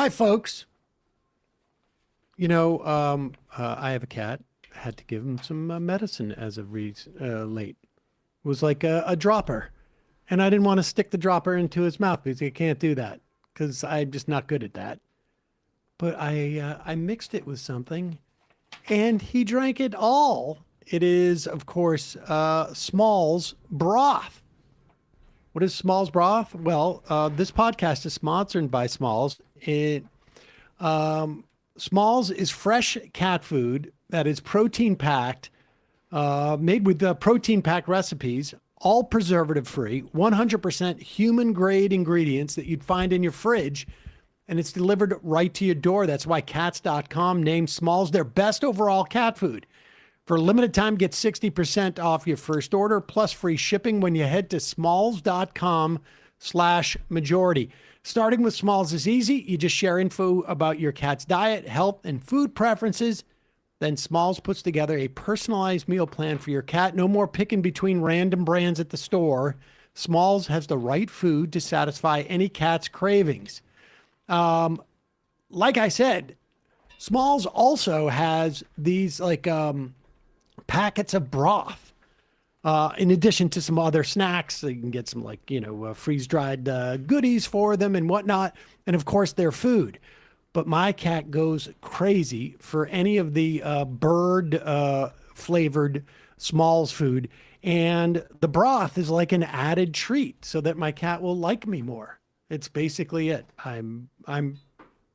Hi, folks. I have a cat. Had to give him some medicine as of late. It was like a dropper. And I didn't want to stick the dropper into his mouth because I can't do that because I'm just not good at that. But I mixed it with something and he drank it all. It is, of course, Small's broth. What is Small's broth? Well, this podcast is sponsored by Small's. Small's is fresh cat food that is protein packed, made with protein packed recipes, all preservative free, 100% human grade ingredients that you'd find in your fridge. And it's delivered right to your door. That's why cats.com named Small's their best overall cat food. For a limited time, get 60% off your first order plus free shipping when you head to smalls.com/majority. Starting with Smalls is easy. You just share info about your cat's diet, health, and food preferences. Then Smalls puts together a personalized meal plan for your cat. No more picking between random brands at the store. Smalls has the right food to satisfy any cat's cravings. Like I said, Smalls also has these packets of broth. In addition to some other snacks, so you can get some freeze-dried goodies for them and whatnot. And of course, their food. But my cat goes crazy for any of the bird flavored Smalls food. And the broth is like an added treat so that my cat will like me more. It's basically it. I'm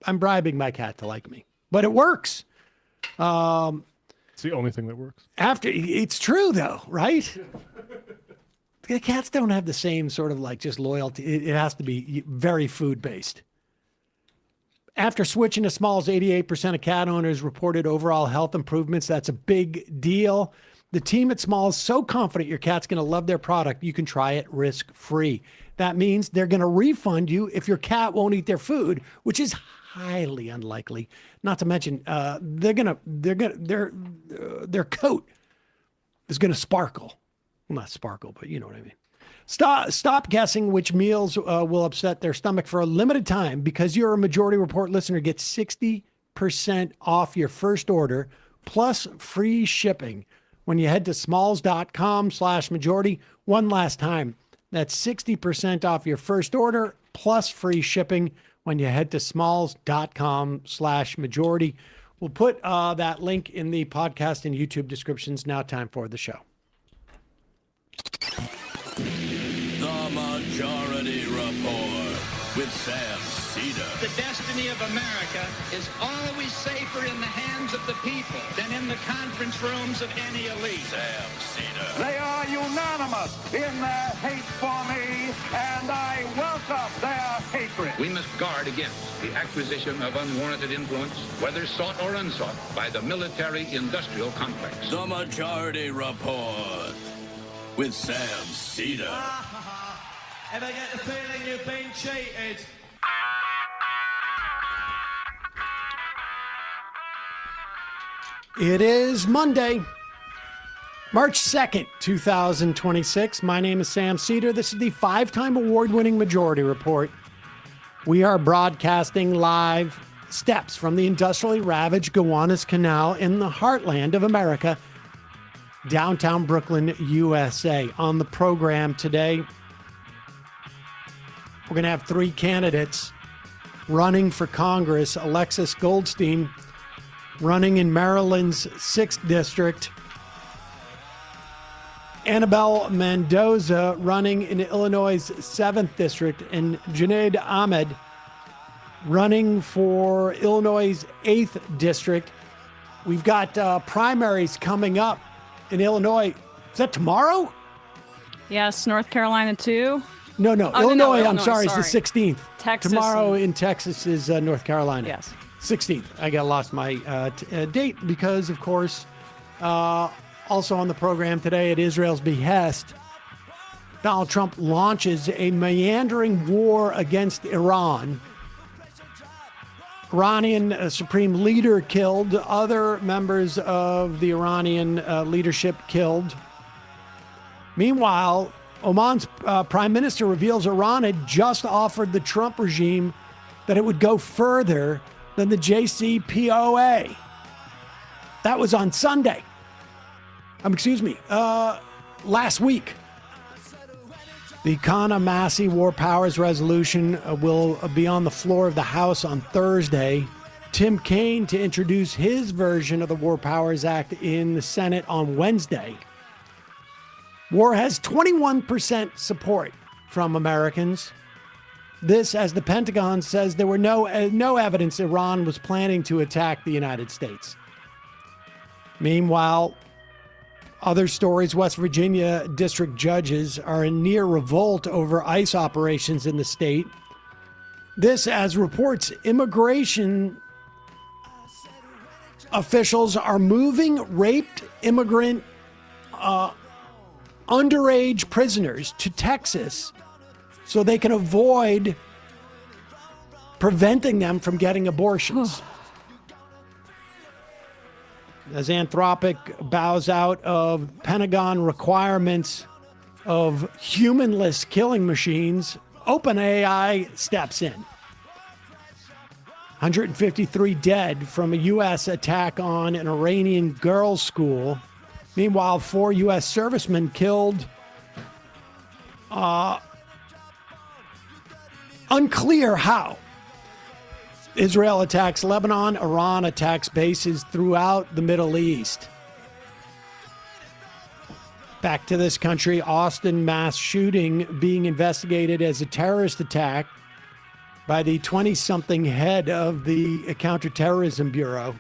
bribing my cat to like me, but it works. It's the only thing that works. It's true though, right? The cats don't have the same sort of just loyalty. It has to be very food based. After switching to Smalls, 88% of cat owners reported overall health improvements. That's a big deal. The team at Smalls is so confident your cat's going to love their product, you can try it risk-free. That means they're going to refund you if your cat won't eat their food, which is highly unlikely. Not to mention, their coat is going to sparkle. Well, not sparkle, but you know what I mean. Stop guessing which meals will upset their stomach for a limited time. Because you're a Majority Report listener, get 60% off your first order plus free shipping when you head to smalls.com/majority. One last time, that's 60% off your first order plus free shipping when you head to smalls.com/majority. We'll put that link in the podcast and YouTube descriptions. Now time for the show. The Majority Report with Sam Seder. The destiny of America is always safer in the hands of the people than in the conference rooms of any elite. Sam Seder. They are unanimous in their hate for me, and I welcome their hatred. We must guard against the acquisition of unwarranted influence, whether sought or unsought, by the military-industrial complex. The Majority Report with Sam Seder. Ever get the feeling you've been cheated? It is Monday, March 2nd, 2026. My name is Sam Seder. This is the 5-time award-winning Majority Report. We are broadcasting live steps from the industrially ravaged Gowanus Canal in the heartland of America, downtown Brooklyn, USA. On the program today, we're going to have 3 candidates running for Congress. Alexis Goldstein running in Maryland's 6th district. Anabel Mendoza running in Illinois' 7th district. And Junaid Ahmed running for Illinois' 8th district. We've got primaries coming up in Illinois. Is that tomorrow? Yes, North Carolina too. No, Illinois, I'm sorry, it's the 16th. Texas. Tomorrow in Texas is North Carolina. Yes. 16th. I lost my date because, of course, also on the program today at Israel's behest, Donald Trump launches a meandering war against Iran. Iranian supreme leader killed, other members of the Iranian leadership killed. Meanwhile, Oman's prime minister reveals Iran had just offered the Trump regime that it would go further than the JCPOA. That was on Sunday. Last week. The Kana Massey War Powers Resolution will be on the floor of the House on Thursday. Tim Kaine to introduce his version of the War Powers Act in the Senate on Wednesday. War has 21% support from Americans. This, as the Pentagon says, there were no evidence Iran was planning to attack the United States. Meanwhile, other stories, West Virginia district judges are in near revolt over ICE operations in the state. This, as reports, immigration officials are moving raped immigrant underage prisoners to Texas so they can avoid preventing them from getting abortions. As Anthropic bows out of Pentagon requirements of humanless killing machines, OpenAI steps in. 153 dead from a U.S. attack on an Iranian girls' school. Meanwhile, 4 U.S. servicemen killed. Unclear how. Israel attacks Lebanon. Iran attacks bases throughout the Middle East. Back to this country, Austin mass shooting being investigated as a terrorist attack by the 20-something head of the Counterterrorism Bureau.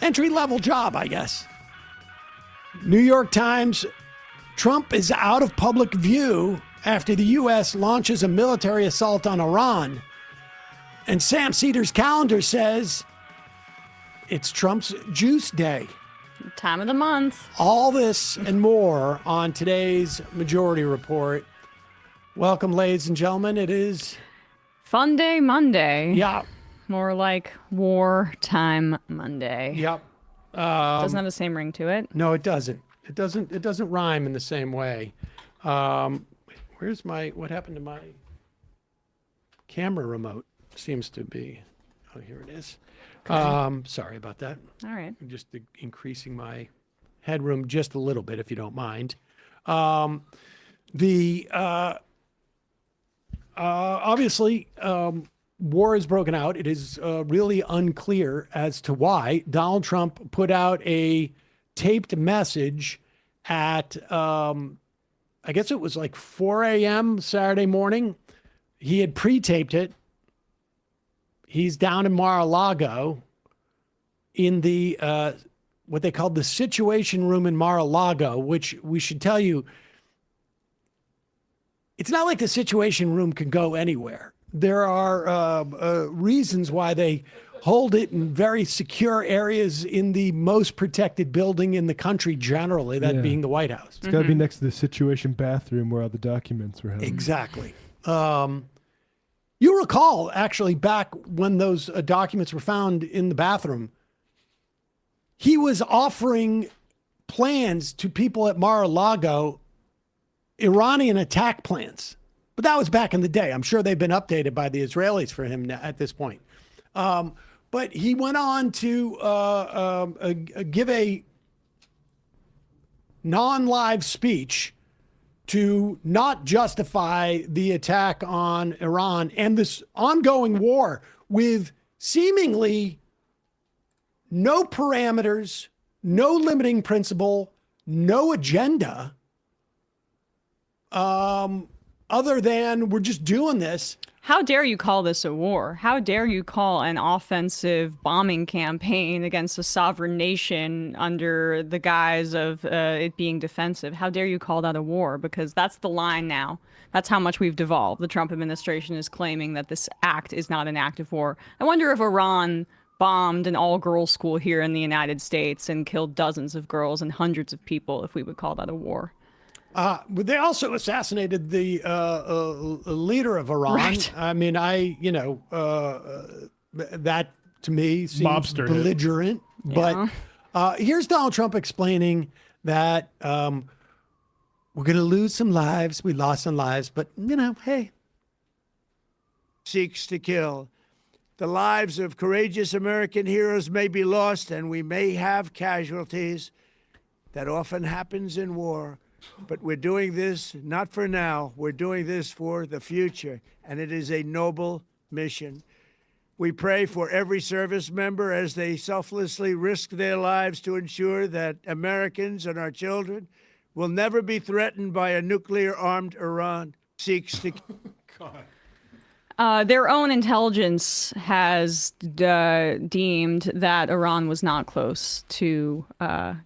Entry-level job, I guess. New York Times, Trump is out of public view after the U.S. launches a military assault on Iran. And Sam Seder's calendar says it's Trump's juice day. Time of the month. All this and more on today's Majority Report. Welcome, ladies and gentlemen. It is Fun Day Monday. Yeah. More like Wartime Monday. Yep. Doesn't have the same ring to it. No, it doesn't. It doesn't rhyme in the same way. Where's what happened to my camera remote? Seems to be, oh, here it is. Sorry about that. All right. I'm just increasing my headroom just a little bit, if you don't mind. Obviously, war has broken out. It is really unclear as to why. Donald Trump put out a taped message at, I guess it was like 4 a.m. Saturday morning. He had pre-taped it. He's down in Mar-a-Lago in the what they called the Situation Room in Mar-a-Lago, which we should tell you, it's not like the Situation Room can go anywhere. There are reasons why they hold it in very secure areas in the most protected building in the country generally, that being the White House. It's got to be next to the Situation bathroom where all the documents were held. Exactly. You recall, actually, back when those documents were found in the bathroom, he was offering plans to people at Mar-a-Lago, Iranian attack plans. But that was back in the day. I'm sure they've been updated by the Israelis for him at this point. But he went on to give a non-live speech to not justify the attack on Iran and this ongoing war with seemingly no parameters, no limiting principle, no agenda, other than we're just doing this. How dare you call this a war? How dare you call an offensive bombing campaign against a sovereign nation under the guise of it being defensive? How dare you call that a war? Because that's the line now. That's how much we've devolved. The Trump administration is claiming that this act is not an act of war. I wonder if Iran bombed an all-girls school here in the United States and killed dozens of girls and hundreds of people, if we would call that a war. But they also assassinated the leader of Iran. Right. I mean, that to me seems Mobster belligerent. Yeah. But here's Donald Trump explaining that we're going to lose some lives. We lost some lives, but hey, seeks to kill. The lives of courageous American heroes may be lost, and we may have casualties. That often happens in war. But we're doing this not for now. We're doing this for the future, and it is a noble mission. We pray for every service member as they selflessly risk their lives to ensure that Americans and our children will never be threatened by a nuclear-armed Iran seeks to... Their own intelligence has deemed that Iran was not close to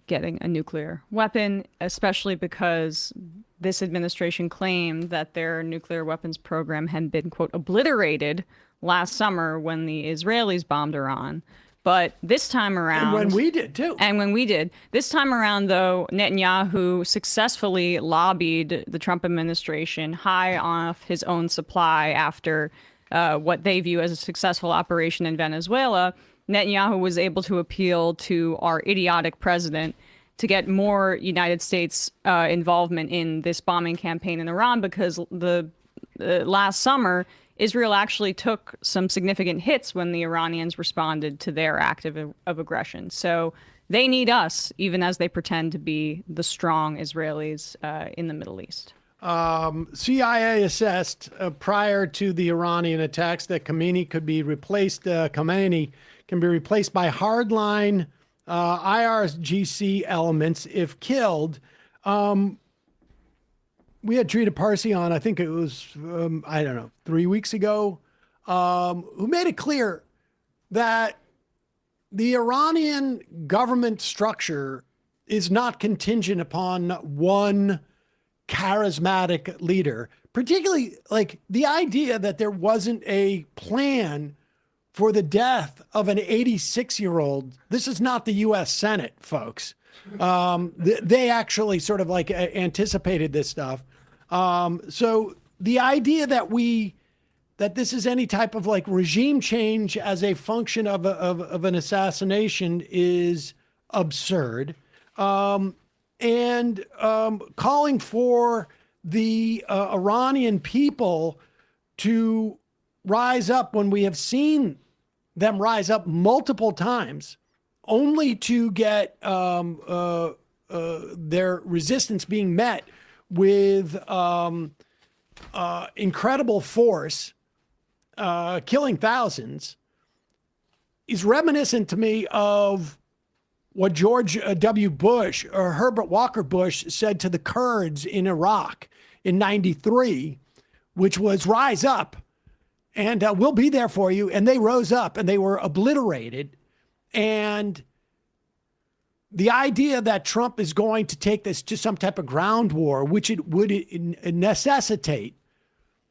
getting a nuclear weapon, especially because this administration claimed that their nuclear weapons program had been, quote, obliterated last summer when the Israelis bombed Iran. But this time around... And when we did, too. And when we did. This time around, though, Netanyahu successfully lobbied the Trump administration high off his own supply after what they view as a successful operation in Venezuela. Netanyahu was able to appeal to our idiotic president to get more United States involvement in this bombing campaign in Iran, because the last summer, Israel actually took some significant hits when the Iranians responded to their act of aggression. So they need us, even as they pretend to be the strong Israelis in the Middle East. CIA assessed prior to the Iranian attacks that Khamenei can be replaced by hardline IRGC elements if killed. We had Trita Parsi on, I think it was, 3 weeks ago, who made it clear that the Iranian government structure is not contingent upon one charismatic leader, particularly like the idea that there wasn't a plan for the death of an 86-year-old. This is not the U.S. Senate, folks. They actually sort of like anticipated this stuff. So the idea that this is any type of like regime change as a function of an assassination is absurd. And calling for the Iranian people to rise up when we have seen them rise up multiple times, only to get their resistance being met with incredible force, killing thousands, is reminiscent to me of what George W. Bush or Herbert Walker Bush said to the Kurds in Iraq in '93, which was rise up and we'll be there for you. And they rose up and they were obliterated. And the idea that Trump is going to take this to some type of ground war, which it would necessitate,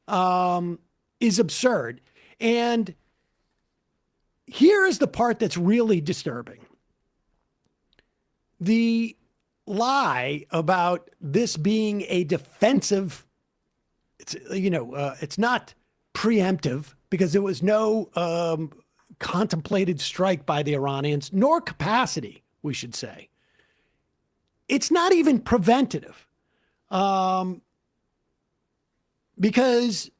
is absurd. And here is the part that's really disturbing. The lie about this being a defensive, it's not preemptive because there was no contemplated strike by the Iranians, nor capacity, we should say. It's not even preventative because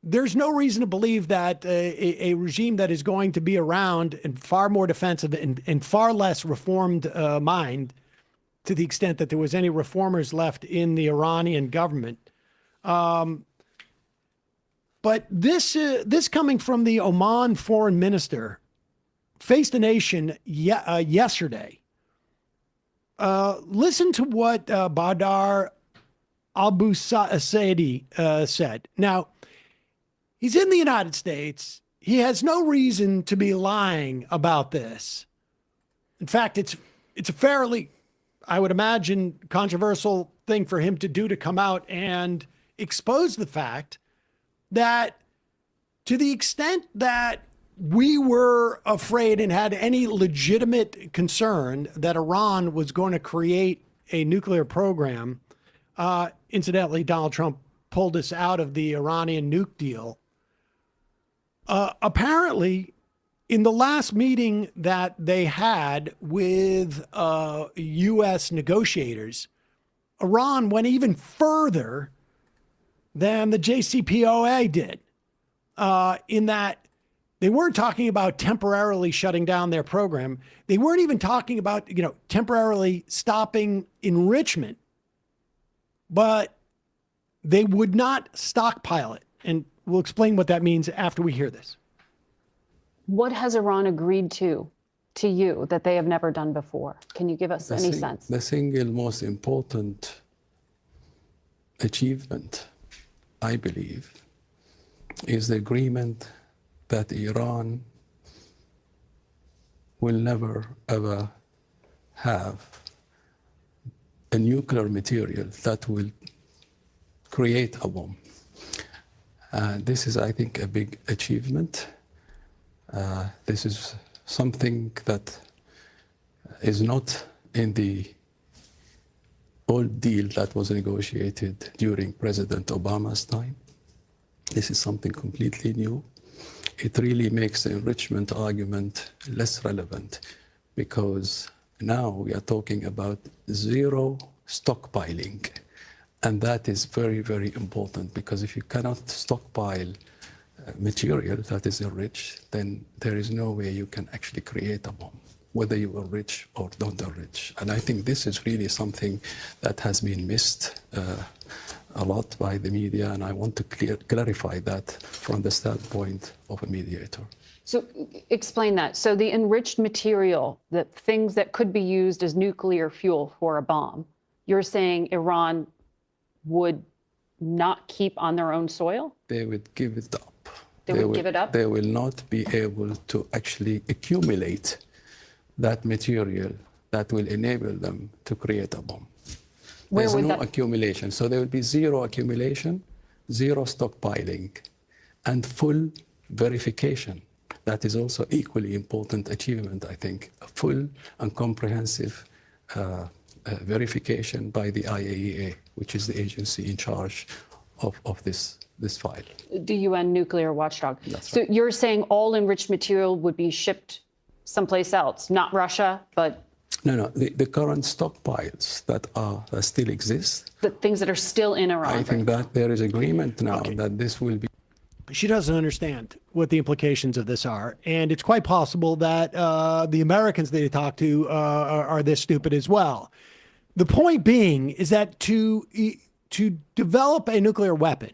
there's no reason to believe that a regime that is going to be around and far more defensive and far less reformed mind, to the extent that there was any reformers left in the Iranian government. But this coming from the Oman foreign minister faced the nation yesterday. Listen to what Badr Abu Saidi said. Now, he's in the United States. He has no reason to be lying about this. In fact, it's a fairly, I would imagine, controversial thing for him to do, to come out and expose the fact that, to the extent that we were afraid and had any legitimate concern that Iran was going to create a nuclear program, incidentally, Donald Trump pulled us out of the Iranian nuke deal. Apparently, in the last meeting that they had with U.S. negotiators, Iran went even further than the JCPOA did. in that they weren't talking about temporarily shutting down their program. They weren't even talking about, temporarily stopping enrichment, but they would not stockpile it. And we'll explain what that means after we hear this. What has Iran agreed to you that they have never done before? Can you give us any sense? The single most important achievement, I believe, is the agreement that Iran will never, ever have a nuclear material that will create a bomb. This is, I think, a big achievement. This is something that is not in the old deal that was negotiated during President Obama's time. This is something completely new. It really makes the enrichment argument less relevant because now we are talking about zero stockpiling. And that is very, very important because if you cannot stockpile material that is enriched, then there is no way you can actually create a bomb, whether you enrich or don't enrich. And I think this is really something that has been missed a lot by the media, and I want to clarify that from the standpoint of a mediator. So explain that. So the enriched material, the things that could be used as nuclear fuel for a bomb, you're saying Iran would not keep on their own soil? They would give it up. They would give it up? They will not be able to actually accumulate that material that will enable them to create a bomb. There's no accumulation. So there will be zero accumulation, zero stockpiling, and full verification. That is also equally important achievement, I think. A full and comprehensive verification by the IAEA, which is the agency in charge of this file. The UN nuclear watchdog. That's So right. you're saying all enriched material would be shipped someplace else, not Russia, but No, the current stockpiles that still exist. the things that are still in Iran. I think that there is agreement now that this will be. She doesn't understand what the implications of this are. And it's quite possible that the Americans they talk to are this stupid as well. The point being is that to develop a nuclear weapon,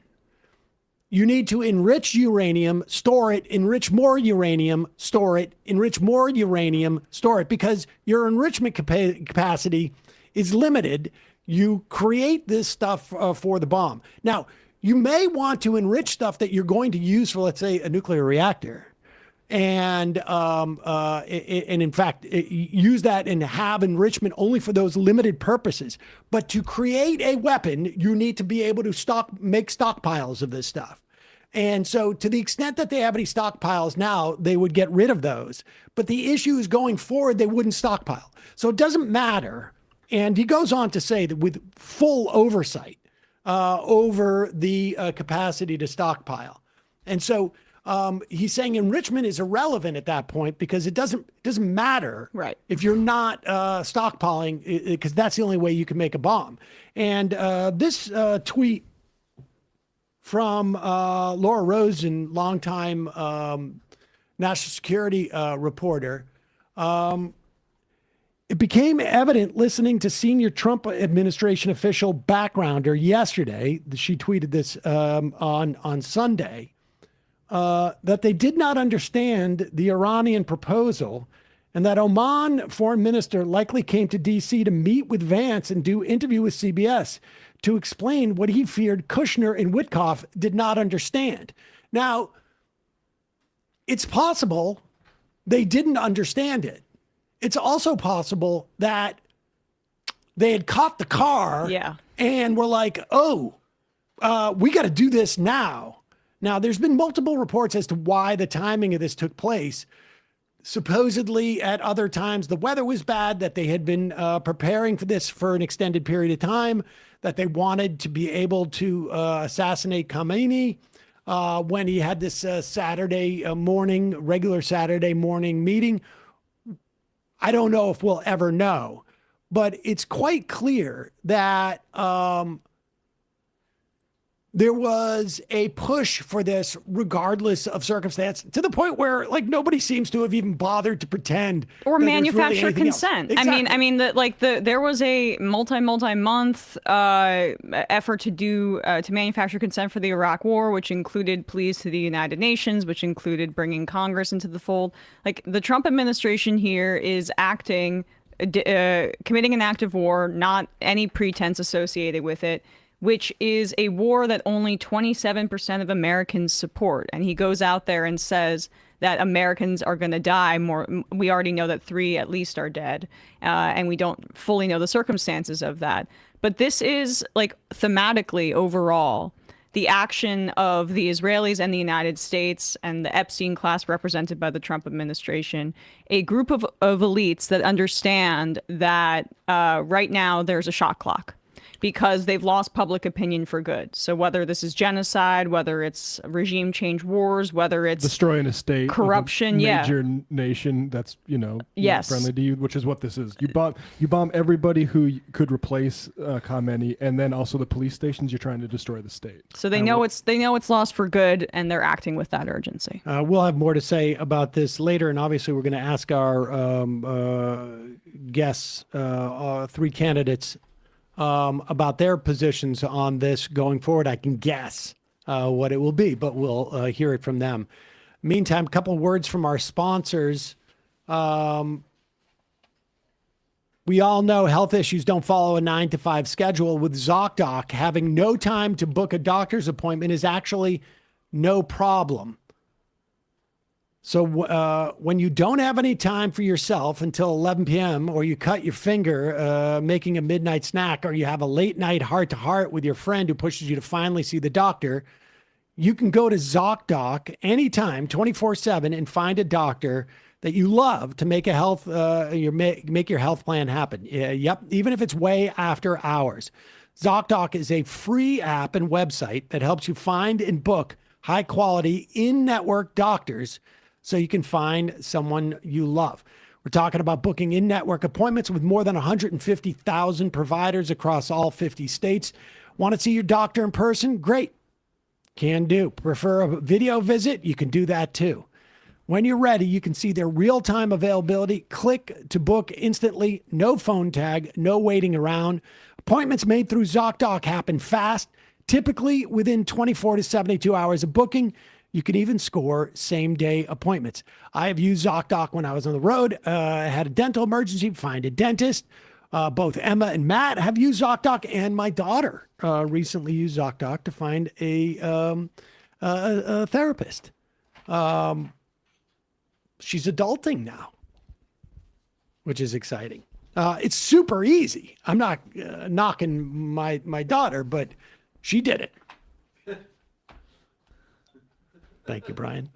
you need to enrich uranium, store it, enrich more uranium, store it, enrich more uranium, store it, because your enrichment capacity is limited. You create this stuff for the bomb. Now, you may want to enrich stuff that you're going to use for, let's say, a nuclear reactor. And in fact, use that and have enrichment only for those limited purposes. But to create a weapon, you need to be able to make stockpiles of this stuff. And so to the extent that they have any stockpiles now, they would get rid of those. But the issue is going forward, they wouldn't stockpile. So it doesn't matter. And he goes on to say that with full oversight over the capacity to stockpile. And so he's saying enrichment is irrelevant at that point because it doesn't matter if you're not stockpiling, because that's the only way you can make a bomb. And this tweet from Laura Rosen, longtime national security reporter, it became evident listening to senior Trump administration official backgrounder yesterday. She tweeted this on Sunday. That they did not understand the Iranian proposal and that Oman foreign minister likely came to D.C. to meet with Vance and do interview with CBS to explain what he feared Kushner and Witkoff did not understand. Now, it's possible they didn't understand it. It's also possible that they had caught the car and were like, oh, we got to do this now. Now, there's been multiple reports as to why the timing of this took place. Supposedly, at other times, the weather was bad, that they had been preparing for this for an extended period of time, that they wanted to be able to assassinate Khamenei when he had this regular Saturday morning meeting. I don't know if we'll ever know, but it's quite clear that there was a push for this regardless of circumstance, to the point where like nobody seems to have even bothered to pretend or that there's really manufacture anything else. consent. Exactly. I mean, there was a multi-month effort to manufacture consent for the Iraq War, which included pleas to the United Nations, which included bringing Congress into the fold. Like, the Trump administration here is acting, committing an act of war, not any pretense associated with it, which is a war that only 27% of Americans support. And he goes out there and says that Americans are going to die more. We already know that 3 at least are dead, and we don't fully know the circumstances of that. But this is, like, thematically overall, the action of the Israelis and the United States and the Epstein class represented by the Trump administration, a group of elites that understand that right now there's a shot clock, because they've lost public opinion for good. So whether this is genocide, whether it's regime change wars, whether it's destroying a state, corruption, major nation that's yes, friendly to you, which is what this is. You bomb everybody who could replace Khamenei, and then also the police stations. You're trying to destroy the state. So they know it's lost for good, and they're acting with that urgency. We'll have more to say about this later, and obviously we're going to ask our guests, 3 candidates, about their positions on this going forward. I can guess what it will be, but we'll hear it from them. Meantime, a couple of words from our sponsors. We all know health issues don't follow a 9-to-5 schedule. With ZocDoc, having no time to book a doctor's appointment is actually no problem. So when you don't have any time for yourself until 11 p.m., or you cut your finger making a midnight snack, or you have a late night heart-to-heart with your friend who pushes you to finally see the doctor, you can go to ZocDoc anytime, 24/7, and find a doctor that you love to make make your health plan happen. Yep, even if it's way after hours. ZocDoc is a free app and website that helps you find and book high-quality in-network doctors, so you can find someone you love. We're talking about booking in-network appointments with more than 150,000 providers across all 50 states. Want to see your doctor in person? Great. Can do. Prefer a video visit? You can do that too. When you're ready, you can see their real-time availability. Click to book instantly. No phone tag, no waiting around. Appointments made through ZocDoc happen fast, typically within 24 to 72 hours of booking. You can even score same-day appointments. I have used ZocDoc when I was on the road. I had a dental emergency, find a dentist. Both Emma and Matt have used ZocDoc, and my daughter recently used ZocDoc to find a therapist. She's adulting now, which is exciting. It's super easy. I'm not knocking my daughter, but she did it. Thank you, Brian.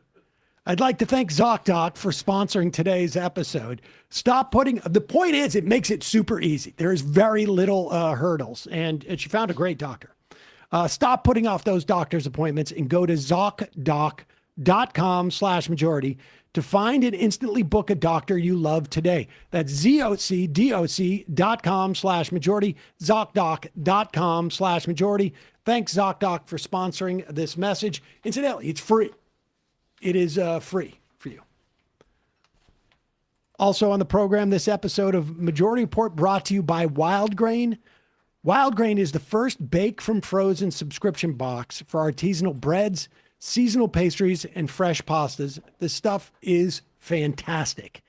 I'd like to thank ZocDoc for sponsoring today's episode. The point is, it makes it super easy. There's very little hurdles, and she found a great doctor. Stop putting off those doctor's appointments and go to ZocDoc.com/majority to find and instantly book a doctor you love today. That's ZocDoc.com/majority, ZocDoc.com/majority. Thanks, ZocDoc, for sponsoring this message. Incidentally, it's free. It is free for you. Also on the program, this episode of Majority Report brought to you by Wild Grain. Wild Grain is the first bake from frozen subscription box for artisanal breads, seasonal pastries, and fresh pastas. This stuff is fantastic.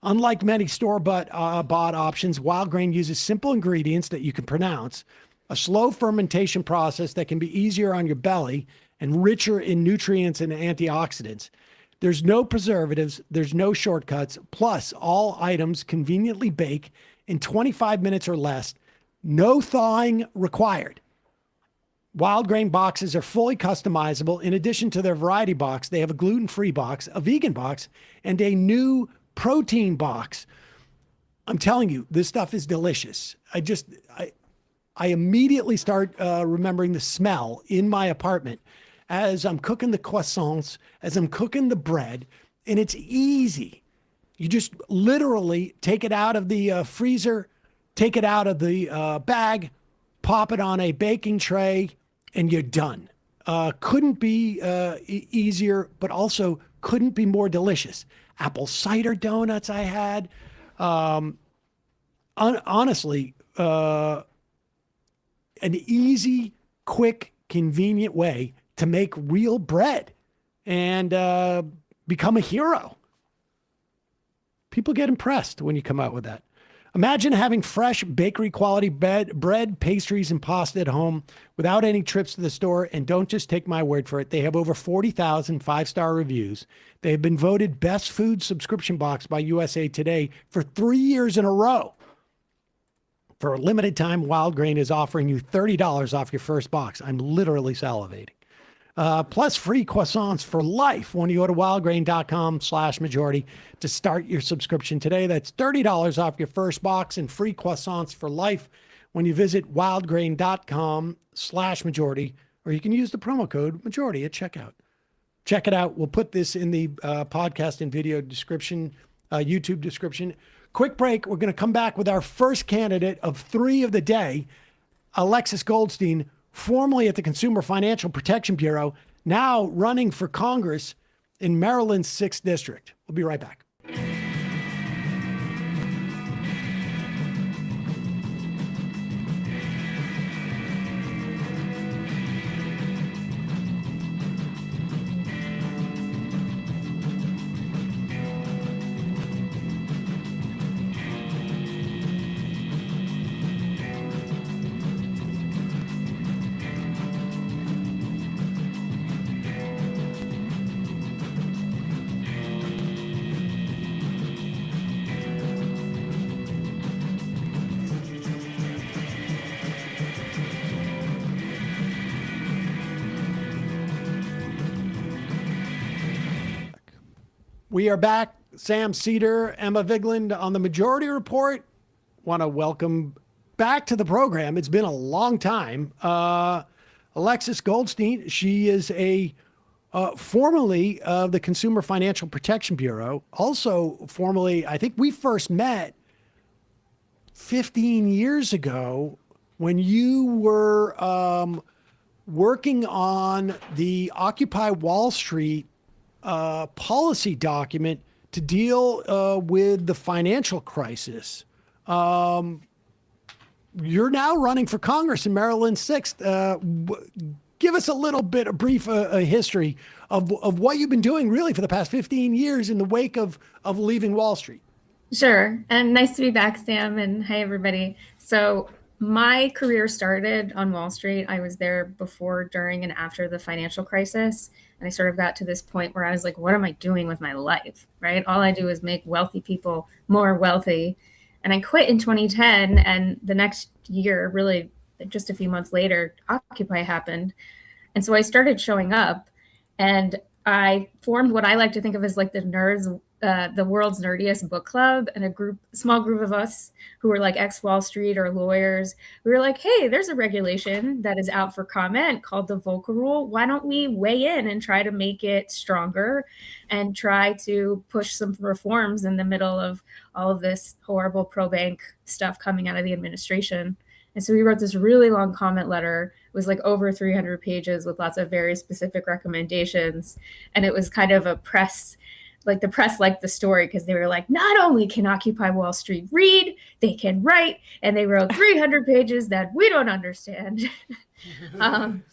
Unlike many store-bought options, Wild Grain uses simple ingredients that you can pronounce, a slow fermentation process that can be easier on your belly, and richer in nutrients and antioxidants. There's no preservatives, there's no shortcuts, plus all items conveniently bake in 25 minutes or less. No thawing required. Wild Grain boxes are fully customizable. In addition to their variety box, they have a gluten-free box, a vegan box, and a new protein box. I'm telling you, this stuff is delicious. I immediately start remembering the smell in my apartment as I'm cooking the croissants, as I'm cooking the bread, and it's easy. You just literally take it out of the freezer, take it out of the bag, pop it on a baking tray, and you're done. Couldn't be easier, but also couldn't be more delicious. Apple cider donuts I had. Honestly, an easy, quick, convenient way to make real bread and become a hero. People get impressed when you come out with that. Imagine having fresh bakery quality bread, pastries, and pasta at home without any trips to the store. And don't just take my word for it. They have over 40,000 five-star reviews. They have been voted best food subscription box by USA Today for 3 years in a row. For a limited time, Wild Grain is offering you $30 off your first box. I'm literally salivating. Plus free croissants for life when you go to wildgrain.com/majority to start your subscription today. That's $30 off your first box and free croissants for life when you visit wildgrain.com/majority, or you can use the promo code majority at checkout. Check it out. We'll put this in the podcast and video description, YouTube description. Quick break. We're going to come back with our first candidate of 3 of the day, Alexis Goldstein, formerly at the Consumer Financial Protection Bureau, now running for Congress in Maryland's 6th District. We'll be right back. We are back. Sam Seder, Emma Vigeland on the Majority Report. Want to welcome back to the program. It's been a long time. Alexis Goldstein, she is a formerly of the Consumer Financial Protection Bureau. Also formerly, I think we first met 15 years ago when you were working on the Occupy Wall Street policy document to deal with the financial crisis. You're now running for Congress in Maryland 6th. Give us a little bit, a brief history of what you've been doing really for the past 15 years in the wake of leaving Wall Street. Sure. And nice to be back, Sam. And hi, everybody. So my career started on Wall Street. I was there before, during, and after the financial crisis. And I sort of got to this point where I was like, what am I doing with my life, right? All I do is make wealthy people more wealthy. And I quit in 2010. And the next year, really just a few months later, Occupy happened. And so I started showing up, and I formed what I like to think of as like the nerds, the world's nerdiest book club, and small group of us who were like ex-Wall Street or lawyers. We were like, hey, there's a regulation that is out for comment called the Volcker Rule. Why don't we weigh in and try to make it stronger and try to push some reforms in the middle of all of this horrible pro-bank stuff coming out of the administration? And so we wrote this really long comment letter. It was like over 300 pages with lots of very specific recommendations. And it was kind of a press, like the press liked the story because they were like, not only can Occupy Wall Street read, they can write. And they wrote 300 pages that we don't understand. And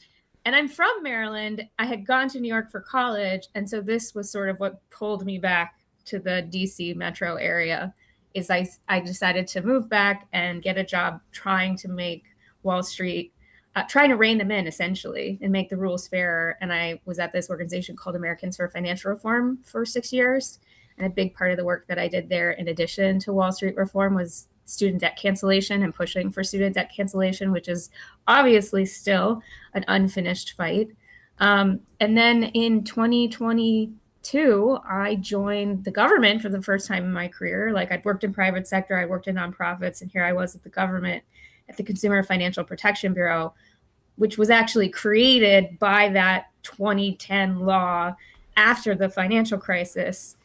I'm from Maryland. I had gone to New York for college. And so this was sort of what pulled me back to the DC metro area. Is I decided to move back and get a job trying to make Wall Street, trying to rein them in essentially and make the rules fairer. And I was at this organization called Americans for Financial Reform for 6 years. And a big part of the work that I did there, in addition to Wall Street reform, was student debt cancellation and pushing for student debt cancellation, which is obviously still an unfinished fight. And then in 2022, I joined the government for the first time in my career. Like, I'd worked in private sector, I worked in nonprofits, and here I was at the government at the Consumer Financial Protection Bureau, which was actually created by that 2010 law after the financial crisis.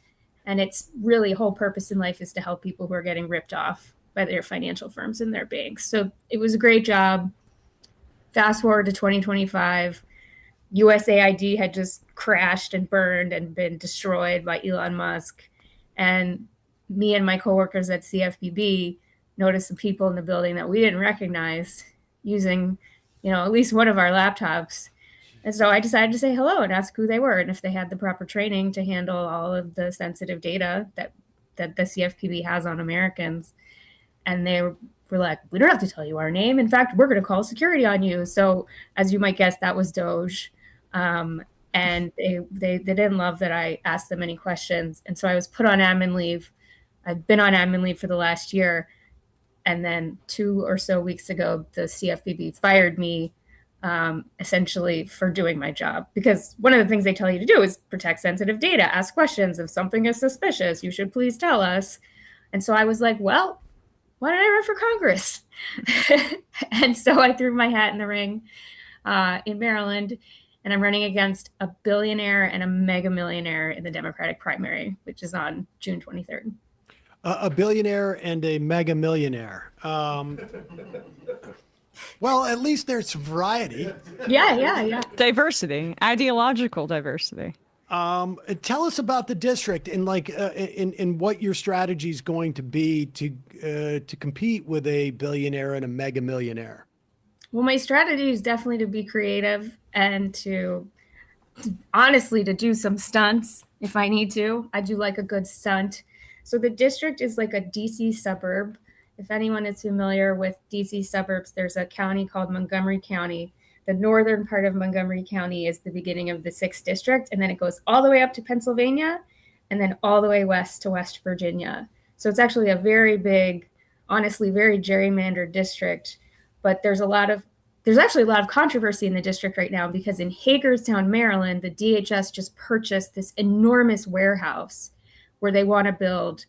And its really whole purpose in life is to help people who are getting ripped off by their financial firms and their banks. So it was a great job. fast forward to 2025, USAID had just crashed and burned and been destroyed by Elon Musk. And me and my coworkers at CFPB noticed some people in the building that we didn't recognize using, at least one of our laptops. And so I decided to say hello and ask who they were and if they had the proper training to handle all of the sensitive data that the CFPB has on Americans. And they were like, we don't have to tell you our name. In fact, we're going to call security on you. So as you might guess, that was DOGE. And they didn't love that I asked them any questions. And so I was put on admin leave. I've been on admin leave for the last year. And then 2 or so weeks ago, the CFPB fired me essentially for doing my job. Because one of the things they tell you to do is protect sensitive data, ask questions. If something is suspicious, you should please tell us. And so I was like, well, why don't I run for Congress? And so I threw my hat in the ring in Maryland. And I'm running against a billionaire and a mega millionaire in the Democratic primary, which is on June 23rd. A billionaire and a mega millionaire. Well, at least there's variety. Yeah. Diversity, ideological diversity. Tell us about the district and in what your strategy is going to be to compete with a billionaire and a mega millionaire. Well, my strategy is definitely to be creative and to honestly to do some stunts if I need to. I do like a good stunt. So the district is like a DC suburb. If anyone is familiar with DC suburbs, there's a county called Montgomery County. The northern part of Montgomery County is the beginning of the 6th district, and then it goes all the way up to Pennsylvania and then all the way west to West Virginia. So it's actually a very big, honestly, very gerrymandered district. But there's actually a lot of controversy in the district right now because in Hagerstown, Maryland, the DHS just purchased this enormous warehouse where they want to build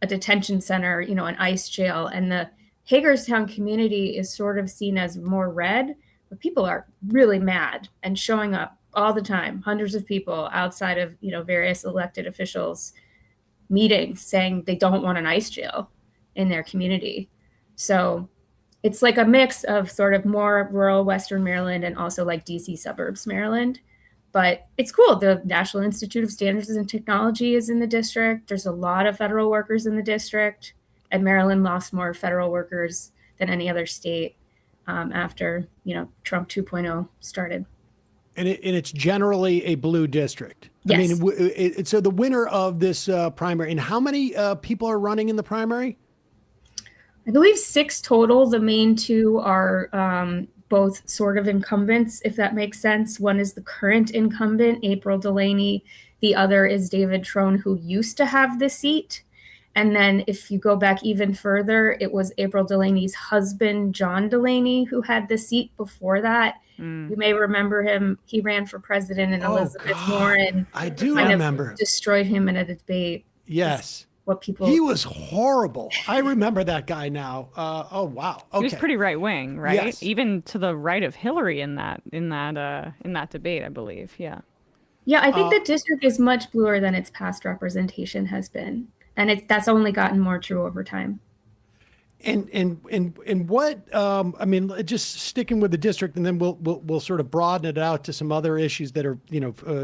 a detention center, an ICE jail. And the Hagerstown community is sort of seen as more red, but people are really mad and showing up all the time, hundreds of people outside of, various elected officials meetings saying they don't want an ICE jail in their community. So it's like a mix of sort of more rural Western Maryland and also like DC suburbs Maryland. But it's cool. The National Institute of Standards and Technology is in the district. There's a lot of federal workers in the district. And Maryland lost more federal workers than any other state after, Trump 2.0 started. And it's generally a blue district. Yes. I mean, so the winner of this primary, and how many people are running in the primary? I believe 6 total. The main 2 are both sort of incumbents, if that makes sense. One is the current incumbent, April Delaney. The other is David Trone, who used to have the seat. And then if you go back even further, it was April Delaney's husband, John Delaney, who had the seat before that. You may remember him. He ran for president, and Elizabeth Warren. I do remember. Destroyed him in a debate. Yes. He was horrible. I remember that guy now. Oh wow. Okay. He was pretty right wing, right? Yes. Even to the right of Hillary in that debate, I believe. Yeah. Yeah, I think the district is much bluer than its past representation has been, and that's only gotten more true over time. And what I mean, just sticking with the district, and then we'll sort of broaden it out to some other issues that are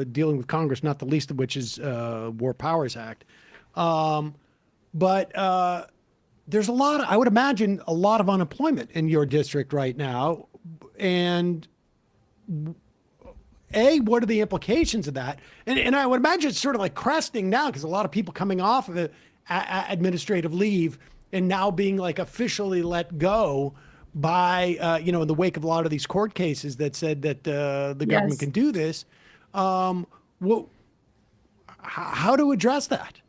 dealing with Congress, not the least of which is War Powers Act. But there's I would imagine a lot of unemployment in your district right now. And what are the implications of that? And I would imagine it's sort of like cresting now because a lot of people coming off of administrative leave and now being like officially let go by, in the wake of a lot of these court cases that said that the government can do this. How to address that?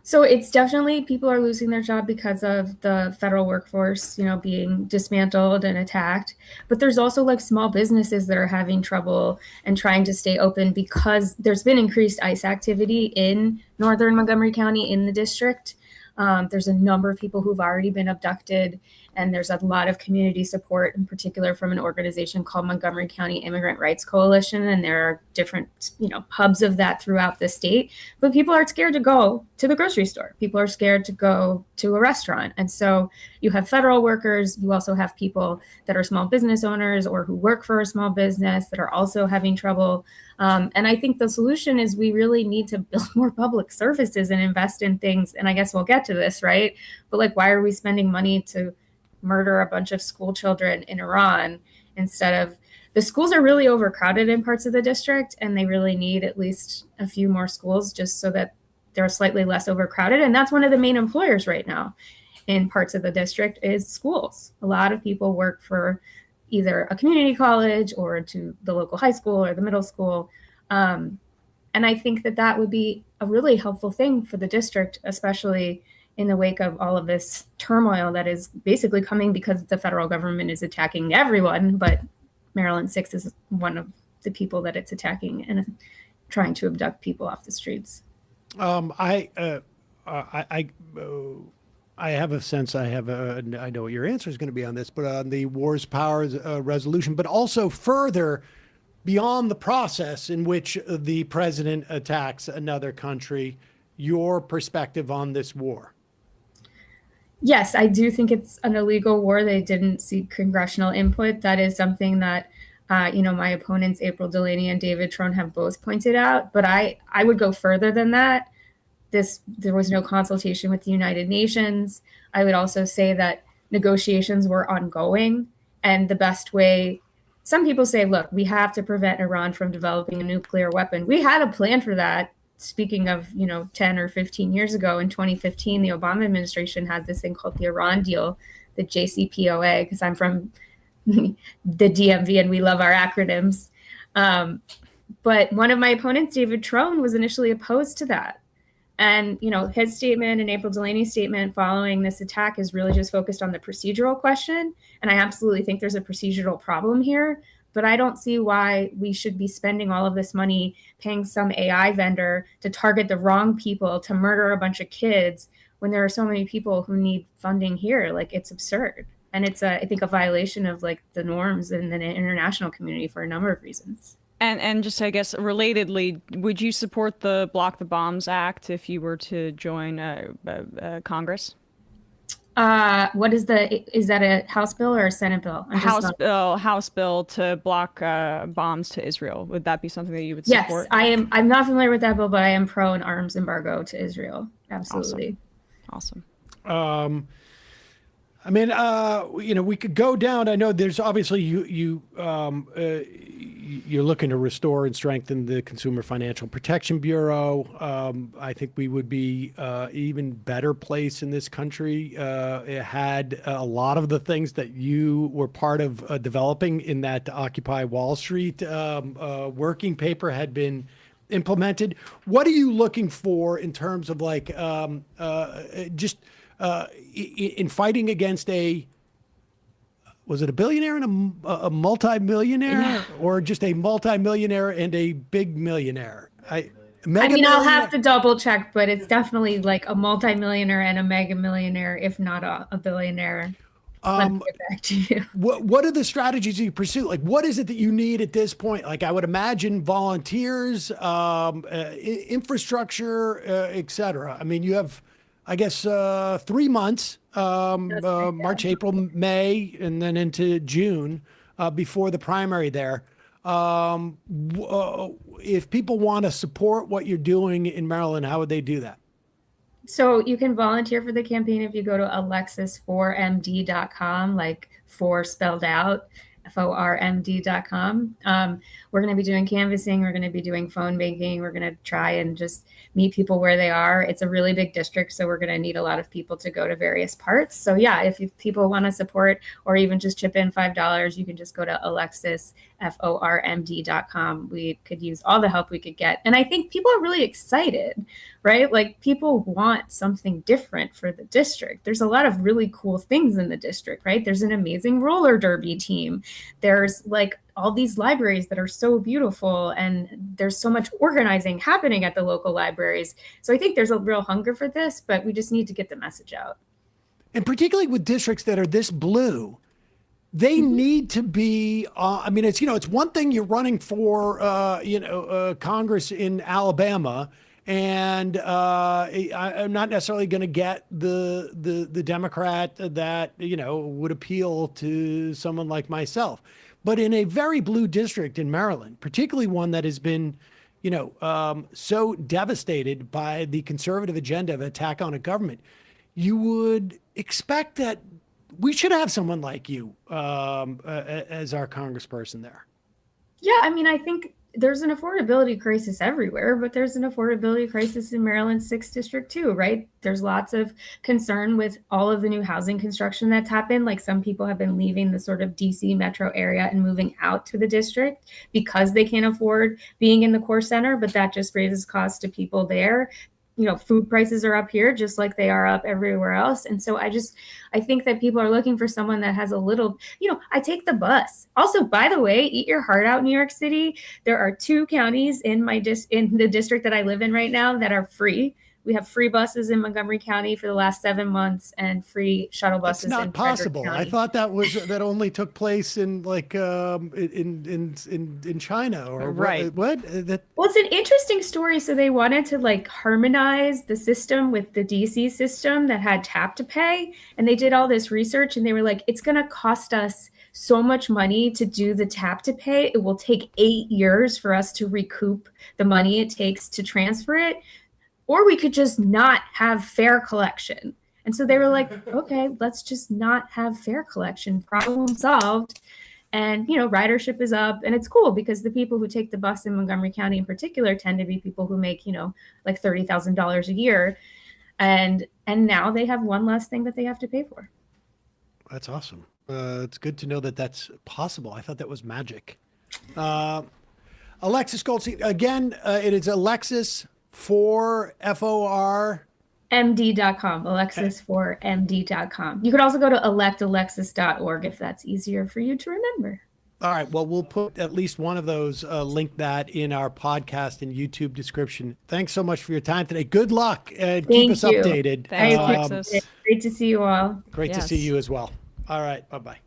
So it's definitely people are losing their job because of the federal workforce, being dismantled and attacked. But there's also like small businesses that are having trouble and trying to stay open because there's been increased ICE activity in northern Montgomery County in the district. There's a number of people who've already been abducted And there's a lot of community support, in particular from an organization called Montgomery County Immigrant Rights Coalition. And there are different, hubs of that throughout the state. But people are scared to go to the grocery store. People are scared to go to a restaurant. And so you have federal workers. You also have people that are small business owners or who work for a small business that are also having trouble. And I think the solution is we really need to build more public services and invest in things. And I guess we'll get to this, right? But why are we spending money to murder a bunch of school children in Iran instead of the schools are really overcrowded in parts of the district, and they really need at least a few more schools just so that they're slightly less overcrowded. And that's one of the main employers right now in parts of the district is schools. A lot of people work for either a community college or to the local high school or the middle school. And I think that would be a really helpful thing for the district, especially in the wake of all of this turmoil that is basically coming because the federal government is attacking everyone, but Maryland 6 is one of the people that it's attacking and trying to abduct people off the streets. I have a sense I know what your answer is going to be on this, but on the Wars Powers resolution, but also further beyond the process in which the president attacks another country, your perspective on this war. Yes, I do think it's an illegal war. They didn't seek congressional input. That is something that, my opponents, April Delaney and David Trone, have both pointed out. But I would go further than that. There was no consultation with the United Nations. I would also say that negotiations were ongoing. And the best way, some people say, look, we have to prevent Iran from developing a nuclear weapon. We had a plan for that. Speaking of, 10 or 15 years ago, in 2015, the Obama administration had this thing called the Iran deal, the JCPOA, because I'm from the DMV and we love our acronyms. But one of my opponents, David Trone, was initially opposed to that. And, his statement and April Delaney's statement following this attack is really just focused on the procedural question. And I absolutely think there's a procedural problem here. But I don't see why we should be spending all of this money paying some AI vendor to target the wrong people to murder a bunch of kids when there are so many people who need funding here. It's absurd. And it's, I think, a violation of the norms in the international community for a number of reasons. And just, I guess, relatedly, would you support the Block the Bombs Act if you were to join Congress? Is that a House bill or a Senate bill? House bill to block bombs to Israel. Would that be something that you would support? Yes, I'm not familiar with that bill, but I am pro an arms embargo to Israel. Absolutely. Awesome. We could go down. I know there's obviously you're looking to restore and strengthen the Consumer Financial Protection Bureau. I think we would be even better place in this country. It had a lot of the things that you were part of developing in that Occupy Wall Street working paper had been implemented. What are you looking for in terms of in fighting against was it a billionaire and a multi-millionaire, or just a multi-millionaire and a big millionaire? I'll have to double check, but it's definitely a multi-millionaire and a mega millionaire, if not a billionaire. Let me get back to you. What are the strategies you pursue? What is it that you need at this point? I would imagine volunteers, infrastructure, et cetera. You have, I guess, 3 months, March, April, May, and then into June before the primary there. If people want to support what you're doing in Maryland, how would they do that? So you can volunteer for the campaign if you go to alexis4md.com, 4 spelled out, FORMD.com. We're going to be doing canvassing. We're going to be doing phone banking. We're going to try and just meet people where they are. It's a really big district, so we're going to need a lot of people to go to various parts. So yeah, if people want to support or even just chip in $5, you can just go to alexisformd.com. We could use all the help we could get. And I think people are really excited, right? People want something different for the district. There's a lot of really cool things in the district, right? There's an amazing roller derby team. There's all these libraries that are so beautiful, and there's so much organizing happening at the local libraries. So I think there's a real hunger for this, but we just need to get the message out. and particularly with districts that are this blue, they need to be, I mean, it's, it's one thing you're running for, Congress in Alabama, and I'm not necessarily going to get the Democrat that, would appeal to someone like myself. But in a very blue district in Maryland, particularly one that has been, so devastated by the conservative agenda of attack on a government, you would expect that we should have someone like you as our congressperson there. Yeah, I mean, I think there's an affordability crisis everywhere, but there's an affordability crisis in Maryland's 6th district too, right? There's lots of concern with all of the new housing construction that's happened. Like, some people have been leaving the sort of DC metro area and moving out to the district because they can't afford being in the core center, but that just raises costs to people there. Food prices are up here just like they are up everywhere else. And so I think that people are looking for someone that has a little, I take the bus. Also, by the way, eat your heart out, New York City. There are 2 counties in the district that I live in right now that are free. We have free buses in Montgomery County for the last 7 months and free shuttle buses. It's not possible. I thought that only took place in in China or right. What? Well, it's an interesting story. So they wanted to harmonize the system with the DC system that had tap to pay, and they did all this research, and they were like, it's going to cost us so much money to do the tap to pay. It will take 8 years for us to recoup the money it takes to transfer it. Or we could just not have fare collection. And so they were like, okay, let's just not have fare collection. Problem solved. And, ridership is up. And it's cool because the people who take the bus in Montgomery County in particular tend to be people who make, like $30,000 a year. And now they have one less thing that they have to pay for. That's awesome. It's good to know that that's possible. I thought that was magic. Alexis Goldstein, again, it is Alexis for FOR MD.com, Alexis for MD.com. You could also go to electalexis.org if that's easier for you to remember. All right. Well, we'll put at least one of those, link that in our podcast and YouTube description. Thanks so much for your time today. Good luck. Keep us updated. Thanks, Alexis. Great to see you all. Great to see you as well. All right. Bye-bye.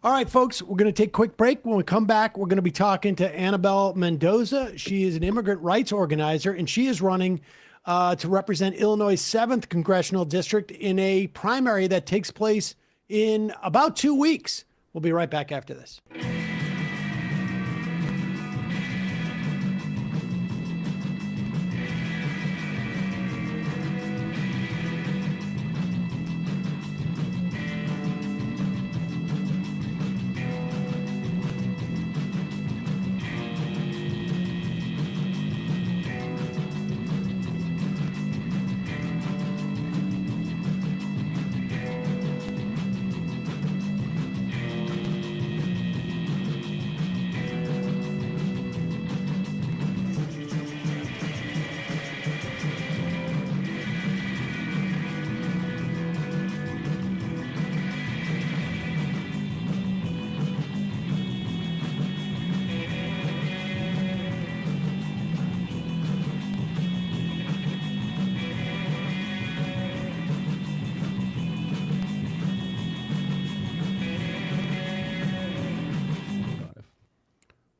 All right, folks, we're going to take a quick break. When we come back, we're going to be talking to Anabel Mendoza. She is an immigrant rights organizer, and she is running to represent Illinois' 7th congressional district in a primary that takes place in about 2 weeks. We'll be right back after this.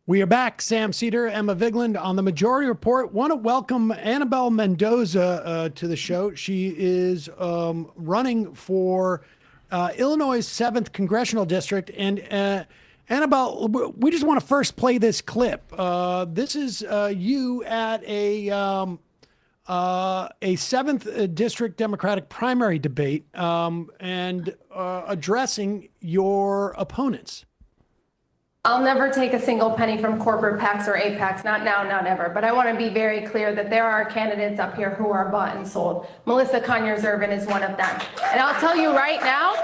We are back. Sam Seder, Emma Vigeland on the Majority Report. Want to welcome Anabel Mendoza to the show. She is running for Illinois' 7th congressional district. And Anabel, we just want to first play this clip. This is you at a 7th district Democratic primary debate and addressing your opponents. I'll never take a single penny from corporate PACs or APACs, not now, not ever. But I want to be very clear that there are candidates up here who are bought and sold. Melissa Conyers-Ervin is one of them. And I'll tell you right now,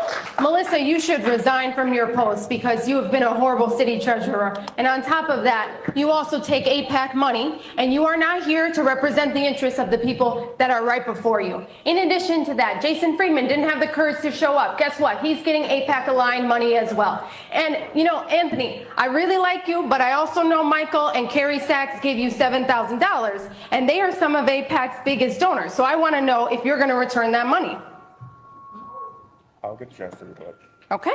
Melissa, you should resign from your post because you have been a horrible city treasurer. And on top of that, you also take APAC money, and you are not here to represent the interests of the people that are right before you. In addition to that, Jason Friedman didn't have the courage to show up. Guess what? He's getting APAC-aligned money as well. And, you know, Anthony, I really like you, but I also know Michael and Carrie Sachs gave you $7,000, and they are some of APAC's biggest donors. So I want to know if you're going to return that money. I'll get the transfer to the clip. Okay.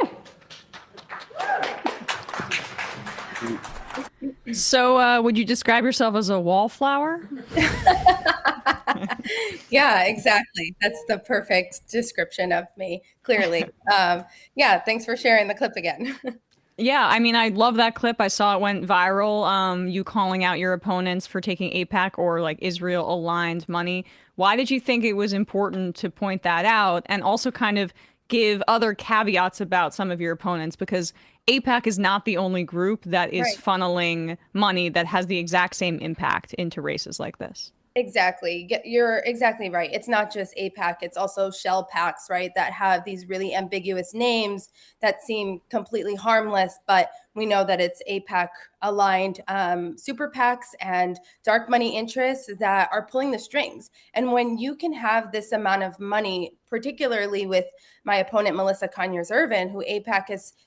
So, would you describe yourself as a wallflower? Yeah, exactly. That's the perfect description of me, clearly. Yeah, thanks for sharing the clip again. Yeah, I mean, I love that clip. I saw it went viral. You calling out your opponents for taking AIPAC or like Israel-aligned money. Why did you think it was important to point that out and also kind of give other caveats about some of your opponents? Because AIPAC is not the only group that is funneling money that has the exact same impact into races like this. Exactly. You're exactly right. It's not just AIPAC, it's also shell packs, right? That have these really ambiguous names that seem completely harmless, but we know that it's AIPAC aligned super PACs and dark money interests that are pulling the strings. And when you can have this amount of money, particularly with my opponent, Melissa Conyers-Ervin, who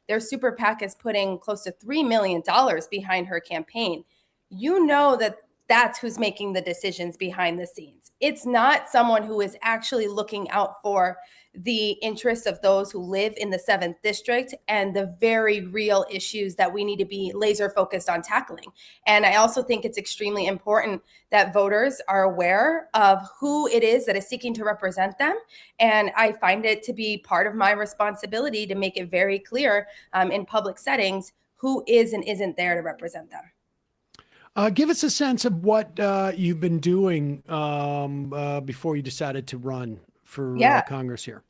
their super PAC is putting close to $3 million behind her campaign, you know that that's who's making the decisions behind the scenes. It's not someone who is actually looking out for the interests of those who live in the 7th district and the very real issues that we need to be laser focused on tackling. And I also think it's extremely important that voters are aware of who it is that is seeking to represent them. And I find it to be part of my responsibility to make it very clear in public settings who is and isn't there to represent them. Give us a sense of what you've been doing before you decided to run for Congress here.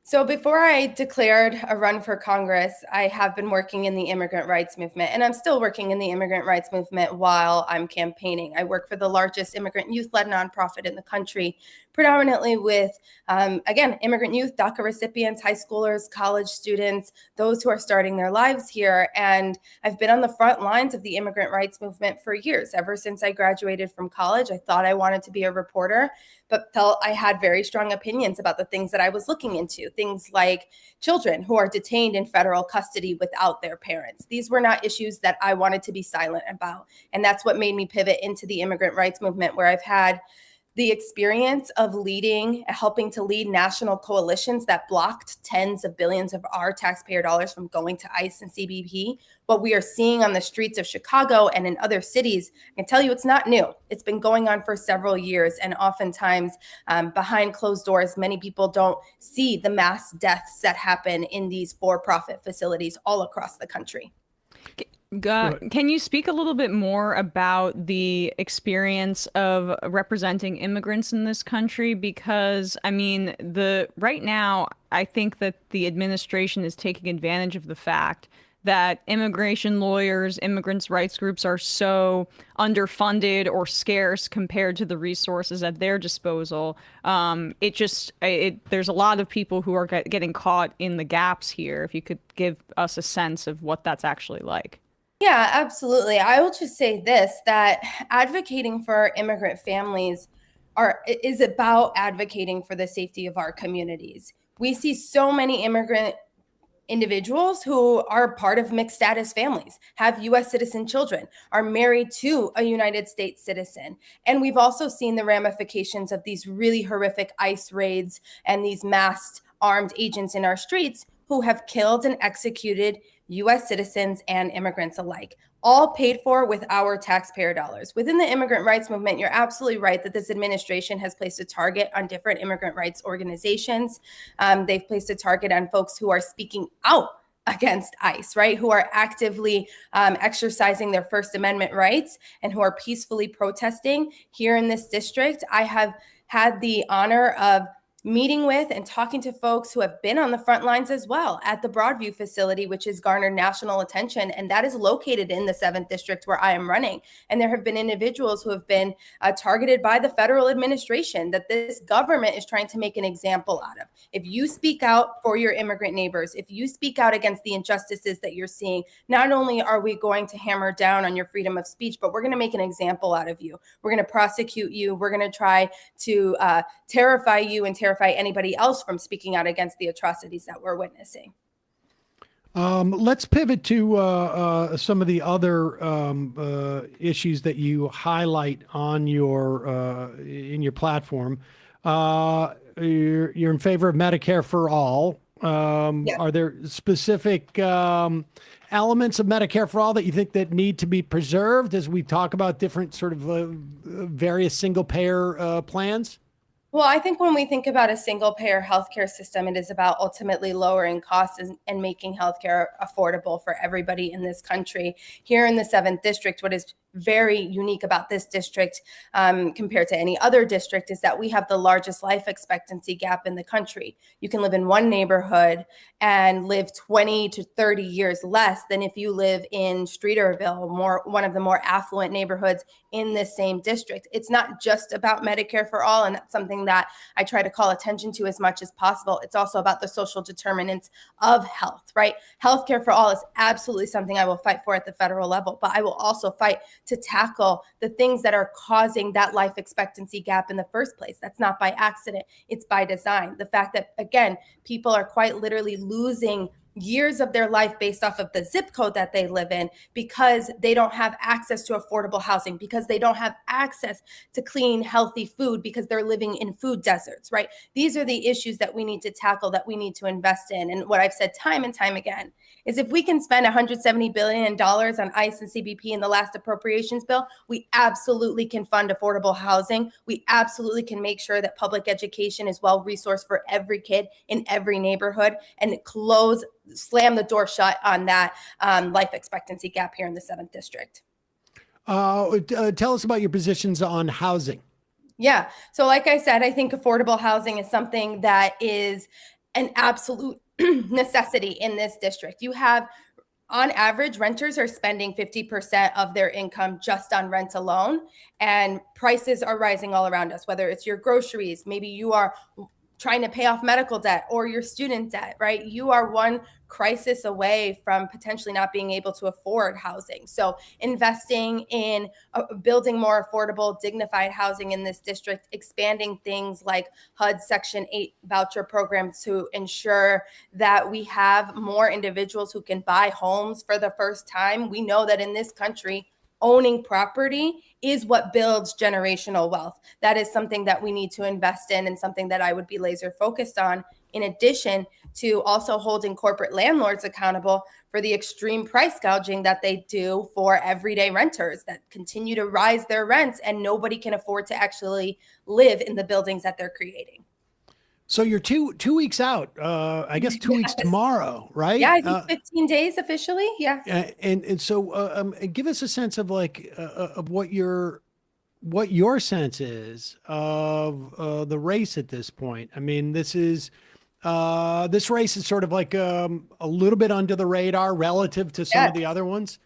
So before I declared a run for Congress, I have been working in the immigrant rights movement, and I'm still working in the immigrant rights movement while I'm campaigning. I work for the largest immigrant youth-led nonprofit in the country, predominantly with, again, immigrant youth, DACA recipients, high schoolers, college students, those who are starting their lives here. And I've been on the front lines of the immigrant rights movement for years. Ever since I graduated from college, I thought I wanted to be a reporter, but felt I had very strong opinions about the things that I was looking into. Things like children who are detained in federal custody without their parents. These were not issues that I wanted to be silent about. And that's what made me pivot into the immigrant rights movement, where I've had the experience of helping to lead national coalitions that blocked tens of billions of our taxpayer dollars from going to ICE and CBP. What we are seeing on the streets of Chicago and in other cities, I can tell you it's not new. It's been going on for several years. And oftentimes behind closed doors, many people don't see the mass deaths that happen in these for-profit facilities all across the country. Can you speak a little bit more about the experience of representing immigrants in this country? Because, I mean, right now, I think that the administration is taking advantage of the fact that immigration lawyers, immigrants' rights groups are so underfunded or scarce compared to the resources at their disposal. There's a lot of people who are getting caught in the gaps here. If you could give us a sense of what that's actually like. Yeah, absolutely. I will just say this, that advocating for immigrant families is about advocating for the safety of our communities. We see so many immigrant individuals who are part of mixed status families, have U.S. citizen children, are married to a United States citizen. And we've also seen the ramifications of these really horrific ICE raids and these masked armed agents in our streets who have killed and executed U.S. citizens and immigrants alike, all paid for with our taxpayer dollars. Within the immigrant rights movement, you're absolutely right that this administration has placed a target on different immigrant rights organizations. They've placed a target on folks who are speaking out against ICE, right? Who are actively exercising their First Amendment rights and who are peacefully protesting here in this district. I have had the honor of meeting with and talking to folks who have been on the front lines as well at the Broadview facility, which has garnered national attention. And that is located in the 7th district where I am running. And there have been individuals who have been targeted by the federal administration that this government is trying to make an example out of. If you speak out for your immigrant neighbors, if you speak out against the injustices that you're seeing, not only are we going to hammer down on your freedom of speech, but we're going to make an example out of you. We're going to prosecute you. We're going to try to terrify you and terrify anybody else from speaking out against the atrocities that we're witnessing. Let's pivot to some of the other issues that you highlight on in your platform. You're in favor of Medicare for all, Are there specific elements of Medicare for All that you think that need to be preserved as we talk about different sort of various single payer plans? Well, I think when we think about a single payer healthcare system, it is about ultimately lowering costs and making healthcare affordable for everybody in this country. Here in the 7th District, what is very unique about this district compared to any other district is that we have the largest life expectancy gap in the country. You can live in one neighborhood and live 20 to 30 years less than if you live in Streeterville, one of the more affluent neighborhoods in this same district. It's not just about Medicare for all, and that's something that I try to call attention to as much as possible. It's also about the social determinants of health, right? Healthcare for all is absolutely something I will fight for at the federal level, but I will also fight to tackle the things that are causing that life expectancy gap in the first place. That's not by accident, it's by design. The fact that, again, people are quite literally losing years of their life based off of the zip code that they live in because they don't have access to affordable housing, because they don't have access to clean, healthy food, because they're living in food deserts, right? These are the issues that we need to tackle, that we need to invest in. And what I've said time and time again is if we can spend $170 billion on ICE and CBP in the last appropriations bill, we absolutely can fund affordable housing. We absolutely can make sure that public education is well-resourced for every kid in every neighborhood and slam the door shut on that life expectancy gap here in the 7th District. Tell us about your positions on housing. Yeah. So like I said, I think affordable housing is something that is an absolute necessity in this district. You have, on average, renters are spending 50% of their income just on rent alone, and prices are rising all around us, whether it's your groceries, maybe you are trying to pay off medical debt or your student debt, right? You are one crisis away from potentially not being able to afford housing. So investing in building more affordable, dignified housing in this district, expanding things like HUD Section 8 voucher programs to ensure that we have more individuals who can buy homes for the first time. We know that in this country, owning property is what builds generational wealth. That is something that we need to invest in and something that I would be laser focused on, in addition to also holding corporate landlords accountable for the extreme price gouging that they do for everyday renters that continue to rise their rents and nobody can afford to actually live in the buildings that they're creating. So you're two weeks out, I guess 2 weeks tomorrow, right? Yeah, I think 15 days officially. Yeah. And so give us a sense of of what your sense is of the race at this point. I mean, this race is sort of like a little bit under the radar relative to some of the other ones.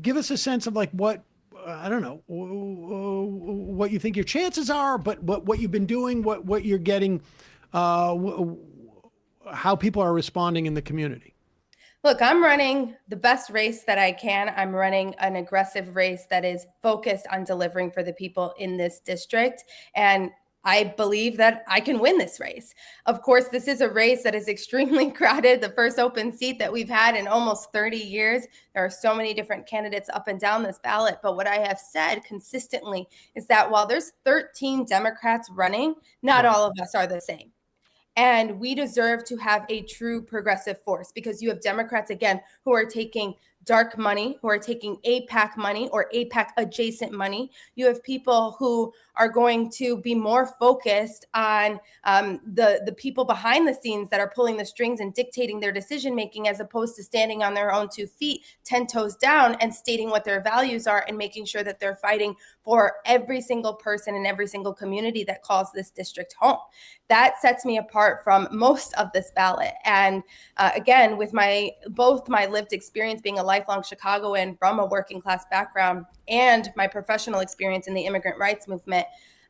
Give us a sense of what, I don't know, what you think your chances are, but what you've been doing, what you're getting, how people are responding in the community. Look, I'm running the best race that I can. I'm running an aggressive race that is focused on delivering for the people in this district. And I believe that I can win this race. Of course, this is a race that is extremely crowded, the first open seat that we've had in almost 30 years. There are so many different candidates up and down this ballot. But what I have said consistently is that while there's 13 Democrats running, not all of us are the same. And we deserve to have a true progressive force, because you have Democrats, again, who are taking dark money, who are taking APAC money or APAC adjacent money. You have people who are going to be more focused on the people behind the scenes that are pulling the strings and dictating their decision making, as opposed to standing on their own 2 feet, 10 toes down, and stating what their values are and making sure that they're fighting for every single person in every single community that calls this district home. That sets me apart from most of this ballot. And again, with both my lived experience being a lifelong Chicagoan from a working class background and my professional experience in the immigrant rights movement,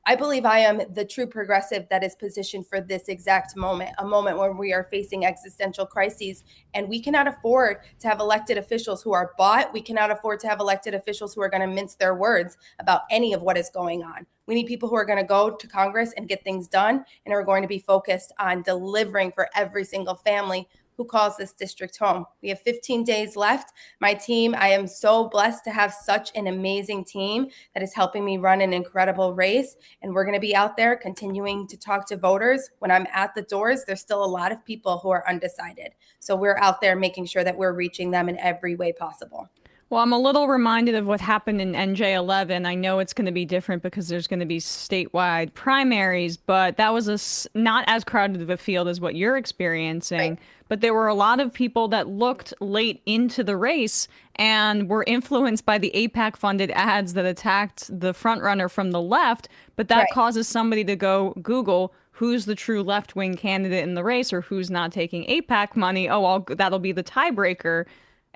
I believe I am the true progressive that is positioned for this exact moment, a moment where we are facing existential crises, and we cannot afford to have elected officials who are bought. We cannot afford to have elected officials who are going to mince their words about any of what is going on. We need people who are going to go to Congress and get things done and are going to be focused on delivering for every single family, who calls this district home. We have 15 days left. My team, I am so blessed to have such an amazing team that is helping me run an incredible race. And we're going to be out there continuing to talk to voters. When I'm at the doors, there's still a lot of people who are undecided. So we're out there making sure that we're reaching them in every way possible. Well, I'm a little reminded of what happened in NJ11. I know it's going to be different because there's going to be statewide primaries, but that was not as crowded of a field as what you're experiencing. Right. But there were a lot of people that looked late into the race and were influenced by the AIPAC-funded ads that attacked the frontrunner from the left. But that causes somebody to go Google who's the true left-wing candidate in the race or who's not taking AIPAC money. Oh, that'll be the tiebreaker.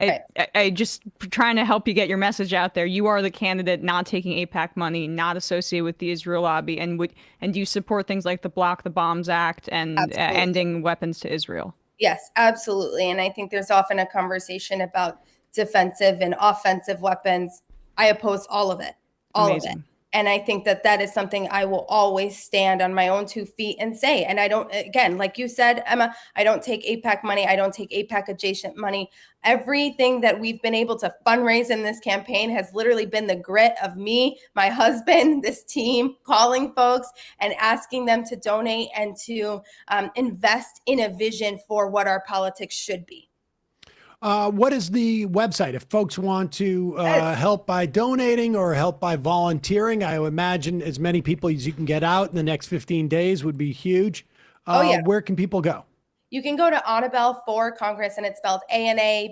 I just trying to help you get your message out there. You are the candidate not taking AIPAC money, not associated with the Israel lobby, and do you support things like the Block the Bombs Act and ending weapons to Israel? Yes, absolutely. And I think there's often a conversation about defensive and offensive weapons. I oppose all of it, all of it. And I think that that is something I will always stand on my own 2 feet and say. And I don't, again, like you said, Emma, I don't take AIPAC money. I don't take AIPAC adjacent money. Everything that we've been able to fundraise in this campaign has literally been the grit of me, my husband, this team, calling folks and asking them to donate and to invest in a vision for what our politics should be. What is the website if folks want to help by donating or help by volunteering? I would imagine as many people as you can get out in the next 15 days would be huge. Where can people go? You can go to Anabel for Congress, and it's spelled ANABELFOR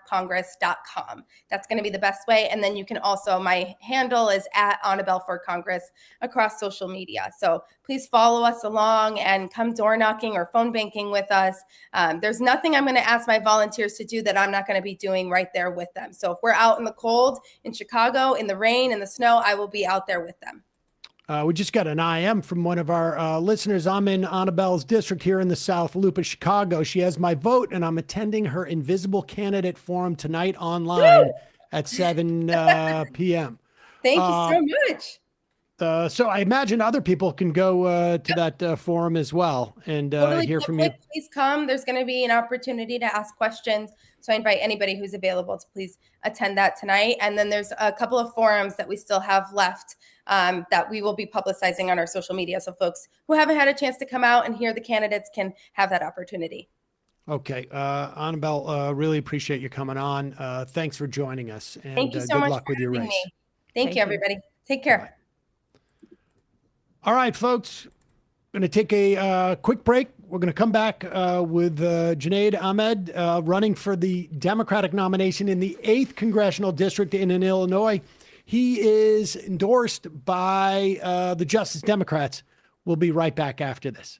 Congress.com. That's going to be the best way. And then you can also, my handle is at Anabel for Congress across social media. So please follow us along and come door knocking or phone banking with us. There's nothing I'm going to ask my volunteers to do that I'm not going to be doing right there with them. So if we're out in the cold in Chicago, in the rain, in the snow, I will be out there with them. We just got an IM from one of our listeners. I'm in Anabel's district here in the South Loop of Chicago. She has my vote, and I'm attending her Invisible Candidate Forum tonight online at 7 p.m. Thank you so much. So I imagine other people can go to that forum as well and hear from you. Please come. There's going to be an opportunity to ask questions. So I invite anybody who's available to please attend that tonight. And then there's a couple of forums that we still have left that we will be publicizing on our social media. So folks who haven't had a chance to come out and hear the candidates can have that opportunity. Okay. Anabel, really appreciate you coming on. Thanks for joining us. And thank you so much. Good luck with your race. Thank you, everybody. Take care. Bye. All right, folks, going to take a quick break. We're going to come back with Junaid Ahmed running for the Democratic nomination in the 8th Congressional District in Illinois. He is endorsed by the Justice Democrats. We'll be right back after this.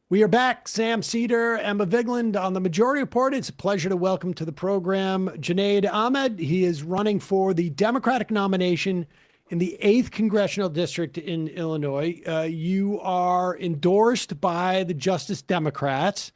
We are back. Sam Seder, Emma Vigeland on the Majority Report. It's a pleasure to welcome to the program Junaid Ahmed. He is running for the Democratic nomination in the 8th Congressional District in Illinois. You are endorsed by the Justice Democrats,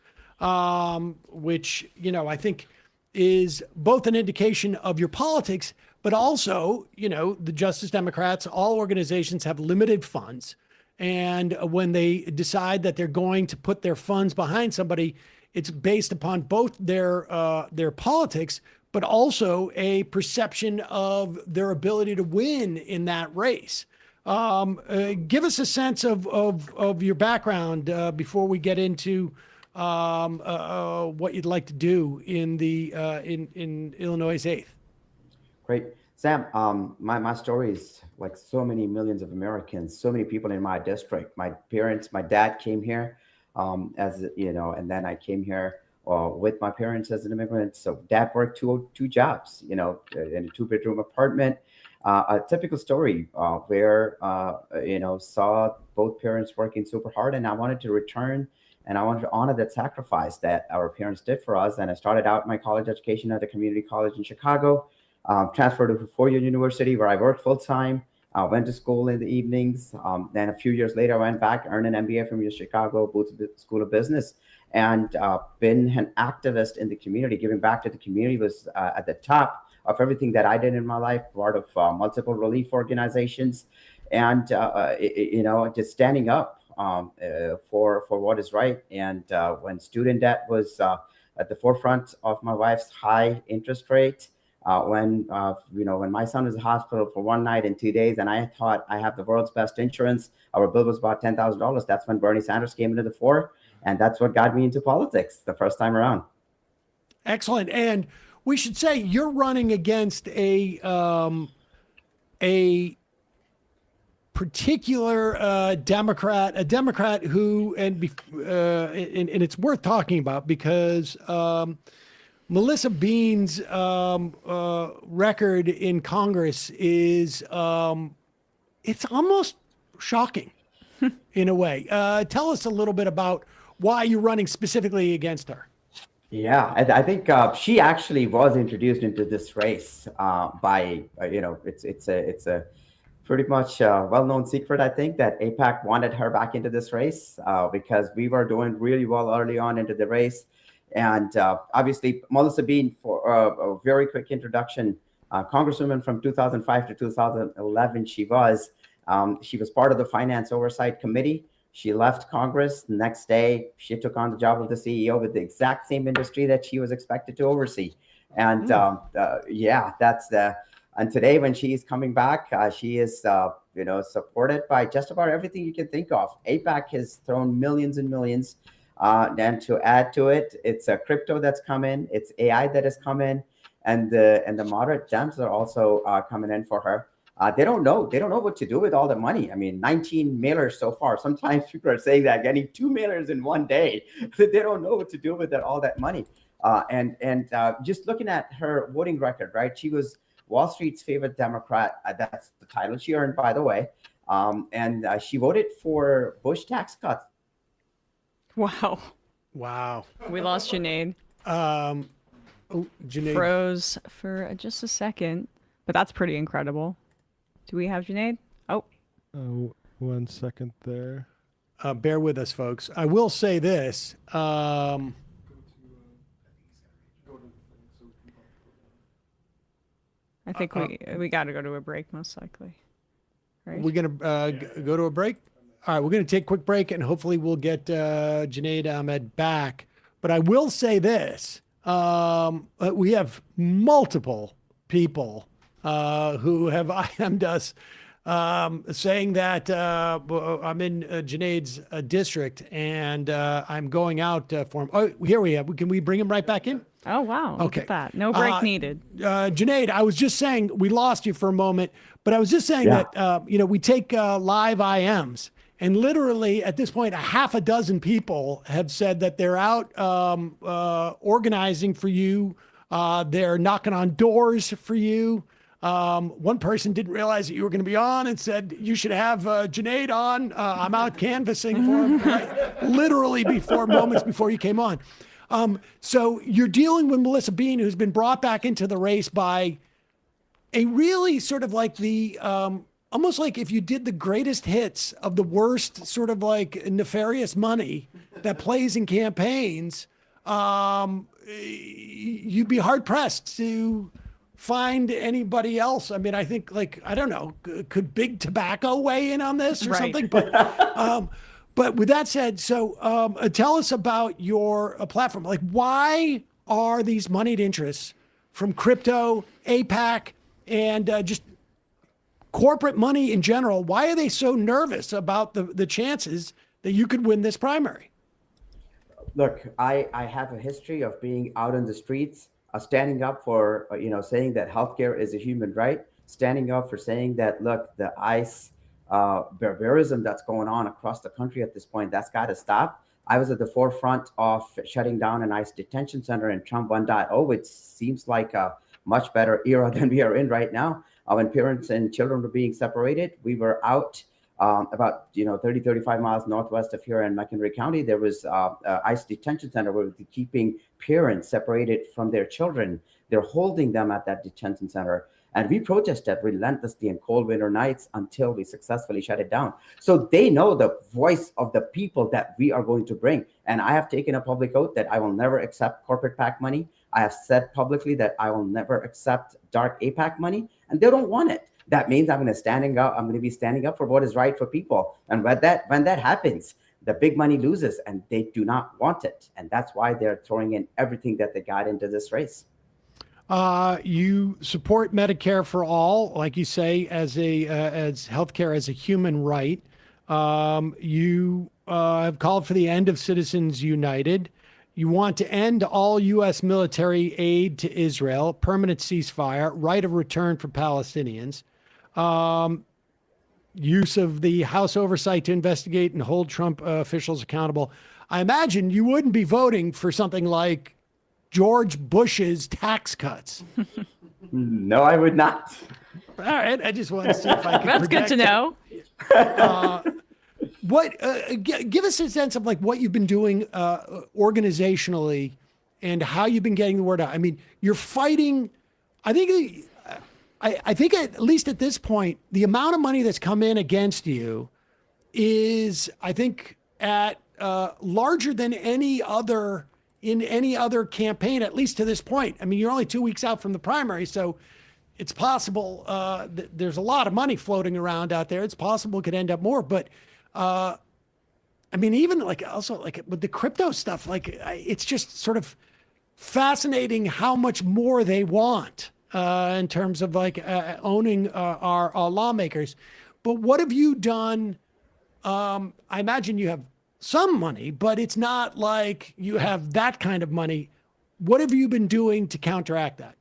which, you know, I think is both an indication of your politics, but also, you know, the Justice Democrats, all organizations have limited funds. And when they decide that they're going to put their funds behind somebody, it's based upon both their politics, but also a perception of their ability to win in that race. Give us a sense of your background before we get into what you'd like to do in the in Illinois' 8th. Great. Sam, my story is like so many millions of Americans, so many people in my district. My parents, my dad came here as, you know, and then I came here with my parents as an immigrant. So dad worked two jobs, you know, in a 2-bedroom apartment. A typical story where, you know, saw both parents working super hard, and I wanted to return and I wanted to honor that sacrifice that our parents did for us. And I started out my college education at a community college in Chicago, transferred to Four-Year University where I worked full-time, went to school in the evenings. Then a few years later, I went back, earned an MBA from Chicago Booth School of Business, and been an activist in the community. Giving back to the community was at the top of everything that I did in my life, part of multiple relief organizations, and you know, just standing up for what is right. And when student debt was at the forefront of my wife's high interest rate, when you know, when my son was in the hospital for 1 night and 2 days, and I thought I have the world's best insurance, our bill was about $10,000. That's when Bernie Sanders came into the fore, and that's what got me into politics the first time around. Excellent. And we should say you're running against a particular Democrat, a Democrat who, and it's worth talking about because Melissa Bean's record in Congress is it's almost shocking in a way. Tell us a little bit about why you're running specifically against her. Yeah, I think she actually was introduced into this race by, you know, it's a pretty much well-known secret, I think, that AIPAC wanted her back into this race because we were doing really well early on into the race. And obviously, Melissa Bean, for a very quick introduction, Congresswoman from 2005 to 2011, she was part of the Finance Oversight Committee. She left Congress. The next day, she took on the job of the CEO with the exact same industry that she was expected to oversee. And yeah, that's the. And today, when she is coming back, she is, you know, supported by just about everything you can think of. AIPAC has thrown millions and millions. And to add to it, it's a crypto that's come in, it's AI that has come in, and the moderate Dems are also coming in for her. They don't know what to do with all the money. I mean, 19 mailers so far. Sometimes people are saying that getting 2 mailers in 1 day, they don't know what to do with all that money. And just looking at her voting record, right? She was Wall Street's favorite Democrat. That's the title she earned, by the way. And she voted for Bush tax cuts. Wow. We lost Junaid. Junaid froze for just a second, but that's pretty incredible. Do we have Junaid? Oh. 1 second there. Bear with us, folks. I will say this. I think we got to go to a break, most likely. Right? We're going to go to a break. All right, we're going to take a quick break, and hopefully we'll get Junaid Ahmed back. But I will say this. We have multiple people who have IM'd us saying that I'm in Junaid's district, and I'm going out for him. Oh, here we have. Can we bring him right back in? Oh, wow. Look Okay. at that. No break needed. Junaid, I was just saying, we lost you for a moment, but I was just saying that, you know, we take live IMs, and literally at this point, 6 people have said that they're out organizing for you. They're knocking on doors for you. One person didn't realize that you were going to be on and said, you should have Junaid on. I'm out canvassing for him, right? Literally moments before you came on. So you're dealing with Melissa Bean, who's been brought back into the race by a really sort of like the, almost like if you did the greatest hits of the worst sort of like nefarious money that plays in campaigns, you'd be hard pressed to find anybody else. I mean, I think like, I don't know, could Big Tobacco weigh in on this or something? But with that said, so tell us about your platform. Like, why are these moneyed interests from crypto, AIPAC, and just corporate money in general, why are they so nervous about the chances that you could win this primary? Look, I have a history of being out in the streets, standing up for, saying that healthcare is a human right, standing up for saying that, look, the ICE barbarism that's going on across the country at this point, that's got to stop. I was at the forefront of shutting down an ICE detention center in Trump 1.0, which seems like a much better era than we are in right now. When parents and children were being separated, we were out about 30, 35 miles northwest of here in McHenry County. There was ICE detention center where we're keeping parents separated from their children. They're holding them at that detention center. And we protested relentlessly in cold winter nights until we successfully shut it down. So they know the voice of the people that we are going to bring. And I have taken a public oath that I will never accept corporate PAC money. I have said publicly that I will never accept dark APAC money, and they don't want it. That means I'm going to be standing up for what is right for people. And when that happens, the big money loses, and they do not want it. And that's why they're throwing in everything that they got into this race. You support Medicare for all, like you say, as healthcare as a human right. You have called for the end of Citizens United. You want to end all U.S. military aid to Israel, permanent ceasefire, right of return for Palestinians, use of the House oversight to investigate and hold Trump officials accountable. I imagine you wouldn't be voting for something like George Bush's tax cuts. No, I would not. All right. I just wanted to see if I could. That's good to know. Give us a sense of like what you've been doing organizationally and how you've been getting the word out. I mean, you're fighting. I think at least at this point, the amount of money that's come in against you is, I think, at larger than any other campaign, at least to this point. I mean, you're only 2 weeks out from the primary, so it's possible that there's a lot of money floating around out there. It's possible it could end up more, but I mean, even also with the crypto stuff, it's just sort of fascinating how much more they want in terms of owning our lawmakers. But what have you done? I imagine you have some money, but it's not like you have that kind of money. What have you been doing to counteract that?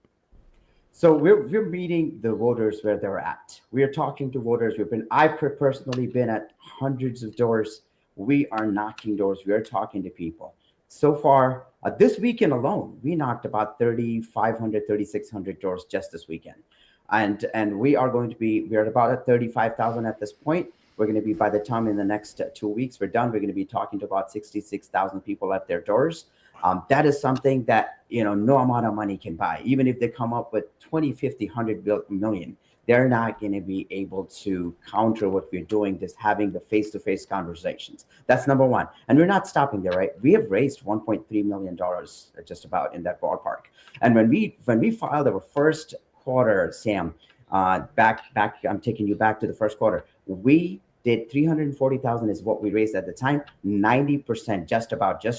So we're meeting the voters where they're at. We are talking to voters. I've personally been at hundreds of doors. We are knocking doors. We are talking to people. So far, this weekend alone, we knocked about 3,500, 3,600 doors just this weekend. And we are at about at 35,000 at this point. We're going to be, by the time in the next 2 weeks we're done, we're going to be talking to about 66,000 people at their doors. That is something that, no amount of money can buy. Even if they come up with 20, 50, 100 million, they're not going to be able to counter what we're doing, just having the face-to-face conversations. That's number one. And we're not stopping there, right? We have raised $1.3 million, just about in that ballpark. And when we filed our first quarter, Sam, back, I'm taking you back to the first quarter, we did 340,000 is what we raised at the time. 90%, just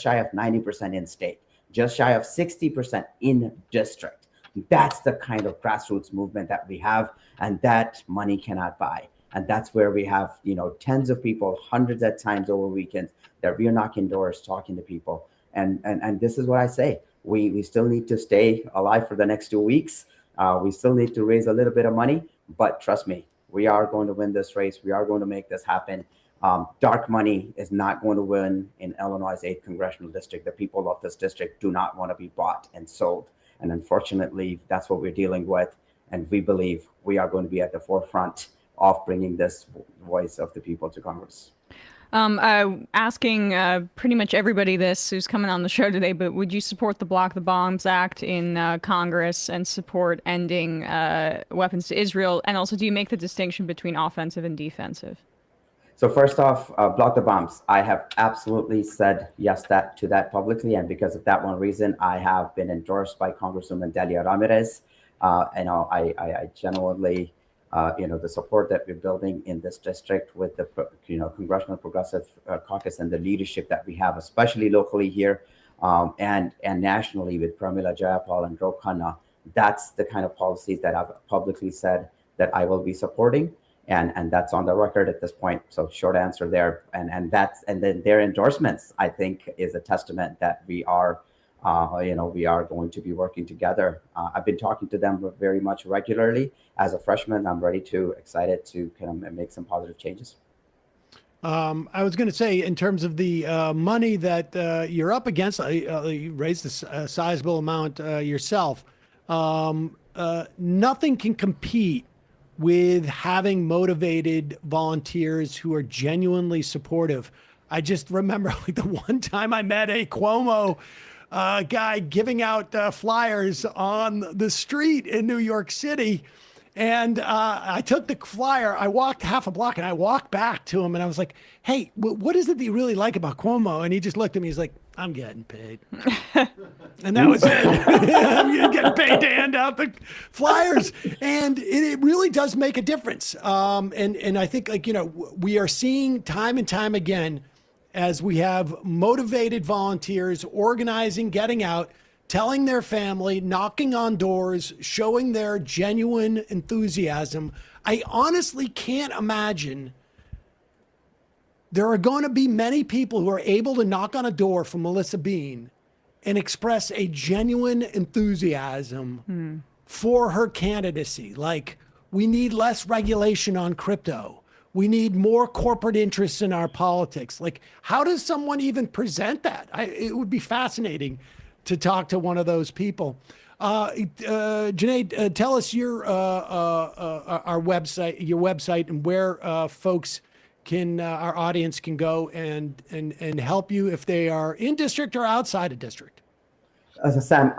shy of 90% in state, just shy of 60% in district. That's the kind of grassroots movement that we have, and that money cannot buy. And that's where we have, tens of people, hundreds at times over weekends that we are knocking doors, talking to people. And this is what I say. We still need to stay alive for the next 2 weeks. We still need to raise a little bit of money, but trust me, we are going to win this race. We are going to make this happen. Dark money is not going to win in Illinois' 8th congressional district. The people of this district do not want to be bought and sold. And unfortunately, that's what we're dealing with. And we believe we are going to be at the forefront of bringing this voice of the people to Congress. Asking pretty much everybody this who's coming on the show today, but would you support the Block the Bombs Act in Congress and support ending weapons to Israel? And also, do you make the distinction between offensive and defensive? So first off, Block the Bombs. I have absolutely said yes to that publicly. And because of that one reason, I have been endorsed by Congresswoman Delia Ramirez. I genuinely... the support that we're building in this district with the, Congressional Progressive Caucus and the leadership that we have, especially locally here and nationally with Pramila Jayapal and Ro Khanna, that's the kind of policies that I've publicly said that I will be supporting. and that's on the record at this point. So short answer there, and then their endorsements, I think, is a testament that we are going to be working together. I've been talking to them very much regularly. As a freshman, I'm excited to kind of make some positive changes. I was going to say, in terms of the money that you're up against, you raised a sizable amount yourself. Nothing can compete with having motivated volunteers who are genuinely supportive. I just remember like the one time I met a Cuomo guy giving out flyers on the street in New York City. And I took the flyer, I walked half a block and I walked back to him and I was like, hey, what is it that you really like about Cuomo? And he just looked at me, he's like, I'm getting paid. And that was it. I'm getting paid to hand out the flyers. And it really does make a difference. And I think, like, we are seeing time and time again, as we have motivated volunteers organizing, getting out, telling their family, knocking on doors, showing their genuine enthusiasm. I honestly can't imagine there are going to be many people who are able to knock on a door for Melissa Bean and express a genuine enthusiasm for her candidacy. Like, we need less regulation on crypto. We need more corporate interests in our politics. Like, how does someone even present that? It would be fascinating to talk to one of those people. Junaid, tell us your website and where folks can, our audience can go and help you if they are in district or outside of district. Sam,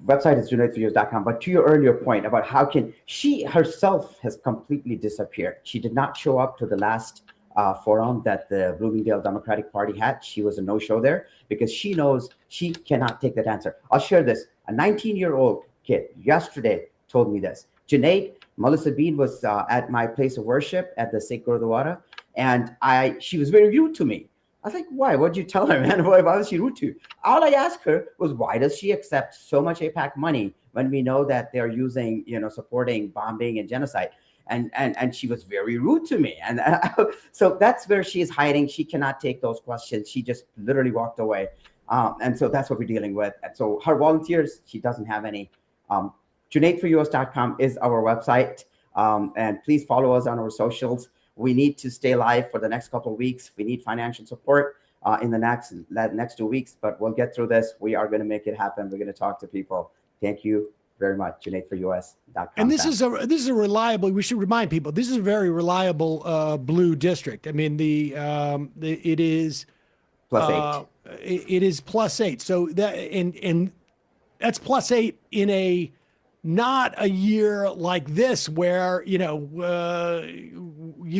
website is junaidforyours.com. But to your earlier point about how can she herself has completely disappeared. She did not show up to the last forum that the Bloomingdale Democratic Party had. She was a no-show there because she knows she cannot take that answer. I'll share this. A 19-year-old kid yesterday told me this. Junaid, Melissa Bean was at my place of worship at the Sikh Gurdwara, and she was very rude to me. I was like, why? What did you tell her, man? Why was she rude to you? All I asked her was, why does she accept so much AIPAC money when we know that they're using, supporting bombing and genocide? And she was very rude to me. And so that's where she is hiding. She cannot take those questions. She just literally walked away. And so that's what we're dealing with. And so her volunteers, she doesn't have any. Junaidforyours.com is our website. And please follow us on our socials. We need to stay live for the next couple of weeks. We need financial support in the next 2 weeks, but we'll get through this. We are going to make it happen. We're going to talk to people. Thank you very much. Junaidforus.com. And this is a reliable, we should remind people, this is a very reliable blue district. I mean, it is +8. It is +8. So that, and that's +8 in not a year like this where, you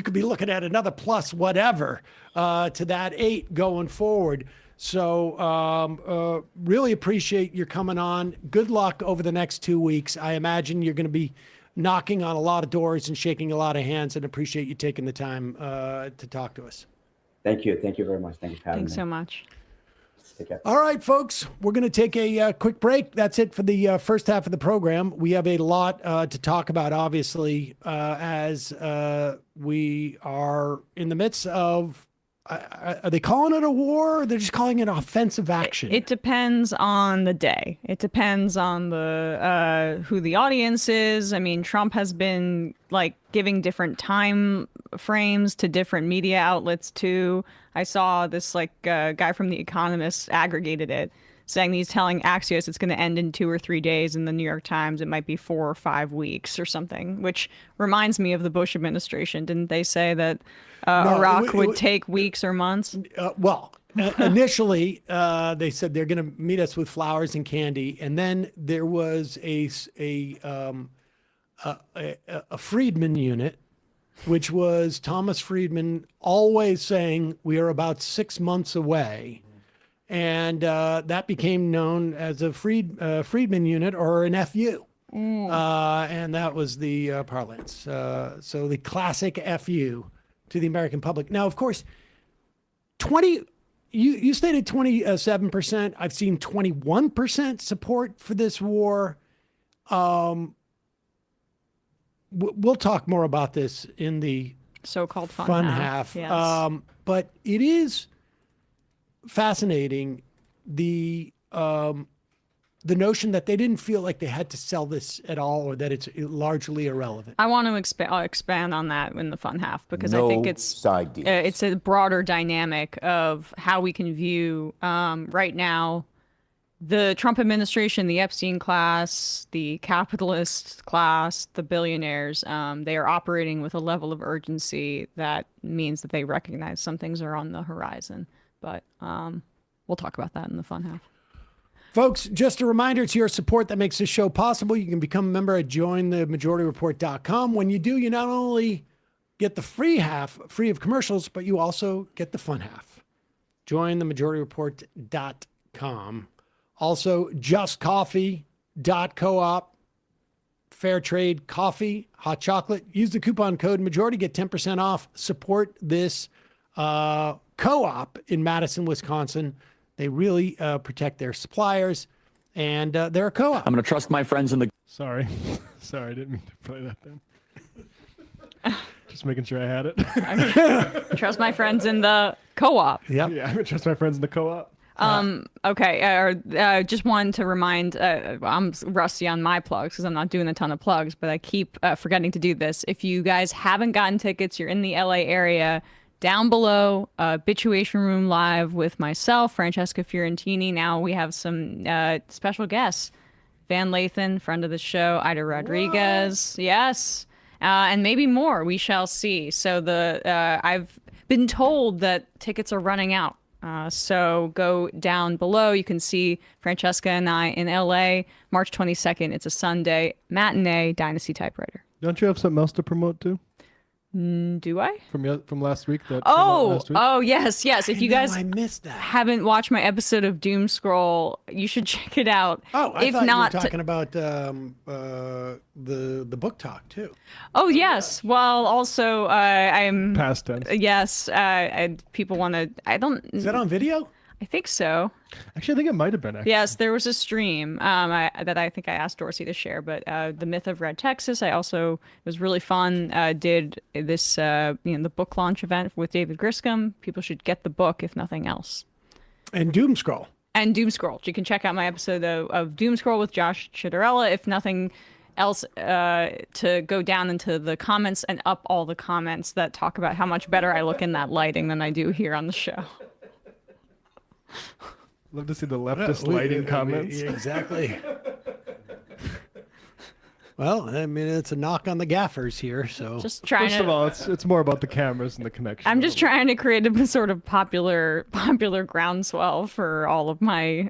could be looking at another plus whatever to that 8 going forward. So really appreciate your coming on. Good luck over the next 2 weeks. I imagine you're going to be knocking on a lot of doors and shaking a lot of hands, and appreciate you taking the time to talk to us. Thank you. Thank you very much. Thank you for having me. Thanks so much. Take care. All right, folks, we're going to take a quick break. That's it for the first half of the program. We have a lot to talk about, obviously, as we are in the midst of, are they calling it a war? Or they're just calling it offensive action. It depends on the day. It depends on the who the audience is. I mean, Trump has been giving different time frames to different media outlets too. I saw this guy from The Economist aggregated it, saying he's telling Axios it's going to end in 2 or 3 days. In the New York Times, it might be 4 or 5 weeks or something, which reminds me of the Bush administration. Didn't they say that Iraq would take weeks or months? Initially, they said they're going to meet us with flowers and candy. And then there was a Friedman unit, which was Thomas Friedman always saying we are about 6 months away. And that became known as a Friedman unit, or an FU. And that was the parlance. So the classic FU to the American public. Now, of course, you stated 27%. I've seen 21% support for this war. we'll talk more about this in the so-called fun half. Yes. But it is fascinating the notion that they didn't feel like they had to sell this at all, or that it's largely irrelevant. I want to expand on that in the fun half, because I No think it's side deals. it's a broader dynamic of how we can view right now the Trump administration, the Epstein class, the capitalist class, the billionaires. They are operating with a level of urgency that means that they recognize some things are on the horizon. But we'll talk about that in the fun half. Folks, just a reminder, it's your support that makes this show possible. You can become a member at jointhemajorityreport.com. When you do, you not only get the free half, free of commercials, but you also get the fun half. Jointhemajorityreport.com. Also, justcoffee.coop. Fair trade coffee, hot chocolate. Use the coupon code majority, get 10% off. Support this co-op in Madison, Wisconsin. They really protect their suppliers, and they're a co-op. I'm going to trust my friends in the... Sorry, I didn't mean to play that then. Just making sure I had it. Trust my friends in the co-op. Yep. Yeah, I'm going to trust my friends in the co-op. Okay. Just wanted to remind, I'm rusty on my plugs because I'm not doing a ton of plugs, but I keep forgetting to do this. If you guys haven't gotten tickets, you're in the LA area, down below, Bituation Room Live with myself, Francesca Fiorentini. Now we have some special guests. Van Lathan, friend of the show, Ida Rodriguez. Whoa. Yes. And maybe more. We shall see. So I've been told that tickets are running out. So go down below. You can see Francesca and I in LA, March 22nd. It's a Sunday matinee, Dynasty Typewriter. Don't you have something else to promote too? Do I? From last week? Last week? Yes. If you guys I missed that. haven't watched my episode of Doom Scroll, you should check it out. Oh, I if thought not, you were talking about the book talk too. Oh yes. Well, also I'm past tense. Yes. And people want to. I don't. Is that on video? I think so. Actually, I think it might have been. Actually. Yes, there was a stream that I think I asked Dorsey to share. But the Myth of Red Texas, I also, it was really fun. Did this the book launch event with David Griscom. People should get the book if nothing else. And Doom Scroll. And Doom Scroll. You can check out my episode of Doom Scroll with Josh Chitterella. If nothing else, to go down into the comments and up all the comments that talk about how much better I look in that lighting than I do here on the show. Love to see the leftist lighting comments. Exactly. Well, I mean, it's a knock on the gaffers here. So just trying. First of all, it's more about the cameras and the connection. I'm just trying to create a sort of popular groundswell for all of my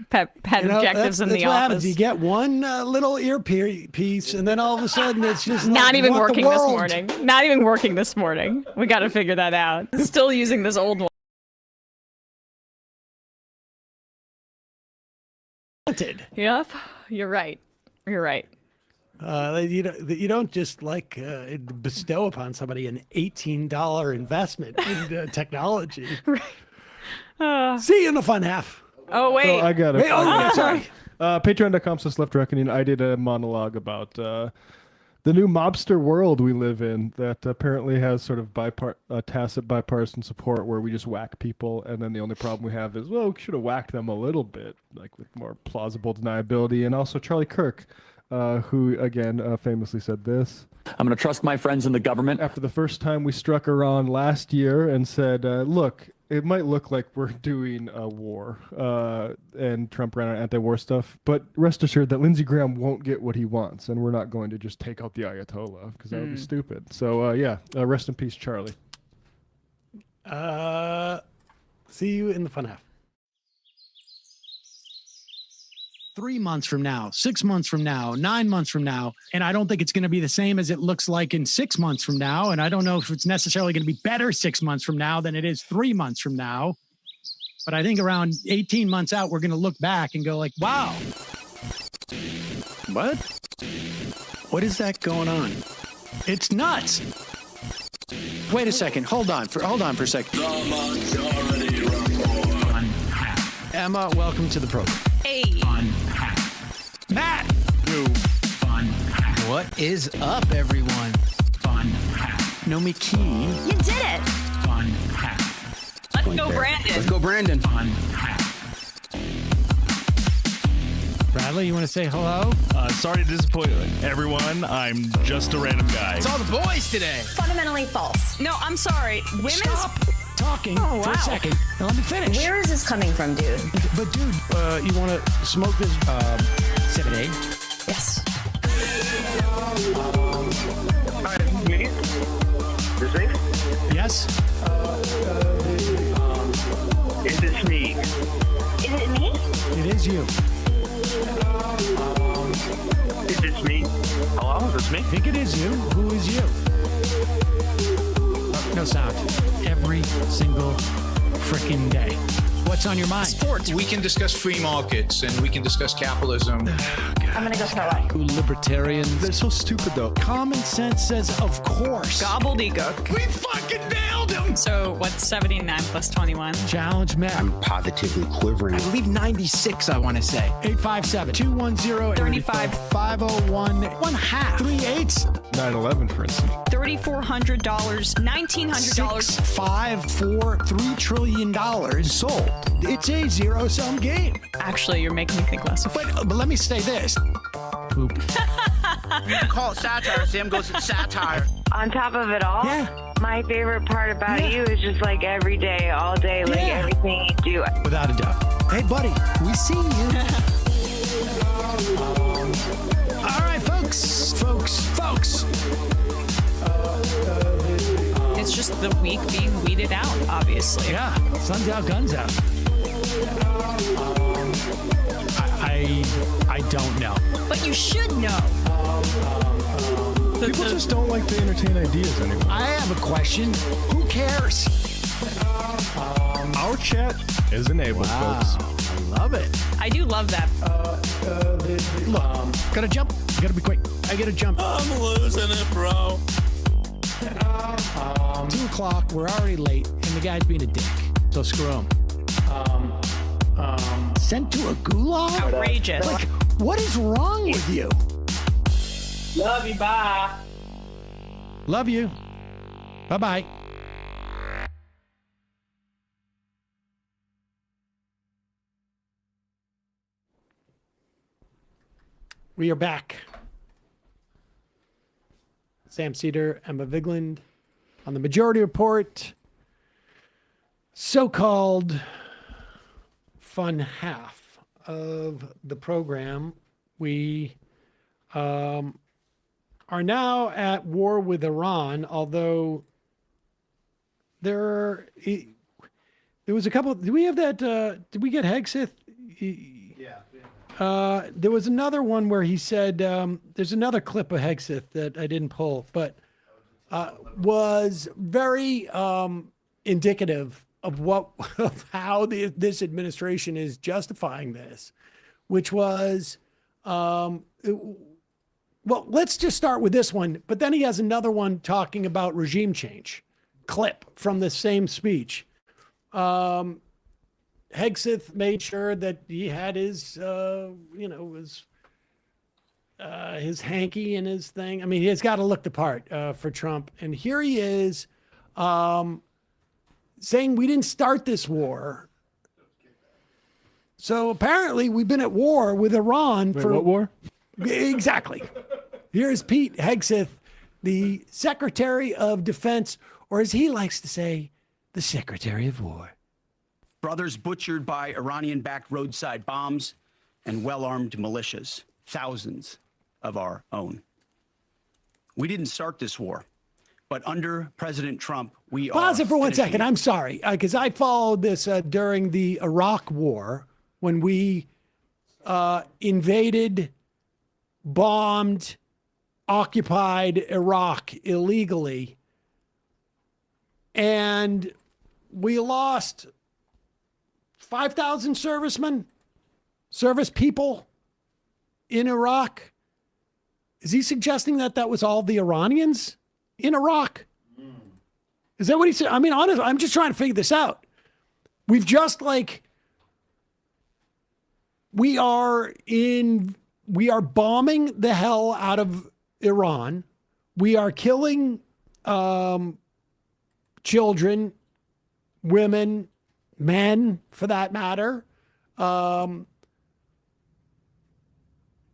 pet objectives in the that's what office. happens. You get one little earpiece, and then all of a sudden it's just not even working this world. morning. Not even working this morning. We got to figure that out. Still using this old one. Yep, you're right. You're right. You don't just bestow upon somebody an $18 investment in technology. Right. See you in the fun half. Oh wait. I got it. Wait, sorry. Patreon.com/Left Reckoning. I did a monologue about the new mobster world we live in that apparently has sort of tacit bipartisan support where we just whack people, and then the only problem we have is, well, we should have whacked them a little bit, like with more plausible deniability. And also Charlie Kirk, who again famously said this: I'm going to trust my friends in the government. After the first time we struck Iran last year and said, look, it might look like we're doing a war, and Trump ran on anti-war stuff, but rest assured that Lindsey Graham won't get what he wants, and we're not going to just take out the Ayatollah, because that would be stupid. So, rest in peace, Charlie. See you in the fun half. 3 months from now, 6 months from now, 9 months from now. And I don't think it's going to be the same as it looks like in 6 months from now. And I don't know if it's necessarily going to be better 6 months from now than it is 3 months from now. But I think around 18 months out, we're going to look back and go like, wow. What? What is that going on? It's nuts. Wait a second. Hold on for a second. The Majority Report. Emma, welcome to the program. Hey. Matt. What What is up, everyone? Fun hat. Nomi Key. You did it. Fun hat. Let's go, Brandon. Let's go, Brandon. Fun hat. Bradley, you want to say hello? Sorry to disappoint everyone. I'm just a random guy. It's all the boys today. Fundamentally false. No, I'm sorry. Women's Stop talking for a second. Now let me finish. Where is this coming from, dude? But dude, you want to smoke this 7A? Yes. Hi, me? This me? Yes. Is this me? Is it me? It is you. Is this me? Hello, is this me? I think it is you. Who is you? No sound. Every single freaking day. What's on your mind? Sports. We can discuss free markets and we can discuss capitalism. I'm gonna go throw up. Libertarians. They're so stupid, though. Common sense says, of course. Gobbledygook. We fucking nailed him. So what's 79 plus 21? Challenge met. I'm positively quivering. I believe 96, I want to say. 857-210-501. 1/2. 3/8. 9/11, for instance. $3,400, $1,900. 5, 4, $3 trillion sold. It's a zero-sum game. Actually, you're making me think less of it. But let me say this. Poop. You call it satire. Sam goes, it's satire. On top of it all, Yeah. my favorite part about you is just like every day, all day, like everything you do. Without a doubt. Hey, buddy, we see you. All right, folks. It's just the weak being weeded out, obviously. Yeah, sun's out, guns out. I don't know. But you should know. People just don't like to entertain ideas anymore. I have a question. Who cares? Our chat is enabled, folks. I love it. I do love that. Look, gotta jump. Gotta be quick. I gotta jump. I'm losing it, bro. 2 o'clock. We're already late, and the guy's being a dick. So screw him. Sent to a gulag? Outrageous. Like, what is wrong with you? Love you, bye. Love you. Bye-bye. We are back. Sam Seder, Emma Vigeland on the Majority Report. So-called fun half of the program. We are now at war with Iran, although there was a couple. Do we have that? Did we get Hegseth? There was another one where he said, there's another clip of Hegseth that I didn't pull, but was very indicative of how this administration is justifying this, which was, well, let's just start with this one. But then he has another one talking about regime change clip from the same speech. Hegseth made sure that he had his, his hanky and his thing. I mean, he's got to look the part for Trump. And here he is saying we didn't start this war. So apparently we've been at war with Iran for what war? Exactly. Here's Pete Hegseth, the Secretary of Defense, or as he likes to say, the Secretary of War. Brothers butchered by Iranian-backed roadside bombs and well-armed militias, thousands of our own. We didn't start this war, but under President Trump, we are. Pause it for 1 finishing second. it. I'm sorry, because I followed this during the Iraq War when we invaded, bombed, occupied Iraq illegally, and we lost 5,000 service people in Iraq. Is he suggesting that that was all the Iranians in Iraq? Is that what he said? I mean, honestly, I'm just trying to figure this out. We've just we are bombing the hell out of Iran. We are killing children, women, men, for that matter.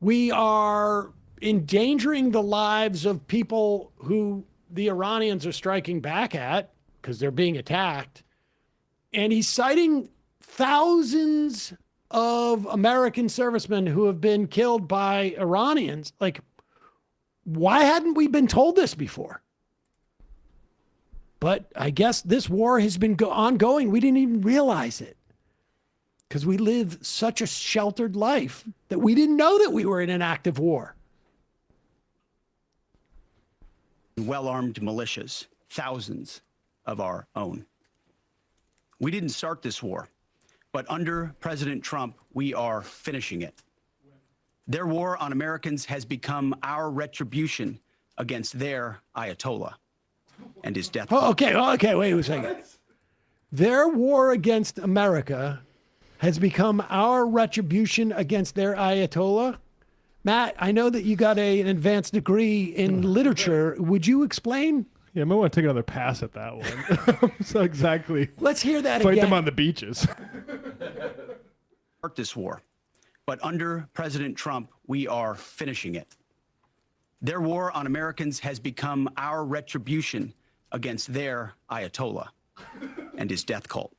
We are endangering the lives of people who the Iranians are striking back at because they're being attacked. And he's citing thousands of American servicemen who have been killed by Iranians. Like, why hadn't we been told this before? But I guess this war has been ongoing. We didn't even realize it because we live such a sheltered life that we didn't know that we were in an active war. Well-armed militias, thousands of our own. We didn't start this war, but under President Trump, we are finishing it. Their war on Americans has become our retribution against their Ayatollah and his death. Okay, wait a second. Their war against America has become our retribution against their Ayatollah. Matt, I know that you got an advanced degree in literature. Would you explain? Yeah, I might want to take another pass at that one. So exactly. Let's hear that Fight again. them on the beaches. Start this war, but under President Trump, we are finishing it. Their war on Americans has become our retribution against their Ayatollah and his death cult.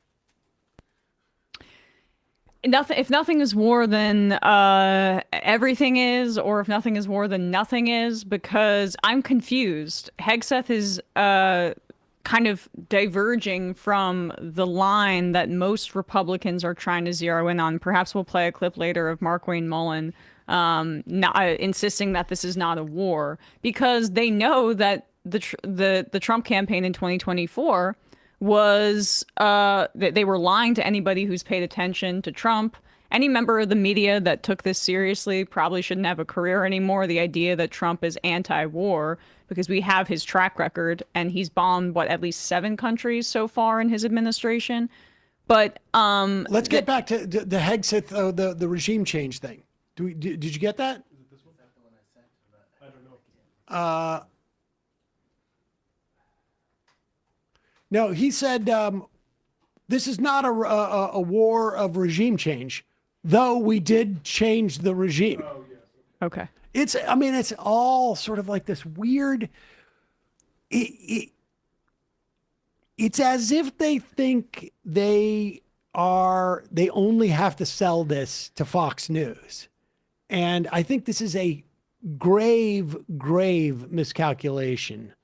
If nothing is war, then everything is, or if nothing is war, then nothing is, because I'm confused. Hegseth is kind of diverging from the line that most Republicans are trying to zero in on. Perhaps we'll play a clip later of Markwayne Mullin insisting that this is not a war, because they know that the Trump campaign in 2024 was they were lying to anybody who's paid attention to Trump. Any member of the media that took this seriously probably shouldn't have a career anymore. The idea that Trump is anti-war, because we have his track record, and he's bombed at least 7 countries so far in his administration. But let's get back to the Hegseth, the regime change thing. Did you get that? I don't know. No, he said this is not a war of regime change, though we did change the regime. Oh, yes. Okay. It's all sort of like this weird. It's as if they think they only have to sell this to Fox News. And I think this is a grave miscalculation.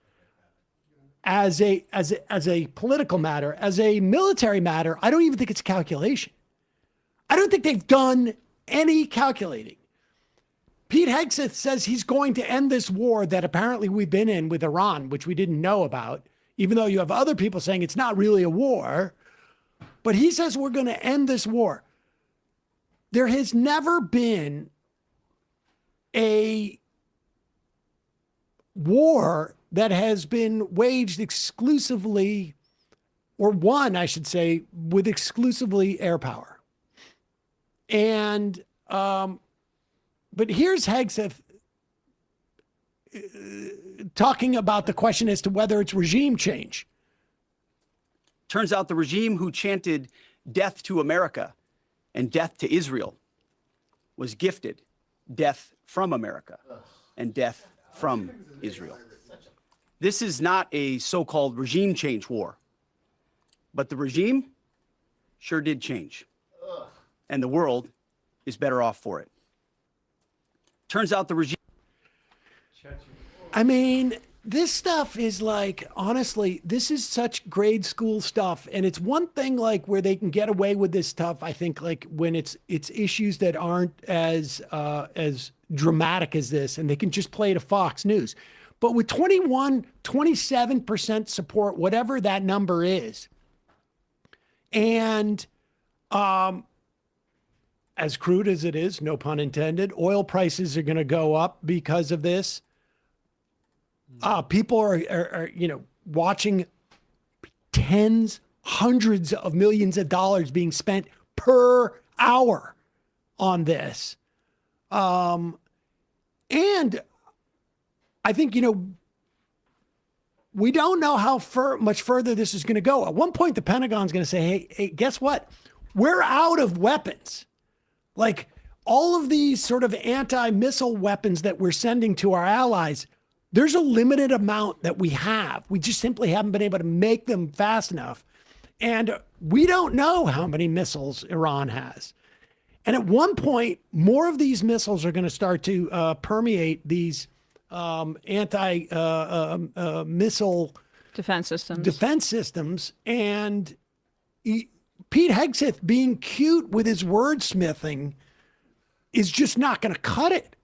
As a political matter, as a military matter, I don't even think it's a calculation. I don't think they've done any calculating. Pete Hegseth says he's going to end this war that apparently we've been in with Iran, which we didn't know about, even though you have other people saying it's not really a war. But he says we're going to end this war. There has never been a war that has been waged exclusively, or won, I should say, with exclusively air power. And, but here's Hegseth talking about the question as to whether it's regime change. Turns out the regime who chanted death to America and death to Israel was gifted death from America and death from Israel. This is not a so-called regime change war, but the regime sure did change, and the world is better off for it. Turns out the regime... I mean, this stuff is like, honestly, this is such grade school stuff. And it's one thing like where they can get away with this stuff, I think, like when it's issues that aren't as dramatic as this, and they can just play to Fox News. But with 27% support, whatever that number is, and as crude as it is, no pun intended, oil prices are going to go up because of this. People are watching tens, hundreds of millions of dollars being spent per hour on this. And I think, we don't know how much further this is going to go. At one point, the Pentagon's going to say, hey, guess what? We're out of weapons. Like all of these sort of anti-missile weapons that we're sending to our allies, there's a limited amount that we have. We just simply haven't been able to make them fast enough. And we don't know how many missiles Iran has. And at one point, more of these missiles are going to start to permeate these anti-missile defense systems. And Pete Hegseth being cute with his wordsmithing is just not going to cut it.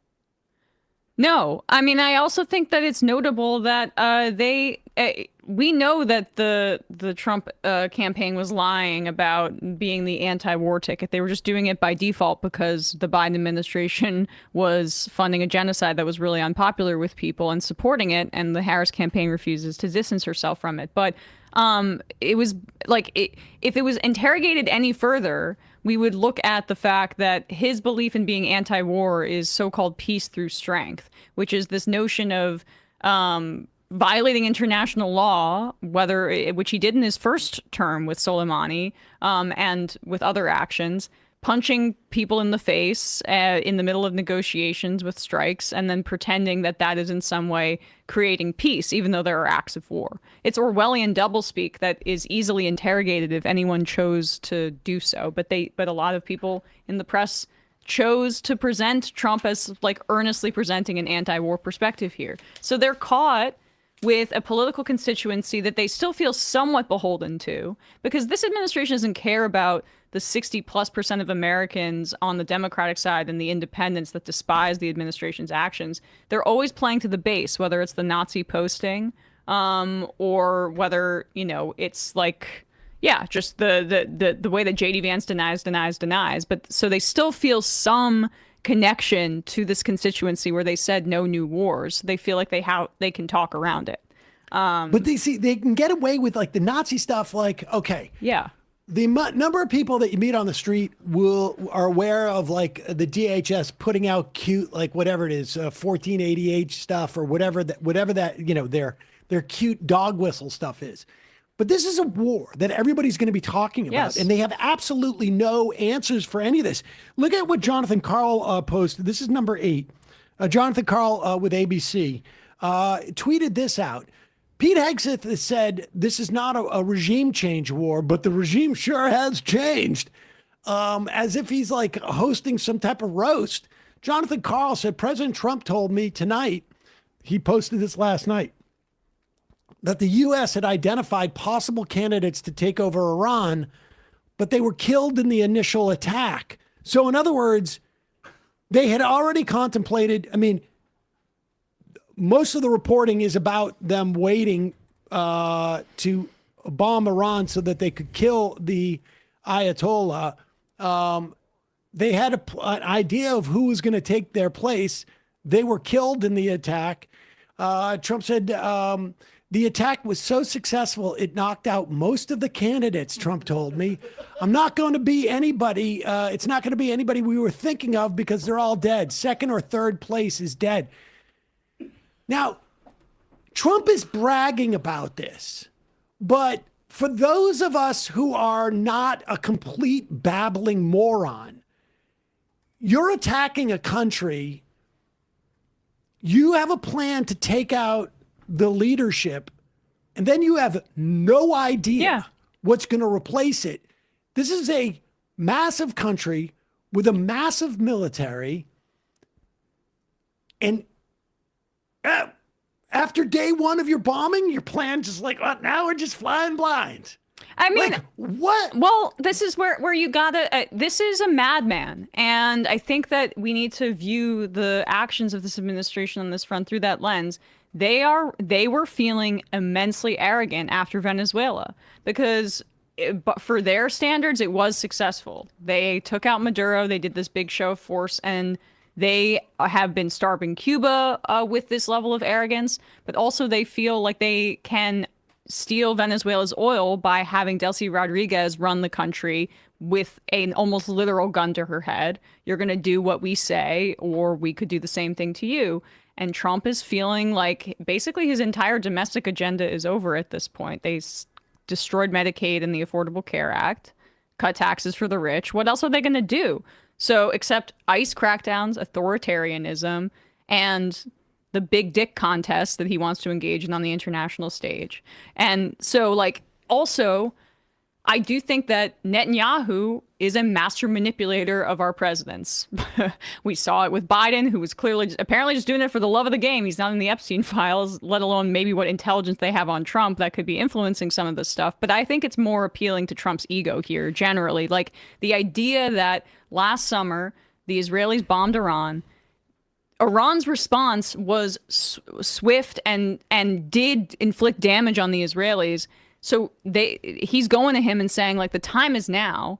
No, I mean, I also think that it's notable that we know that the Trump campaign was lying about being the anti-war ticket. They were just doing it by default because the Biden administration was funding a genocide that was really unpopular with people and supporting it, and the Harris campaign refuses to distance herself from it. But it was like if it was interrogated any further, we would look at the fact that his belief in being anti-war is so-called peace through strength, which is this notion of violating international law, which he did in his first term with Soleimani and with other actions, punching people in the face in the middle of negotiations with strikes, and then pretending that that is in some way creating peace, even though there are acts of war. It's Orwellian doublespeak that is easily interrogated if anyone chose to do so. But a lot of people in the press chose to present Trump as like earnestly presenting an anti-war perspective here. So they're caught with a political constituency that they still feel somewhat beholden to, because this administration doesn't care about the 60+% of Americans on the Democratic side and the independents that despise the administration's actions. They're always playing to the base, whether it's the Nazi posting or whether, it's like, just the way that J.D. Vance denies. But so they still feel some connection to this constituency where they said no new wars. They feel like they can talk around it. But they can get away with like the Nazi stuff. Like, okay. Yeah. The number of people that you meet on the street are aware of like the DHS putting out cute, like whatever it is, 1480H stuff or whatever that, their cute dog whistle stuff is. But this is a war that everybody's going to be talking about, Yes. and they have absolutely no answers for any of this. Look at what Jonathan Karl posted. This is number 8. Jonathan Karl with ABC tweeted this out. Pete Hegseth has said this is not a regime change war, but the regime sure has changed. As if he's like hosting some type of roast. Jonathan Karl said, President Trump told me tonight, he posted this last night, that the U.S. had identified possible candidates to take over Iran, but they were killed in the initial attack. So in other words, they had already contemplated, most of the reporting is about them waiting to bomb Iran so that they could kill the Ayatollah. They had an idea of who was going to take their place. They were killed in the attack. Trump said the attack was so successful, it knocked out most of the candidates, Trump told me. I'm not going to be anybody. It's not going to be anybody we were thinking of because they're all dead. Second or third place is dead. Now, Trump is bragging about this, but for those of us who are not a complete babbling moron, you're attacking a country. You have a plan to take out the leadership, and then you have no idea what's going to replace it. This is a massive country with a massive military, and after day one of your bombing, your plan just like, well, now we're just flying blind. I mean, like, what? Well, this is where you gotta, this is a madman. And I think that we need to view the actions of this administration on this front through that lens. They were feeling immensely arrogant after Venezuela because but for their standards, it was successful. They took out Maduro. They did this big show of force, and they have been starving Cuba with this level of arrogance, but also they feel like they can steal Venezuela's oil by having Delcy Rodriguez run the country with an almost literal gun to her head. You're going to do what we say, or we could do the same thing to you. And Trump is feeling like basically his entire domestic agenda is over at this point. They destroyed Medicaid and the Affordable Care Act, cut taxes for the rich. What else are they going to do? So except ICE crackdowns, authoritarianism, and the big dick contest that he wants to engage in on the international stage. And so, like, also, I do think that Netanyahu is a master manipulator of our presidents. We saw it with Biden, who was clearly apparently just doing it for the love of the game. He's not in the Epstein files, let alone maybe what intelligence they have on Trump that could be influencing some of this stuff. But I think it's more appealing to Trump's ego here, generally. Like the idea that last summer the Israelis bombed Iran. Iran's response was swift and did inflict damage on the Israelis. So he's going to him and saying, like, the time is now.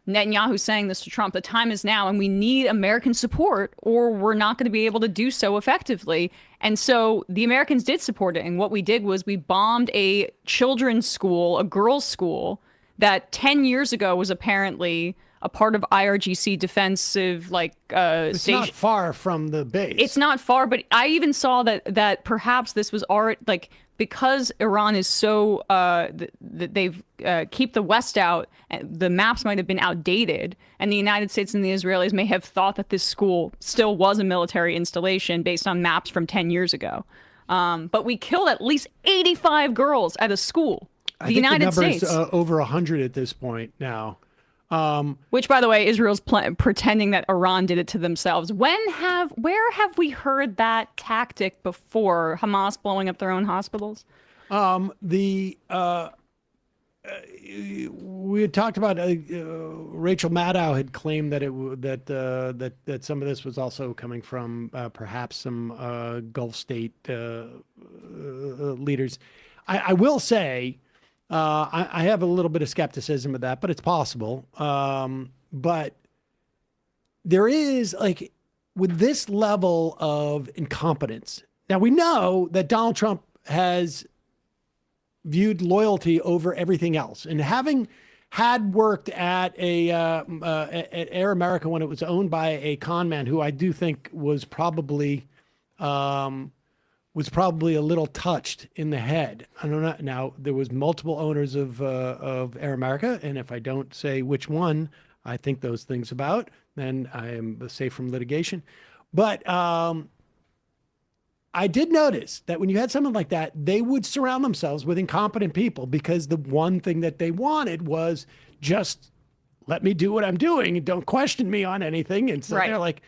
Netanyahu's saying this to Trump, the time is now, and we need American support, or we're not going to be able to do so effectively. And so the Americans did support it. And what we did was we bombed a children's school, a girls' school, that 10 years ago was apparently a part of IRGC defensive, like, it's not far from the base. It's not far, but I even saw that perhaps this was already, like, because Iran is so they've keep the West out, the maps might have been outdated, and the United States and the Israelis may have thought that this school still was a military installation based on maps from 10 years ago. But we killed at least 85 girls at a school. The United States over 100 at this point now. Which, by the way, Israel's pretending that Iran did it to themselves. Where have we heard that tactic before? Hamas blowing up their own hospitals? We had talked about Rachel Maddow had claimed that that some of this was also coming from perhaps some Gulf state leaders. I will say. I have a little bit of skepticism of that, but it's possible. But there is, like, with this level of incompetence. Now, we know that Donald Trump has viewed loyalty over everything else. And having had worked at at Air America when it was owned by a con man who I do think was probably a little touched in the head. I don't know. Now, there was multiple owners of Air America, and if I don't say which one I think those things about, then I am safe from litigation. But I did notice that when you had someone like that, they would surround themselves with incompetent people because the one thing that they wanted was just let me do what I'm doing and don't question me on anything. And so they're like,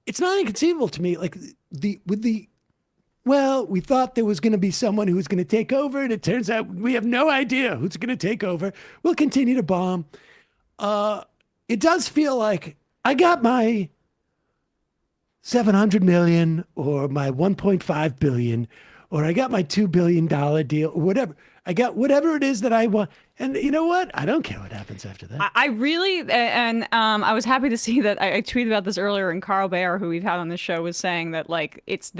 it's not inconceivable to me, like well, we thought there was going to be someone who was going to take over, and it turns out we have no idea who's going to take over. We'll continue to bomb. It does feel like I got my 700 million or my 1.5 billion, or I got my $2 billion deal, or whatever. I got whatever it is that I want. And you know what? I don't care what happens after that. I really, and I was happy to see that I tweeted about this earlier, and Carl Baer, who we've had on the show, was saying that, like, it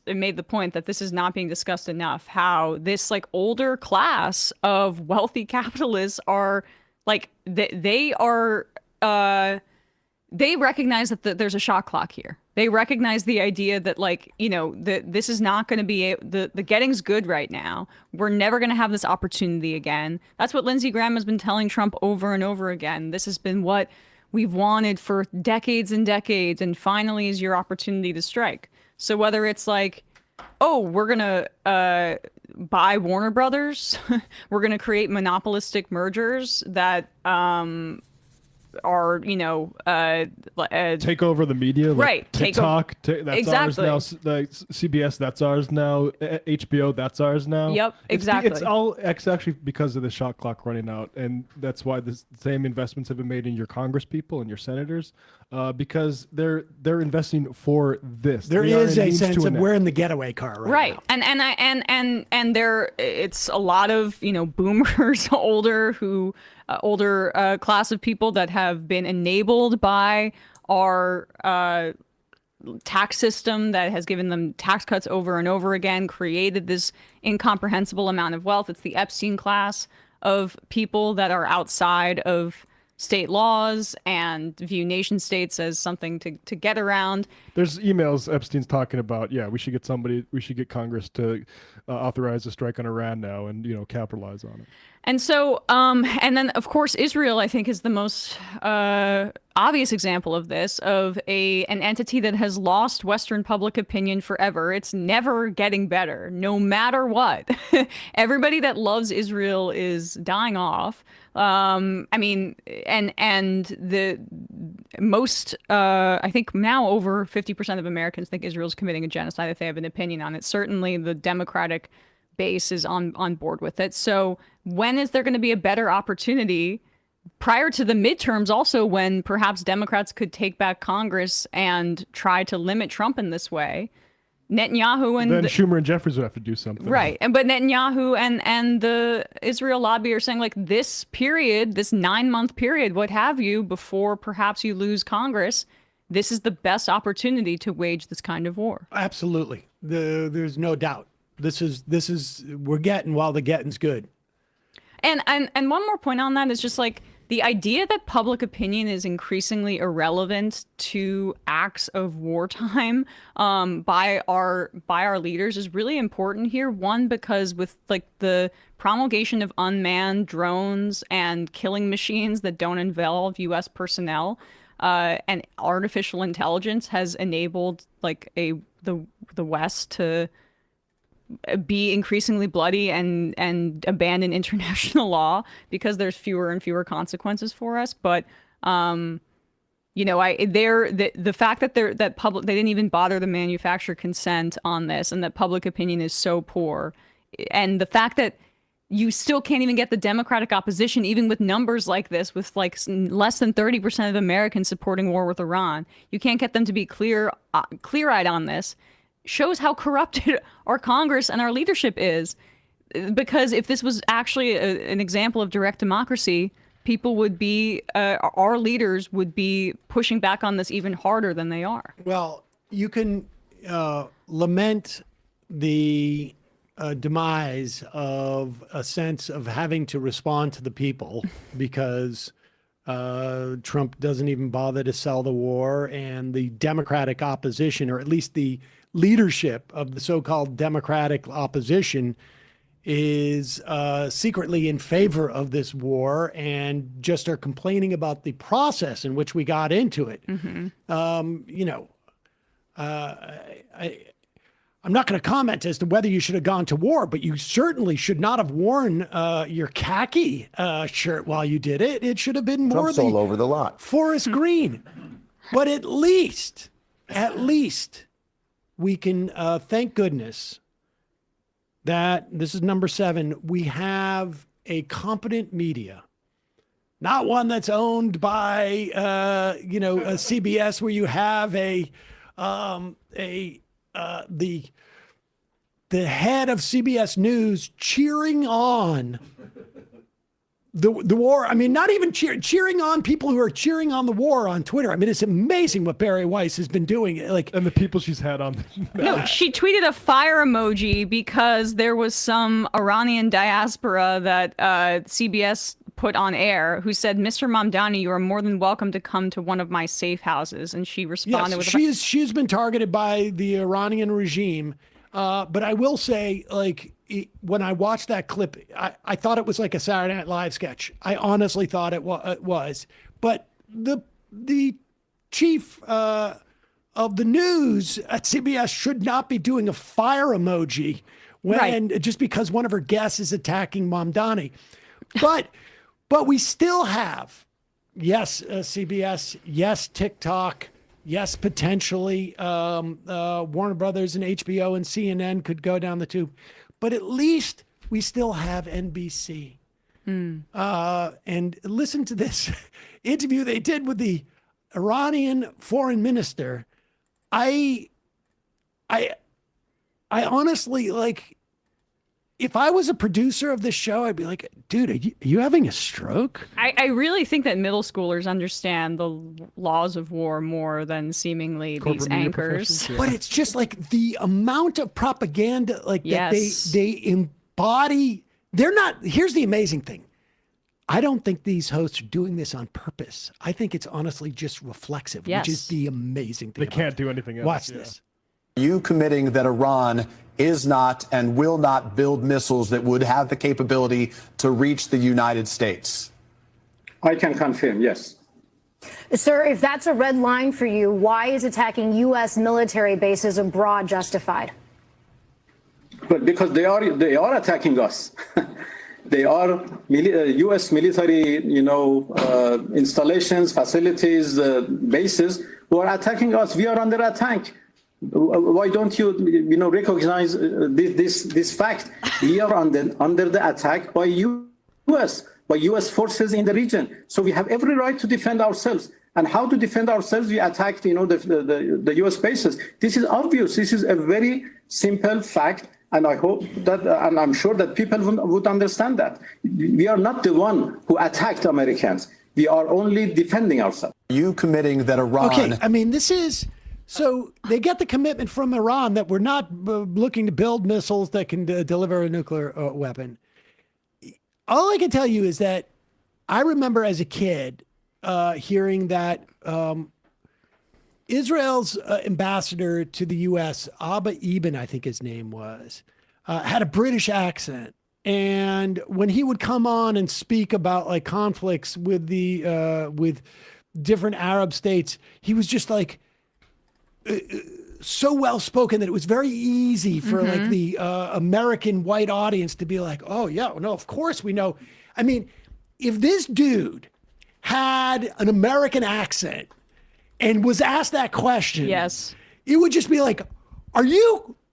made the point that this is not being discussed enough, how this, like, older class of wealthy capitalists are, like, they recognize that there's a shot clock here. They recognize the idea that, like, you know, this is not going to be the getting's good right now. We're never going to have this opportunity again. That's what Lindsey Graham has been telling Trump over and over again. This has been what we've wanted for decades and decades, and finally is your opportunity to strike. So whether it's like, oh, we're going to buy Warner Brothers, we're going to create monopolistic mergers that are, you know, take over the media, like right? TikTok, that's exactly. ours now. Like CBS, that's ours now. HBO, that's ours now. Yep, exactly. It's actually because of the shot clock running out, and that's why the same investments have been made in your Congress people and your senators, because they're investing for this. There is a sense of we're in the getaway car right now. And there it's a lot of, you know, boomers, older class of people that have been enabled by our tax system that has given them tax cuts over and over again, created this incomprehensible amount of wealth. It's the Epstein class of people that are outside of state laws and view nation states as something to get around. There's emails Epstein's talking about. Yeah, we should get Congress to authorize a strike on Iran now, and capitalize on it. And so, and then of course, Israel, I think, is the most obvious example of this, of an entity that has lost Western public opinion forever. It's never getting better, no matter what. Everybody that loves Israel is dying off. I mean, and the most, I think now over 50% of Americans think Israel's committing a genocide if they have an opinion on it. Certainly the Democratic base is on board with it. So when is there going to be a better opportunity prior to the midterms, also, when perhaps Democrats could take back Congress and try to limit Trump in this way? Netanyahu and then Schumer and Jeffries would have to do something, right? But Netanyahu and the Israel lobby are saying, like, this period, this 9-month period, what have you, before perhaps you lose Congress, this is the best opportunity to wage this kind of war. Absolutely, there's no doubt. This is we're getting while the getting's good. And one more point on that is just like the idea that public opinion is increasingly irrelevant to acts of wartime by our leaders is really important here. One, because with like the promulgation of unmanned drones and killing machines that don't involve U.S. personnel, and artificial intelligence has enabled like the West to be increasingly bloody and abandon international law because there's fewer and fewer consequences for us. But the fact that they didn't even bother to manufacture consent on this, and that public opinion is so poor, and the fact that you still can't even get the Democratic opposition, even with numbers like this, with like less than 30% of Americans supporting war with Iran, you can't get them to be clear-eyed on this. Shows how corrupted our Congress and our leadership is. Because if this was actually an example of direct democracy, people would be, our leaders would be pushing back on this even harder than they are. Well, you can lament the demise of a sense of having to respond to the people because Trump doesn't even bother to sell the war, and the Democratic opposition, or at least the leadership of the so-called Democratic opposition, is secretly in favor of this war and just are complaining about the process in which we got into it. Mm-hmm. I'm not going to comment as to whether you should have gone to war, but you certainly should not have worn your khaki shirt while you did it. It should have been more Trump's all over the lot. Forest green. But at least we can thank goodness that, this is number 7, we have a competent media, not one that's owned by, a CBS, where you have the head of CBS News cheering on the war. I mean, not even cheering on people who are cheering on the war on Twitter. I mean, it's amazing what Barry Weiss has been doing. And the people she's had on. No, she tweeted a fire emoji because there was some Iranian diaspora that CBS put on air who said, "Mr. Mamdani, you are more than welcome to come to one of my safe houses." And she responded with, she's been targeted by the Iranian regime. But I will say, when I watched that clip, I thought it was like a Saturday Night Live sketch. I honestly thought it was. But the chief of the news at CBS should not be doing a fire emoji just because one of her guests is attacking Mamdani. But we still have, yes, CBS, yes, TikTok. Yes, potentially Warner Brothers and HBO and CNN could go down the tube. But at least we still have NBC. And listen to this interview they did with the Iranian foreign minister. I honestly, if I was a producer of this show, I'd be like, dude, are you having a stroke? I really think that middle schoolers understand the laws of war more than seemingly these anchors. But it's just like the amount of propaganda that they embody. They're not, here's the amazing thing. I don't think these hosts are doing this on purpose. I think it's honestly just reflexive, which is the amazing thing. They can't do anything else. Watch this. You committing that Iran is not and will not build missiles that would have the capability to reach the United States? I can confirm, yes. Sir, if that's a red line for you, why is attacking U.S. military bases abroad justified? But because they are attacking us. They are U.S. military, installations, facilities, bases who are attacking us. We are under attack. Why don't you, recognize this fact? We are under the attack by U.S. forces in the region. So we have every right to defend ourselves. And how to defend ourselves? We attacked, the U.S. bases. This is obvious. This is a very simple fact. And I hope that, and I'm sure that people would understand that. We are not the one who attacked Americans. We are only defending ourselves. You committing that Iran... Okay, I mean, this is... So they get the commitment from Iran that we're not looking to build missiles that can deliver a nuclear weapon. All I can tell you is that I remember as a kid hearing that Israel's ambassador to the U.S., Abba Eban, I think his name was, had a British accent. And when he would come on and speak about like conflicts with with different Arab states, he was just like so well spoken that it was very easy for like the American white audience to be like, oh yeah, no, of course we know. I mean, if this dude had an American accent and was asked that question, yes, it would just be like,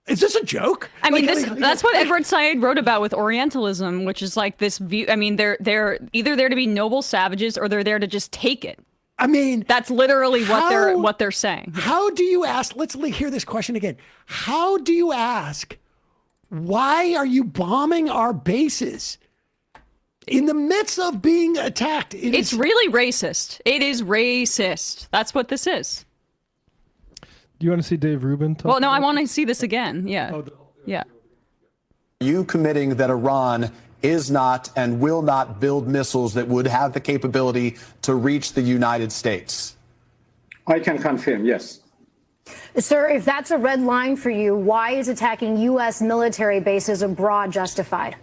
is this a joke? I mean, that's what Edward Said wrote about with Orientalism, which is like this view. I mean, they're either there to be noble savages or they're there to just take it. I mean, that's literally what they're saying. How do you ask? Let's hear this question again. How do you ask, why are you bombing our bases in the midst of being attacked? It's really racist. It is racist. That's what this is. Do you want to see Dave Rubin talk? Well, no, I want to see this again. Yeah. Yeah. You committing that Iran is not and will not build missiles that would have the capability to reach the United States? I can confirm, yes. Sir, if that's a red line for you, why is attacking U.S. military bases abroad justified?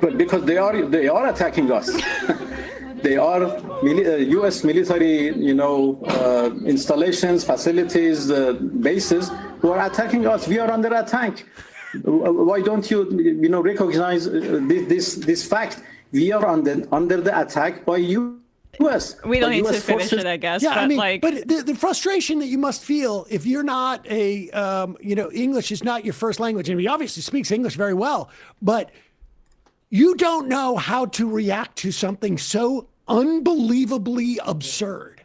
But because they are attacking us. They are U.S. military, installations, facilities, bases who are attacking us. We are under attack. Why don't you, recognize this fact? We are under the attack by U.S. We don't need to finish it, I guess. Yeah, but but the frustration that you must feel if you're not English is not your first language, and he obviously speaks English very well, but you don't know how to react to something so unbelievably absurd.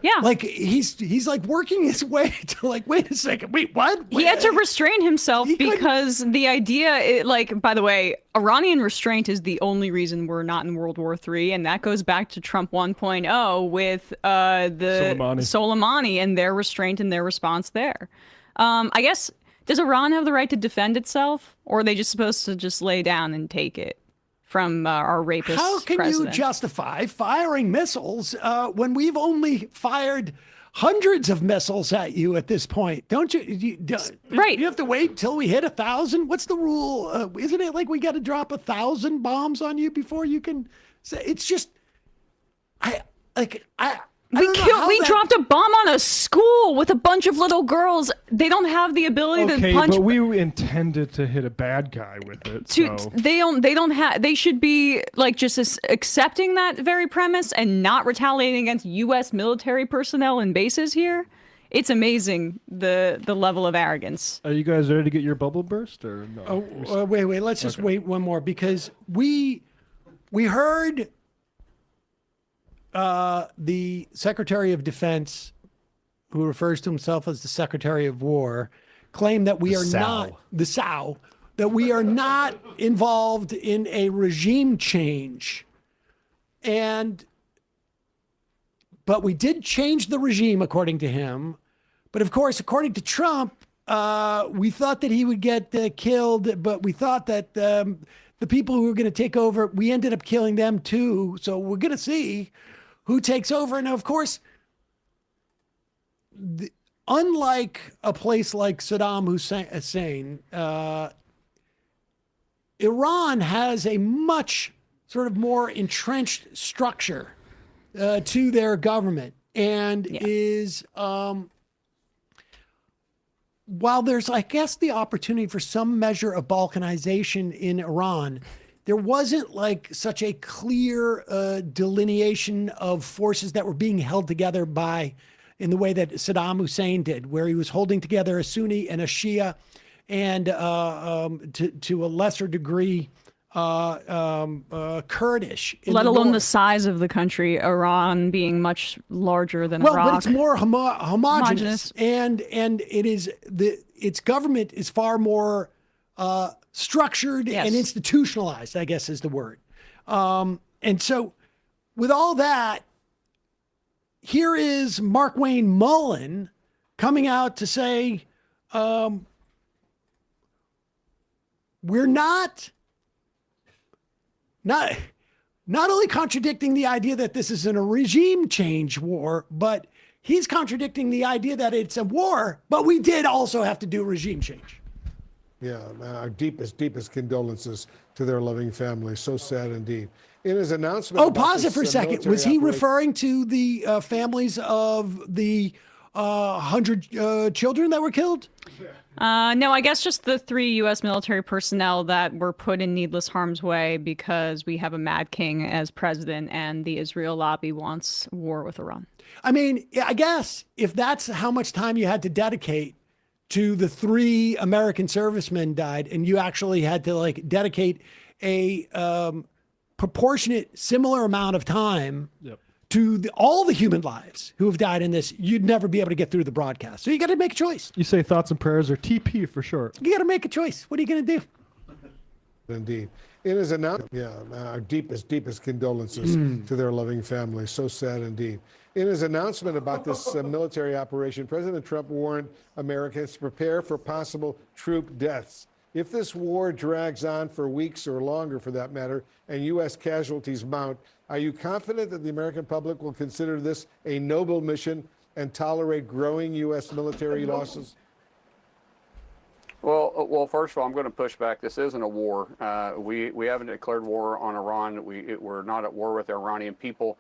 Yeah. Like he's like working his way to like, wait a second, wait, what? He had to restrain himself because the idea, by the way, Iranian restraint is the only reason we're not in World War III. And that goes back to Trump 1.0 with the Soleimani and their restraint and their response there. I guess, does Iran have the right to defend itself, or are they just supposed to just lay down and take it from our rapist How can president? you justify firing missiles when we've only fired hundreds of missiles at you at this point? Don't you? Right. You have to wait till we hit 1,000. What's the rule? Isn't it like we got to drop 1,000 bombs on you before you can say? It's just, We dropped a bomb on a school with a bunch of little girls. They don't have the ability to punch. But we intended to hit a bad guy with it. They should be like just accepting that very premise and not retaliating against U.S. military personnel and bases here. It's amazing the level of arrogance. Are you guys ready to get your bubble burst or no? Wait. Let's just wait one more because we heard the Secretary of Defense, who refers to himself as the Secretary of War, claim that we are not that we are not involved in a regime change. But we did change the regime, according to him. But of course, according to Trump, we thought that he would get killed, but we thought that the people who were going to take over, we ended up killing them too. So we're going to see who takes over. And of course, unlike a place like Saddam Hussein, Iran has a much sort of more entrenched structure to their government, and is, while there's, I guess, the opportunity for some measure of balkanization in Iran, there wasn't like such a clear delineation of forces that were being held together in the way that Saddam Hussein did, where he was holding together a Sunni and a Shia, and to a lesser degree, Kurdish. Let alone the size of the country, Iran being much larger than Iraq. But it's more homogenous, and it is its government is far more structured and institutionalized, I guess is the word. And so, with all that, here is Markwayne Mullen coming out to say, we're not only contradicting the idea that this isn't a regime change war, but he's contradicting the idea that it's a war, but we did also have to do regime change. Yeah, our deepest condolences to their loving family. So sad indeed. In his announcement... Oh, pause it for a second. Was he referring to the families of the 100 children that were killed? No, I guess just the 3 U.S. military personnel that were put in needless harm's way because we have a mad king as president and the Israel lobby wants war with Iran. I mean, I guess if that's how much time you had to dedicate to the 3 American servicemen died, and you actually had to like dedicate a proportionate similar amount of time to all the human lives who have died in this, you'd never be able to get through the broadcast. So you got to make a choice. You say thoughts and prayers, or TP for short. You got to make a choice. What are you going to do? Indeed. In his announcement, our deepest condolences to their loving family. So sad indeed. In his announcement about this military operation, President Trump warned Americans to prepare for possible troop deaths. If this war drags on for weeks or longer, for that matter, and U.S. casualties mount, are you confident that the American public will consider this a noble mission and tolerate growing U.S. military losses? Well, first of all, I'm going to push back. This isn't a war. We haven't declared war on Iran. We're not at war with the Iranian people.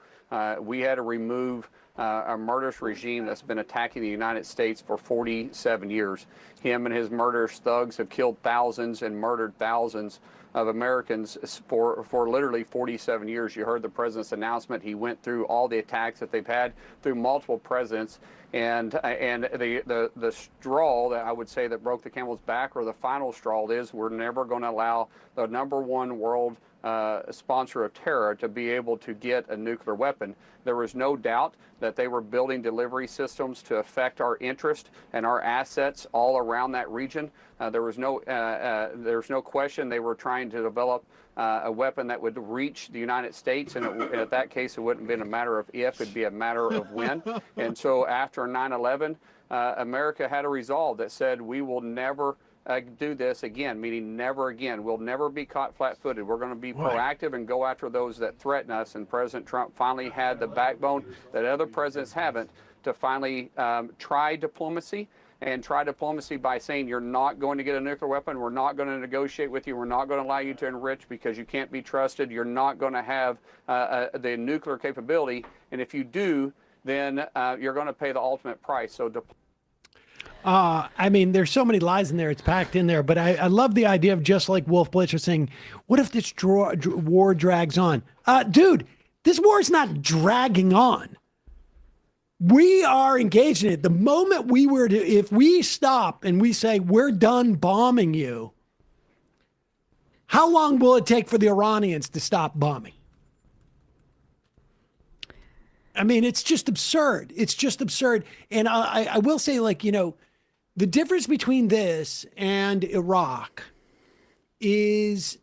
We had to remove a murderous regime that's been attacking the United States for 47 years. Him and his murderous thugs have killed thousands and murdered thousands of Americans for literally 47 years. You heard the president's announcement. He went through all the attacks that they've had through multiple presidents. And the straw that I would say that broke the camel's back, or the final straw, is we're never going to allow the #1 world sponsor of terror to be able to get a nuclear weapon. There was no doubt that they were building delivery systems to affect our interest and our assets all around that region. There's no question they were trying to develop a weapon that would reach the United States, and at that case, it wouldn't have been a matter of if, it'd be a matter of when. And so after 9/11, America had a resolve that said we will never do this again, meaning never again. We'll never be caught flat-footed. We're going to be proactive and go after those that threaten us. And President Trump finally had the backbone that other presidents haven't to finally try diplomacy, and try diplomacy by saying you're not going to get a nuclear weapon. We're not going to negotiate with you. We're not going to allow you to enrich because you can't be trusted. You're not going to have the nuclear capability. And if you do, then you're going to pay the ultimate price. So I mean, there's so many lies in there. It's packed in there. But I love the idea of, just like Wolf Blitzer saying, what if this war drags on? Dude, this war is not dragging on. We are engaged in it. The moment if we stop and we say, we're done bombing you, how long will it take for the Iranians to stop bombing? I mean, it's just absurd. It's just absurd. And I will say, like, the difference between this and Iraq is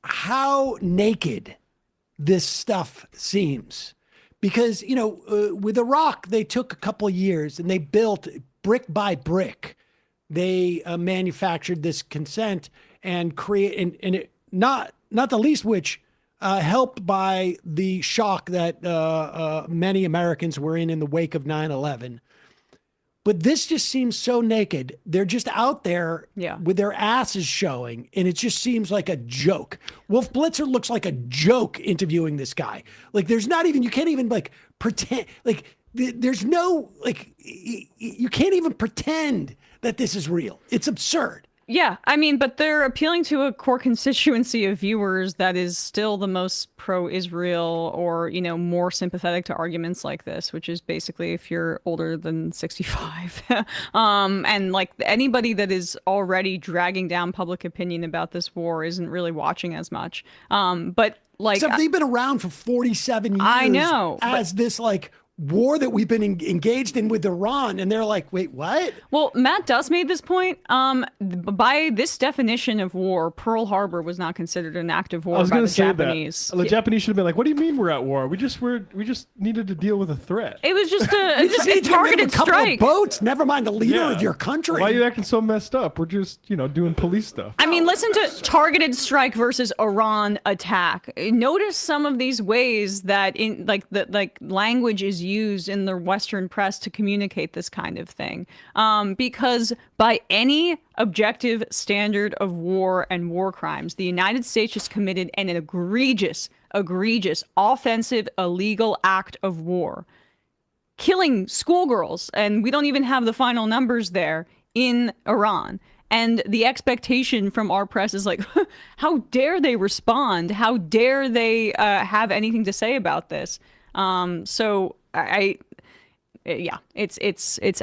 how naked this stuff seems. Because, with Iraq, they took a couple of years and they built brick by brick, they manufactured this consent and create, and it, not the least which helped by the shock that many Americans were in the wake of 9/11. But this just seems so naked. They're just out there with their asses showing, and it just seems like a joke. Wolf Blitzer looks like a joke interviewing this guy. Like, there's not even, you can't even like pretend, like there's no, like, you can't even pretend that this is real. It's absurd. Yeah, I mean, but they're appealing to a core constituency of viewers that is still the most pro-Israel or, you know, more sympathetic to arguments like this, which is basically if you're older than 65. And like anybody that is already dragging down public opinion about this war isn't really watching as much. But like, except they've been around for 47 years. I know, as this like war that we've been engaged in with Iran, and they're like, wait, what? Well, Matt Duss made this point. By this definition of war, Pearl Harbor was not considered an act of war by the Japanese. The Japanese should have been like, "What do you mean we're at war? We just needed to deal with a threat." It was just a targeted strike. Couple of boats. Never mind the leader of your country. Why are you acting so messed up? We're just, doing police stuff. I mean, listen to targeted strike versus Iran attack. Notice some of these ways that in like language is used in the Western press to communicate this kind of thing. Because by any objective standard of war and war crimes, the United States has committed an egregious, offensive, illegal act of war. Killing schoolgirls, and we don't even have the final numbers there, in Iran. And the expectation from our press is like, how dare they respond? How dare they have anything to say about this? So it's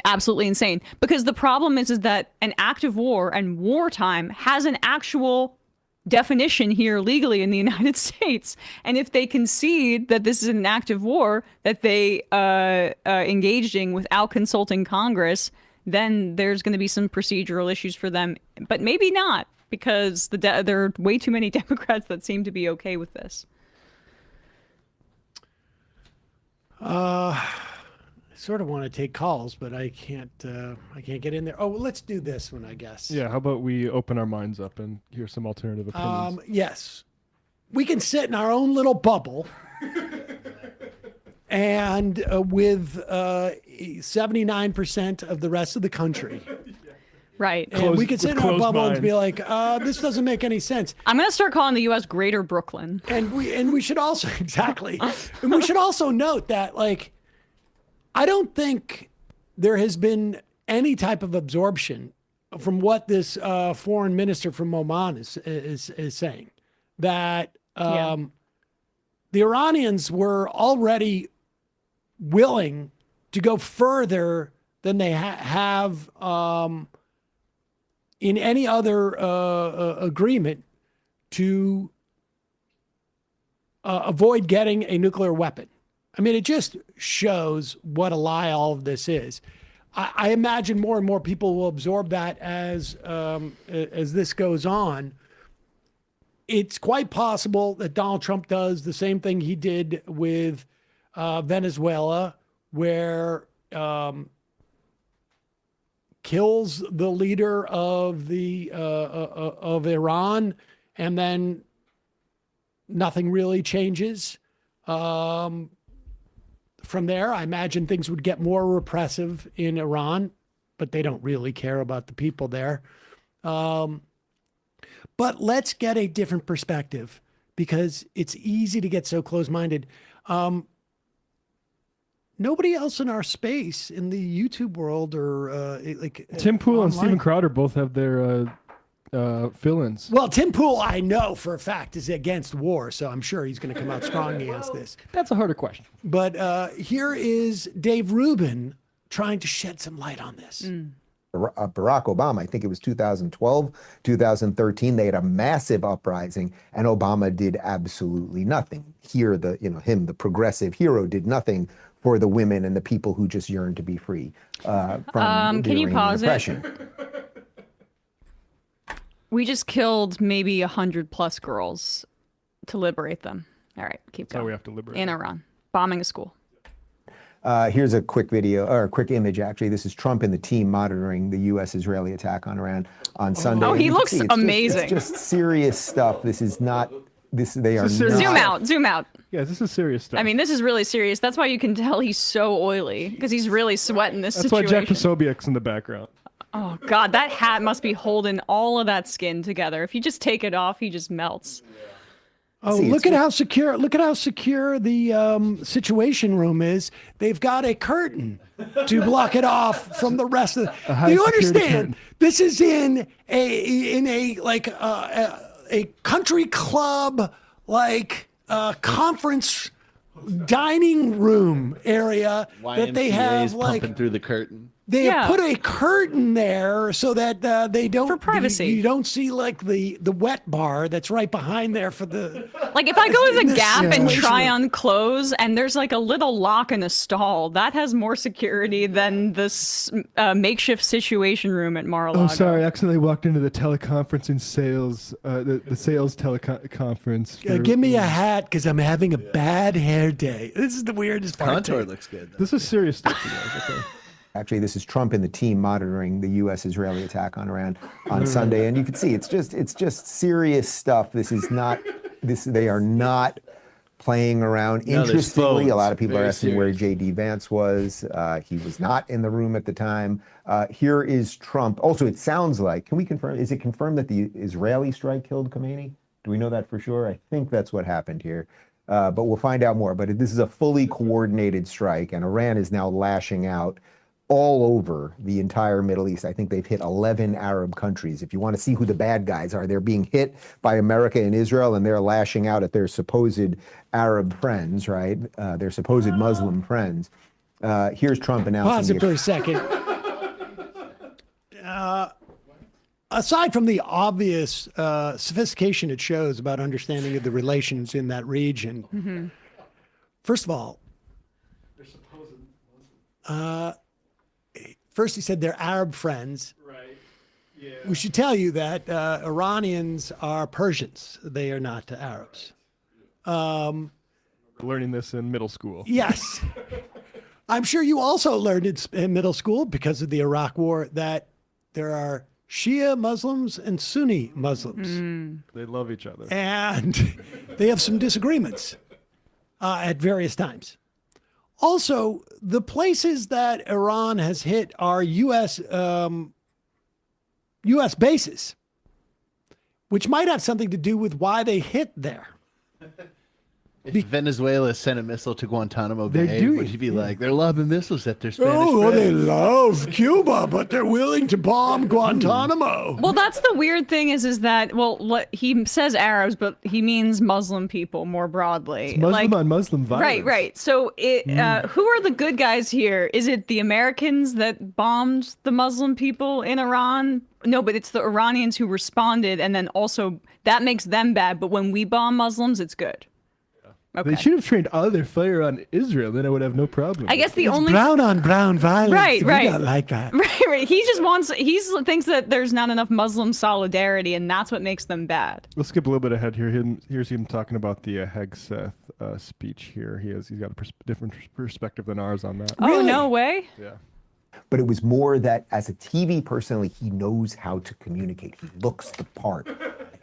absolutely insane, because the problem is that an act of war and wartime has an actual definition here legally in the United States. And if they concede that this is an act of war that they engaged in without consulting Congress, then there's going to be some procedural issues for them, but maybe not, because there are way too many Democrats that seem to be okay with this. I sort of want to take calls, but I can't get in there. Oh, well, let's do this one, I guess. Yeah, how about we open our minds up and hear some alternative opinions? Yes. We can sit in our own little bubble and with 79% of the rest of the country. Right. And we could sit in our bubble and be like, this doesn't make any sense. I'm going to start calling the U.S. Greater Brooklyn. And we should also, exactly. And we should also note that, like, I don't think there has been any type of absorption from what this foreign minister from Oman is saying, that the Iranians were already willing to go further than they have in any other agreement to avoid getting a nuclear weapon. I mean, it just shows what a lie all of this is. I imagine more and more people will absorb that as this goes on. It's quite possible that Donald Trump does the same thing he did with Venezuela, where kills the leader of Iran, and then nothing really changes. From there, I imagine things would get more repressive in Iran, but they don't really care about the people there. But let's get a different perspective, because it's easy to get so close-minded. Nobody else in our space in the YouTube world or Tim Pool and online. Steven Crowder both have their fill-ins. Well, Tim Pool, I know for a fact, is against war, so I'm sure he's going to come out strong against this. That's a harder question. But here is Dave Rubin trying to shed some light on this. Barack Obama, I think it was 2012, 2013, they had a massive uprising, and Obama did absolutely nothing. Here, the progressive hero, did nothing for the women and the people who just yearn to be free from the can you Iranian pause oppression. We just killed maybe 100+ girls to liberate them. All right, keep going. So we have to liberate in them. Iran, bombing a school. Here's a quick video, or a quick image, actually. This is Trump and the team monitoring the U.S.-Israeli attack on Iran on Sunday. Oh, he looks amazing. It's just serious stuff. This is not, they are not. Zoom out. Yeah, this is serious stuff. I mean, this is really serious. That's why you can tell he's so oily, because he's really sweating this That's situation. why Jack Posobiec's in the background. Oh, God, that hat must be holding all of that skin together. If you just take it off, he just melts. Oh, look at how secure the Situation Room is. They've got a curtain to block it off from the rest of the. Do you understand? This is in a country club conference dining room area that they have pumping through the curtain. They have put a curtain there so that they don't, for privacy. You don't see the wet bar that's right behind there for the. Like if I go to the Gap and try on clothes and there's like a little lock in a stall, that has more security than this makeshift Situation Room at Mar-a-Lago. Oh, sorry, I accidentally walked into the teleconferencing sales, the sales teleconference. Give me a hat because I'm having a bad hair day. This is the weirdest part. Contour looks good. This is serious stuff, you guys. Okay. Actually, this is Trump and the team monitoring the U.S.-Israeli attack on Iran on Sunday, and you can see it's just serious stuff. This is not they are not playing around. No, Interestingly, a lot of people Very are asking where J.D. Vance was. He was not in the room at the time. Here is Trump. Also, it sounds like, can we confirm? Is it confirmed that the Israeli strike killed Khomeini? Do we know that for sure? I think that's what happened here. But we'll find out more. But this is a fully coordinated strike, and Iran is now lashing out all over the entire Middle East. I think they've hit 11 Arab countries. If you want to see who the bad guys are, they're being hit by America and Israel, and they're lashing out at their supposed Arab friends, right? Their supposed Muslim friends. Here's Trump announcing. Pause it for a second. Aside from the obvious sophistication it shows about understanding of the relations in that region, first of all, first he said they're Arab friends. Right. Yeah. We should tell you that Iranians are Persians. They are not Arabs. Learning this in middle school. Yes. I'm sure you also learned in middle school because of the Iraq War that there are Shia Muslims and Sunni Muslims. They love each other. And they have some disagreements at various times. Also, the places that Iran has hit are U.S. bases, which might have something to do with why they hit there. If Venezuela sent a missile to Guantanamo Bay, would you be like, they're lobbing missiles at their Spanish friends? They love Cuba, but they're willing to bomb Guantanamo. Well, that's the weird thing is that, he says Arabs, but he means Muslim people more broadly. It's Muslim on Muslim violence. Right. So who are the good guys here? Is it the Americans that bombed the Muslim people in Iran? No, but it's the Iranians who responded, and then also that makes them bad. But when we bomb Muslims, it's good. Okay. They should have trained all their fire on Israel. Then I would have no problem. I guess the only brown on brown violence. Right. We don't like that. Right. He thinks that there's not enough Muslim solidarity, and that's what makes them bad. Let's skip a little bit ahead here. Here's him talking about the Hegseth speech here. He's got a different perspective than ours on that. Oh, no way. Yeah. But it was more that as a TV personality, he knows how to communicate. He looks the part.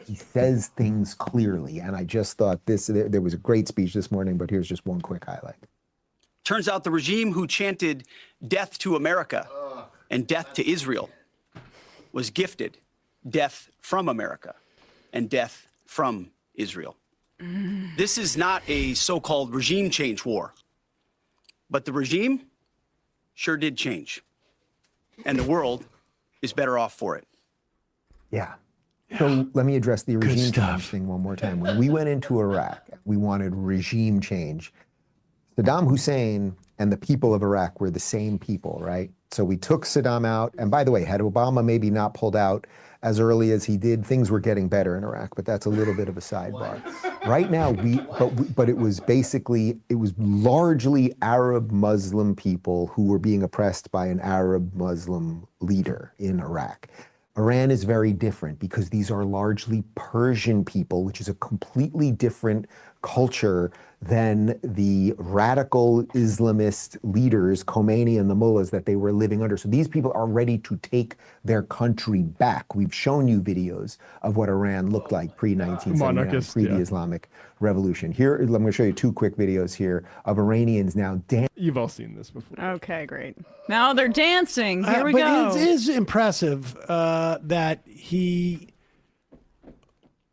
He says things clearly. And I just thought there was a great speech this morning, but here's just one quick highlight. Turns out the regime who chanted death to America and death to Israel was gifted death from America and death from Israel. This is not a so-called regime change war, but the regime sure did change. And the world is better off for it. Yeah. So let me address the regime change thing one more time. When we went into Iraq, we wanted regime change. Saddam Hussein and the people of Iraq were the same people, right? So we took Saddam out. And by the way, had Obama maybe not pulled out as early as he did, things were getting better in Iraq, but that's a little bit of a sidebar. Right now, but it was largely Arab Muslim people who were being oppressed by an Arab Muslim leader in Iraq. Iran is very different because these are largely Persian people, which is a completely different culture than the radical Islamist leaders, Khomeini and the mullahs, that they were living under. So these people are ready to take their country back. We've shown you videos of what Iran looked like pre-1979, pre the Islamic Revolution. Here, I'm going to show you 2 quick videos here of Iranians now dancing. You've all seen this before. Okay, great. Now they're dancing. Here we but go. It is impressive that he,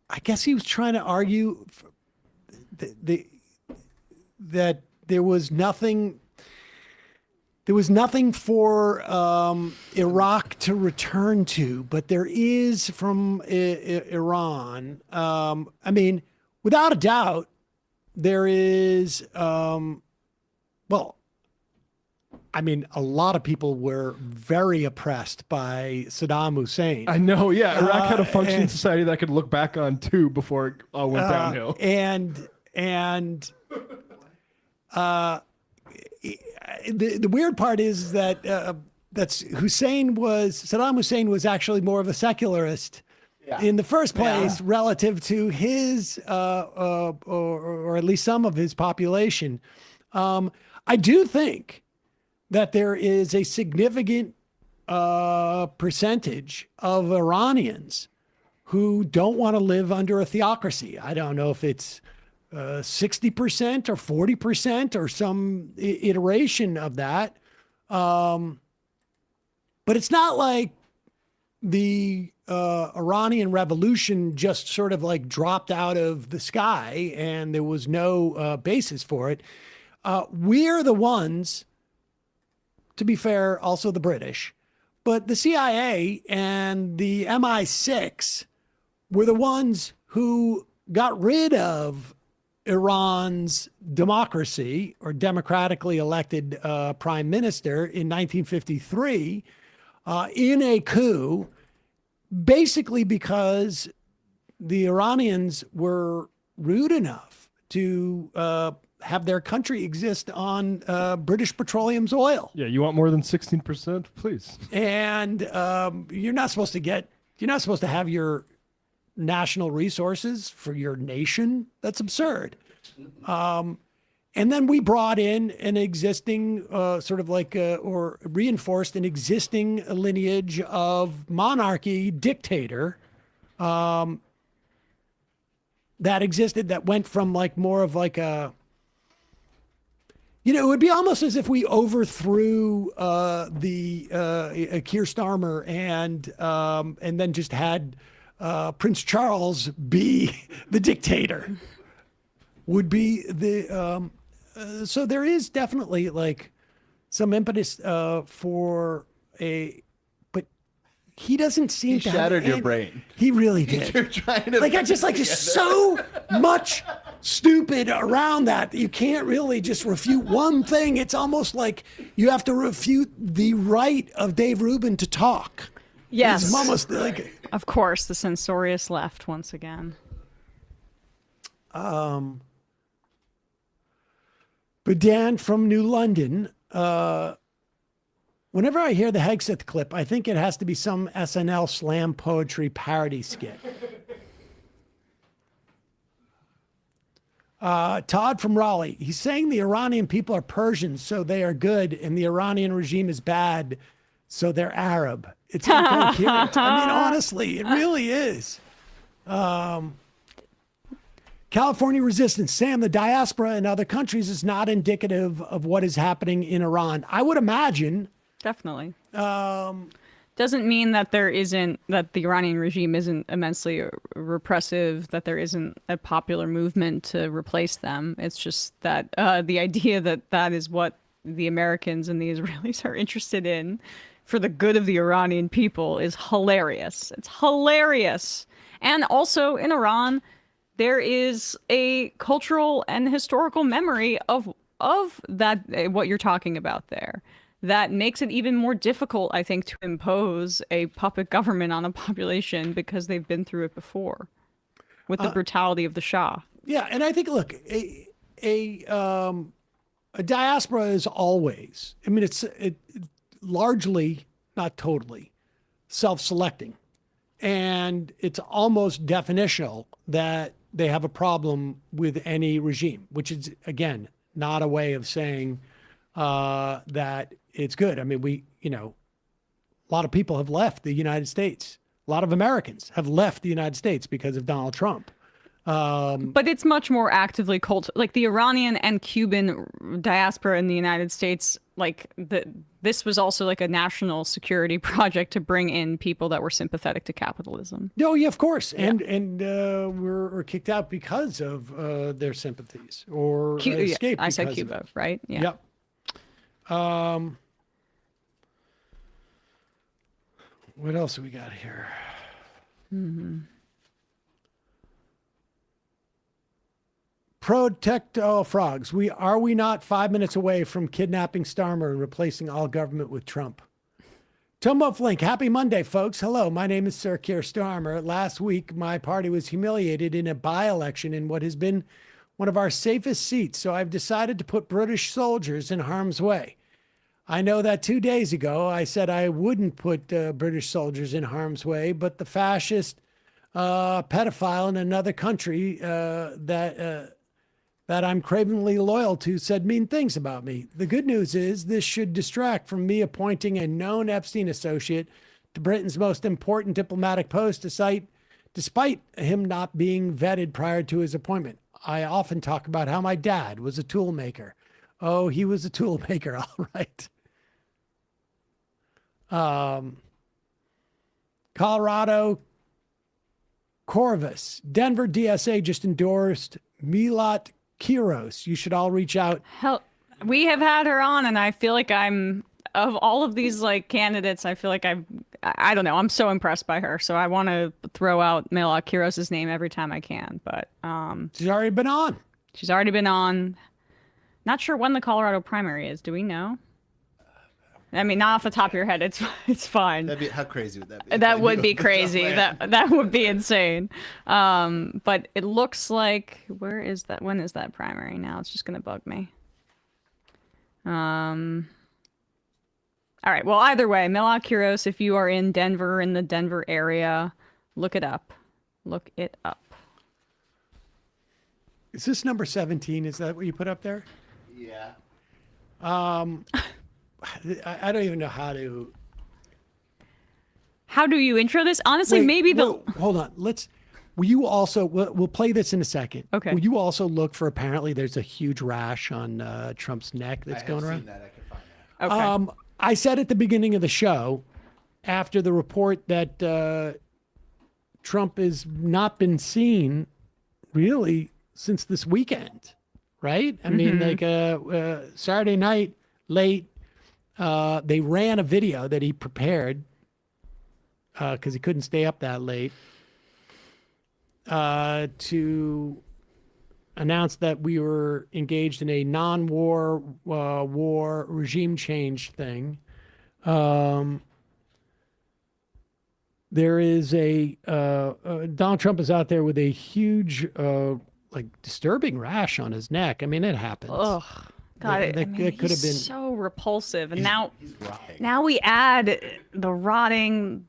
I guess he was trying to argue that there was nothing for Iraq to return to, but there is from Iran. I mean, without a doubt, there is, well, I mean, a lot of people were very oppressed by Saddam Hussein. I know, yeah. Iraq had a functioning society that could look back on too before it all went downhill. The weird part is that Saddam Hussein was actually more of a secularist in the first place relative to his or at least some of his population. I do think that there is a significant percentage of Iranians who don't want to live under a theocracy. I don't know if it's 60% or 40% or some iteration of that. But it's not like the Iranian Revolution just sort of like dropped out of the sky and there was no basis for it. We're the ones, to be fair, also the British, but the CIA and the MI6 were the ones who got rid of Iran's democracy or democratically elected prime minister in 1953 in a coup, basically because the Iranians were rude enough to have their country exist on British Petroleum's oil. Yeah, you want more than 16%? Please. And you're not supposed to have your national resources for your nation. That's absurd. And then we brought in an existing sort of like or reinforced an existing lineage of monarchy dictator that existed, that went from like more of like a, it would be almost as if we overthrew the Keir Starmer and then just had Prince Charles be the dictator. Would be the so there is definitely like some impetus for a, but he doesn't seem to shattered have your brain. He really did. You're trying to like I just like there's so much stupid around that you can't really just refute one thing. It's almost like you have to refute the right of Dave Rubin to talk. Yes. It's almost like, of course, the censorious left once again. But Dan from New London, whenever I hear the Hegseth clip, I think it has to be some SNL slam poetry parody skit. Todd from Raleigh, he's saying the Iranian people are Persians, so they are good, and the Iranian regime is bad, so they're Arab. It's incoherent. I mean, honestly, it really is. California resistance. Sam, the diaspora in other countries is not indicative of what is happening in Iran. I would imagine. Definitely. Doesn't mean that that the Iranian regime isn't immensely repressive, that there isn't a popular movement to replace them. It's just that the idea that is what the Americans and the Israelis are interested in for the good of the Iranian people is hilarious. It's hilarious. And also in Iran, there is a cultural and historical memory of that, what you're talking about there, that makes it even more difficult, I think, to impose a puppet government on a population because they've been through it before with the brutality of the Shah. Yeah, and I think, look, a diaspora is always, I mean, it's largely, not totally, self-selecting. And And it's almost definitional that they have a problem with any regime, which is, again, not a way of saying that it's good. I mean, a lot of people have left the United States. A lot of Americans have left the United States because of Donald Trump. But it's much more actively like the Iranian and Cuban diaspora in the United States. This was also like a national security project to bring in people that were sympathetic to capitalism. Oh, yeah, of course. Yeah. And were kicked out because of their sympathies or escaped. I said Cuba, right? Yeah. Yep. What else have we got here? Protect all frogs. Are we not 5 minutes away from kidnapping Starmer and replacing all government with Trump? Tumbo Flink, happy Monday, folks. Hello, my name is Sir Keir Starmer. Last week, my party was humiliated in a by-election in what has been one of our safest seats, so I've decided to put British soldiers in harm's way. I know that 2 days ago, I said I wouldn't put British soldiers in harm's way, but the fascist pedophile in another country that I'm cravenly loyal to said mean things about me. The good news is this should distract from me appointing a known Epstein associate to Britain's most important diplomatic post despite him not being vetted prior to his appointment. I often talk about how my dad was a tool maker. Oh, he was a tool maker, all right. Colorado Corvus. Denver DSA just endorsed Milat Kiros. You should all reach out. We have had her on, and I feel like of all of these candidates, I feel like I don't know. I'm so impressed by her. So I want to throw out Milat Kiros' name every time I can. But she's already been on. She's already been on. Not sure when the Colorado primary is. Do we know? I mean, not off the top of your head. It's fine. How crazy would that be? That would be crazy. That would be insane. But it looks like where is that? When is that primary? Now it's just gonna bug me. All right. Well, either way, Milat Kiros, if you are in Denver, in the Denver area, look it up. Look it up. Is this number 17? Is that what you put up there? Yeah. I don't even know how to. How do you intro this? Honestly, hold on. Will you also? We'll play this in a second. Okay. Will you also look for? Apparently, there's a huge rash on Trump's neck that's going around. Seen that. I can find that. Okay. I said at the beginning of the show, after the report that Trump has not been seen really since this weekend, right? I mean, Saturday night late. They ran a video that he prepared because he couldn't stay up that late to announce that we were engaged in a non-war war regime change thing. There is Donald Trump is out there with a huge, disturbing rash on his neck. I mean, it happens. Ugh. God, it could have been so repulsive, and now we add the rotting,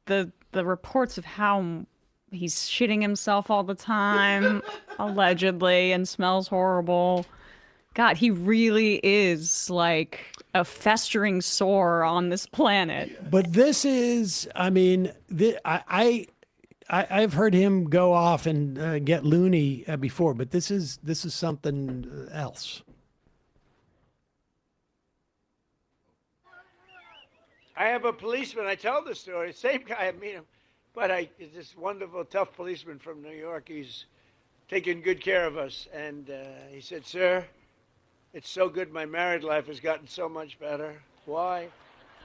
the reports of how he's shitting himself all the time, allegedly, and smells horrible. God, he really is like a festering sore on this planet. But this is, I mean, I've heard him go off and get loony before, but this is something else. I have a policeman. I tell the story. Same guy. I meet him, but he's this wonderful, tough policeman from New York. He's taken good care of us, and he said, "Sir, it's so good. My married life has gotten so much better. Why?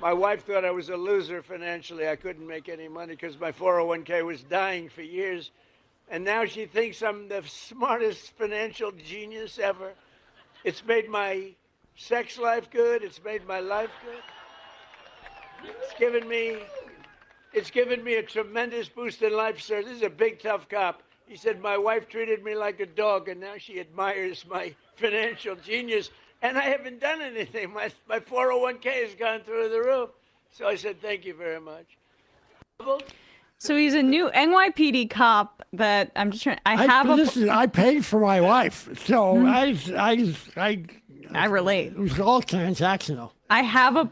My wife thought I was a loser financially. I couldn't make any money because my 401k was dying for years, and now she thinks I'm the smartest financial genius ever. It's made my sex life good. It's made my life good." It's given me a tremendous boost in life, sir. This is a big, tough cop. He said, my wife treated me like a dog, and now she admires my financial genius, and I haven't done anything. My 401k has gone through the roof. So I said, thank you very much. So he's a new NYPD cop that I'm just trying. I paid for my wife, so I relate. It was all transactional.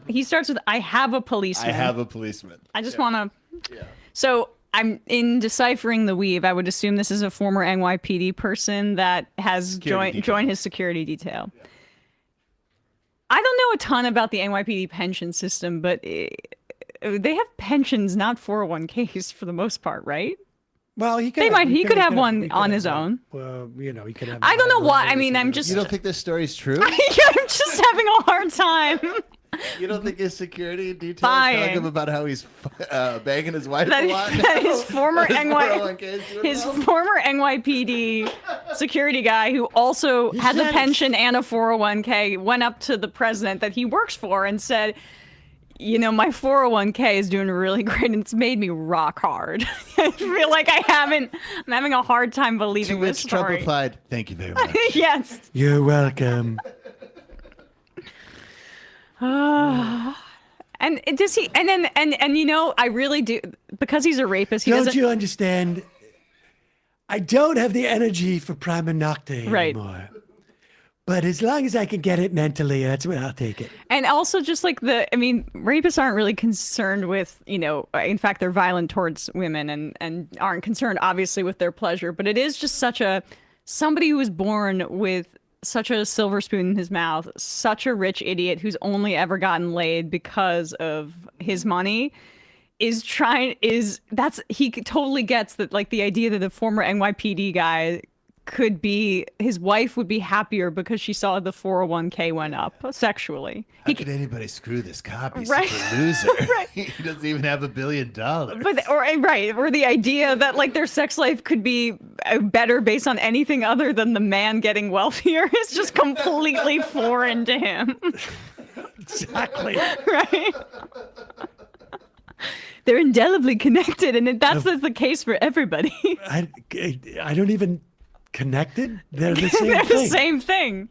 He starts with, I have a policeman. I have a policeman. I just want to. Yeah. So I'm in deciphering the weave. I would assume this is a former NYPD person that has joined his security detail. Yeah. I don't know a ton about the NYPD pension system, but they have pensions, not 401ks for the most part, right? Well, he could have one on his own. Well, he could have. I don't know why. I mean, I'm just. You don't think this story's true? I'm just having a hard time. You don't think his security details tell him about how he's banging his wife a lot? That his former NYPD security guy, who also has a pension and a 401k, went up to the president that he works for and said, you know, my 401k is doing really great and it's made me rock hard. I feel like I'm having a hard time believing this story. Trump replied, thank you very much. Yes. You're welcome. And does he, and you know, I really do, because he's a rapist. Don't you understand? I don't have the energy for prima nocte anymore. But as long as I can get it mentally, that's what I'll take it. And also just like rapists aren't really concerned with, you know, in fact, they're violent towards women and aren't concerned obviously with their pleasure, but it is just somebody who was born with such a silver spoon in his mouth, such a rich idiot who's only ever gotten laid because of his money he totally gets that, like, the idea that the former NYPD guy could be, his wife would be happier because she saw the 401k went up sexually. How could anybody screw this cop? He's Right. such a loser. Right. He doesn't even have $1 billion. Or the idea that, like, their sex life could be better based on anything other than the man getting wealthier is just completely foreign to him. Exactly. Right. They're indelibly connected, and that's the case for everybody. I don't even connected. They're the same They're thing. the same thing.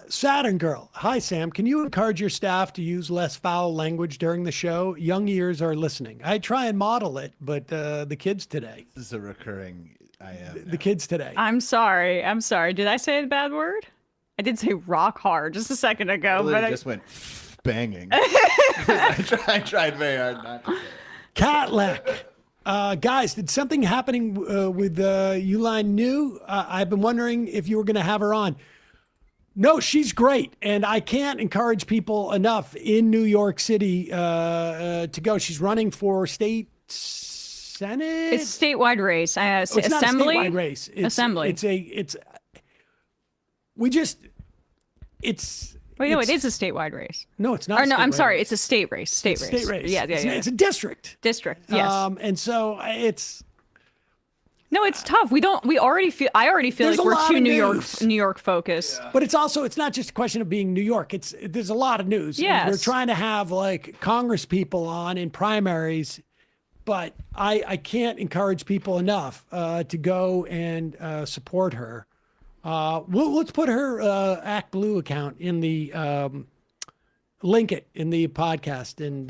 Saturn Girl. Hi, Sam. Can you encourage your staff to use less foul language during the show? Young ears are listening. I try and model it, but the kids today. This is a recurring The kids today. I'm sorry. Did I say a bad word? I did say rock hard just a second ago. But I just went banging. I tried very hard not to. Catleck. Guys, did something happening with Uline New? I've been wondering if you were going to have her on. No, she's great. And I can't encourage people enough in New York City to go. She's running for state Senate. It's a statewide race. It's Assembly? not a statewide race. Assembly. Wait, no, it is a statewide race. No, it's not. Or no, I'm sorry. It's a state race. State race. Yeah. It's a district. District. Yes. And so it's. No, it's tough. I already feel There's like a we're lot too of New York focused. But it's not just a question of being New York. There's a lot of news. Yes. And we're trying to have like Congress people on in primaries, but I can't encourage people enough to go and support her. Let's put her Act Blue account in the link it in the podcast and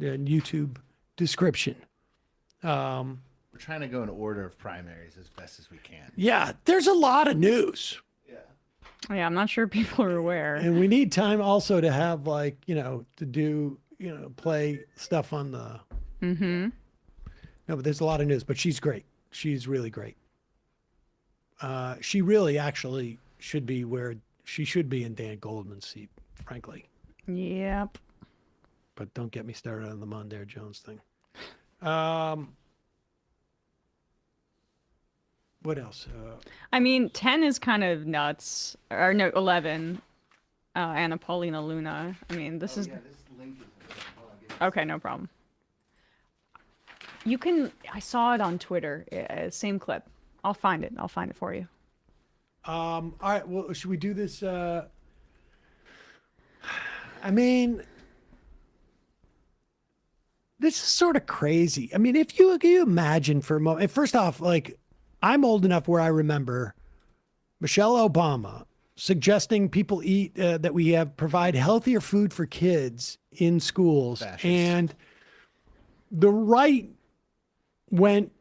YouTube description. We're trying to go in order of primaries as best as we can. Yeah, there's a lot of news. Yeah, I'm not sure people are aware. And we need time also to have to do, play stuff on the. Mm-hmm. No, but there's a lot of news. But she's great. She's really great. She really actually should be where she should be in Dan Goldman's seat, frankly. Yep. But don't get me started on the Mondaire Jones thing. What else? I mean, 10 is kind of nuts. Or no, 11. Anna Paulina Luna. I mean, this is. Okay, no problem. You can. I saw it on Twitter. Same clip. I'll find it for you. All right. Well, should we do this? I mean, this is sort of crazy. I mean, if you imagine for a moment, first off, like, I'm old enough where I remember Michelle Obama suggesting people eat that we provide healthier food for kids in schools. Fascist. And the right went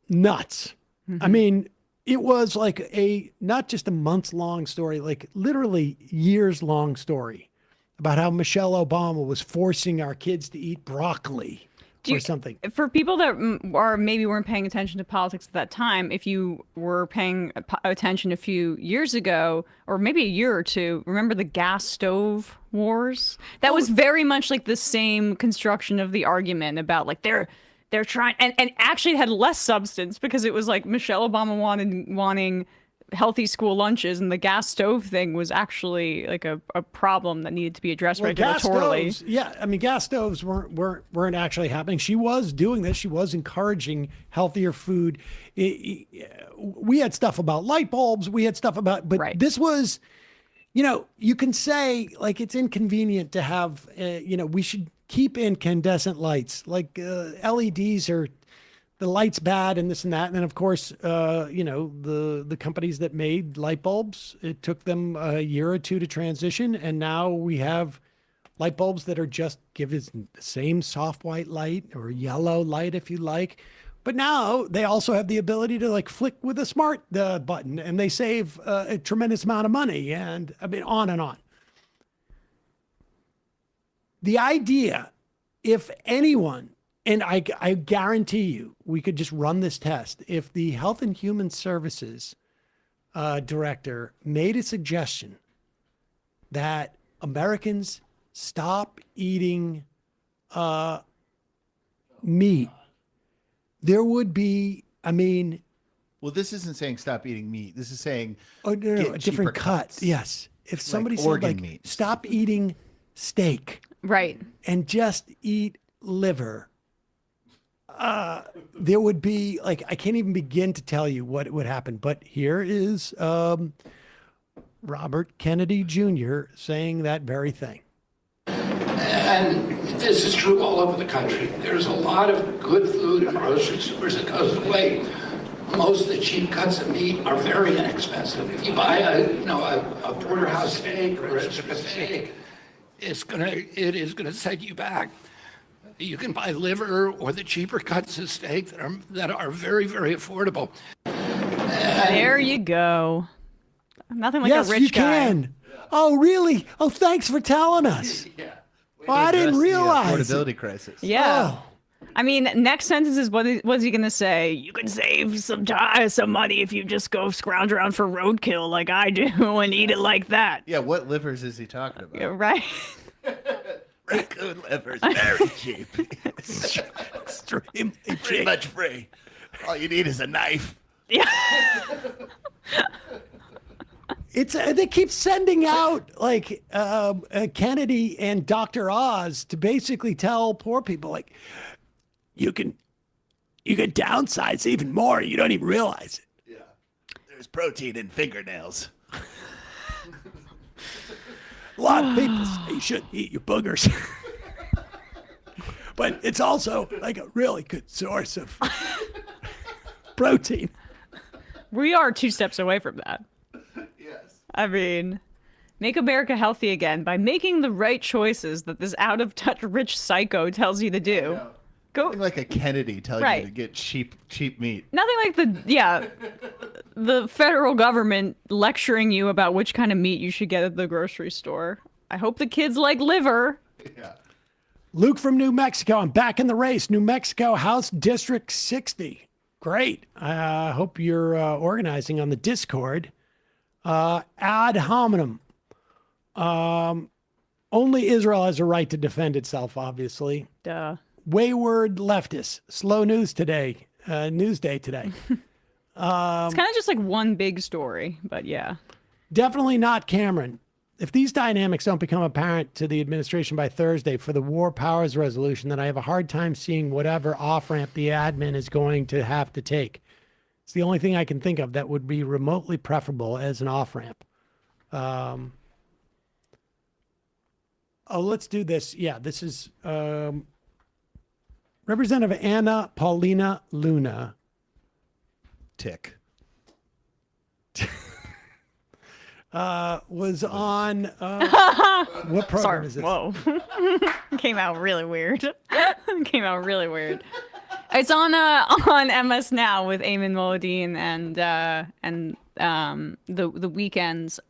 nuts. I mean, it was like not just a months-long story, like literally years-long story about how Michelle Obama was forcing our kids to eat broccoli or something. For people that weren't paying attention to politics at that time, if you were paying attention a few years ago, or maybe a year or two, remember the gas stove wars? That was very much like the same construction of the argument about like they're trying, and actually it had less substance because it was like Michelle Obama wanting healthy school lunches, and the gas stove thing was actually like a problem that needed to be addressed regulatorily. Gas stoves, I mean, gas stoves weren't actually happening. She was doing this. She was encouraging healthier food. We had stuff about light bulbs. We had stuff about, but this was, you can say like it's inconvenient to have, we should keep incandescent lights. Like LEDs are, the light's bad and this and that. And then of course, the companies that made light bulbs, it took them a year or two to transition. And now we have light bulbs that are just give us the same soft white light or yellow light if you like. But now they also have the ability to like flick with a smart button, and they save a tremendous amount of money, and I mean, on and on. The idea, if anyone, and I guarantee you, we could just run this test. If the Health and Human Services director made a suggestion that Americans stop eating meat, there would be, well, this isn't saying stop eating meat. This is saying a different cut. Yes. If somebody said like meat. Stop eating steak. Right. And just eat liver. There would be like, I can't even begin to tell you what would happen, but here is Robert Kennedy Jr. saying that very thing. And this is true all over the country. There's a lot of good food in grocery stores that goes away. Most of the cheap cuts of meat are very inexpensive. If you buy a porterhouse steak or a strip steak, it is gonna set you back. You can buy liver or the cheaper cuts of steak that are very, very affordable. There you go. Nothing like a rich guy. Yes, you can. Oh, really? Oh, thanks for telling us. Yeah. Oh, I didn't realize. Affordability crisis. Yeah. Oh. I mean, next sentence is what is he going to say? You can save some money if you just go scrounge around for roadkill like I do and eat it like that. Yeah, what livers is he talking about? Yeah, right. Raccoon livers, very cheap. Extremely cheap. Pretty much free. All you need is a knife. Yeah. They keep sending out like Kennedy and Dr. Oz to basically tell poor people like you can downsize even more. You don't even realize it. Yeah, there's protein in fingernails. A lot of people say you shouldn't eat your boogers, but it's also like a really good source of protein. We are 2 steps away from that. I mean, make America healthy again by making the right choices that this out-of-touch rich psycho tells you to do. Go like a Kennedy telling you to get cheap meat. Nothing like the federal government lecturing you about which kind of meat you should get at the grocery store. I hope the kids like liver. Yeah. Luke from New Mexico. I'm back in the race. New Mexico House District 60. Great. I hope you're organizing on the Discord. Ad hominem. Only Israel has a right to defend itself, obviously. Duh. Wayward leftists. Slow news today. Newsday today. It's kind of just like one big story, but yeah. Definitely not Cameron. If these dynamics don't become apparent to the administration by Thursday for the War Powers Resolution, then I have a hard time seeing whatever off-ramp the admin is going to have to take. It's the only thing I can think of that would be remotely preferable as an off-ramp. Let's do this. Yeah, this is Representative Anna Paulina Luna. Tick. was on what program Sorry. is this? Whoa. Came out really weird. Came out really weird. It's on MS Now with Eamon Molodine and the Weeknd's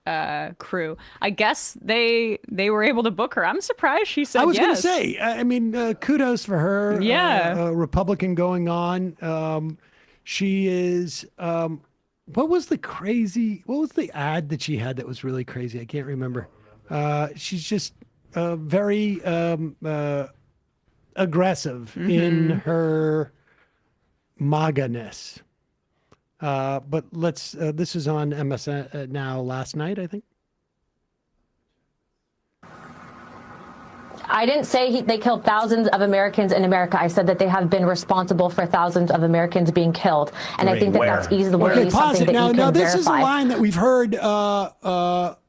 crew. I guess they were able to book her. I'm surprised she said yes. I was going to say, I mean, kudos for her. Yeah. Republican going on. She is, what was the ad that she had that was really crazy? I can't remember. She's just very aggressive in her MAGA-ness. But this is on MS Now last night, I think. I didn't say they killed thousands of Americans in America. I said that they have been responsible for thousands of Americans being killed. And I think that that's easily something that you can Now, this verify. is a line that we've heard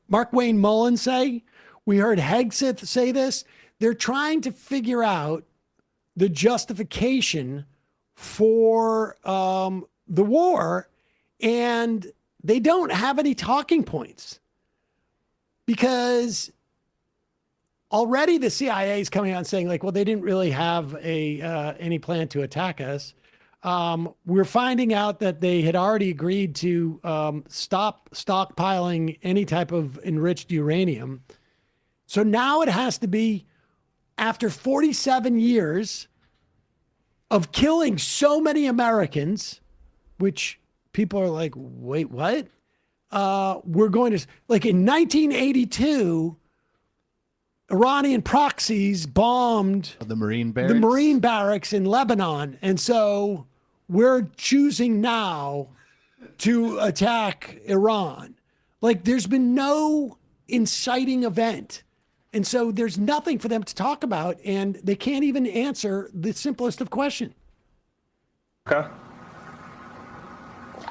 Mark Wayne Mullen say. We heard Hegseth say this. They're trying to figure out the justification for the war, and they don't have any talking points because already the CIA is coming out and saying, like, well, they didn't really have any plan to attack us. We're finding out that they had already agreed to stop stockpiling any type of enriched uranium. So now it has to be, after 47 years of killing so many Americans, which people are like, wait, what? We're going to, like in 1982, Iranian proxies bombed the Marine barracks in Lebanon. And so we're choosing now to attack Iran. Like, there's been no inciting event. And so there's nothing for them to talk about, and they can't even answer the simplest of questions. Okay.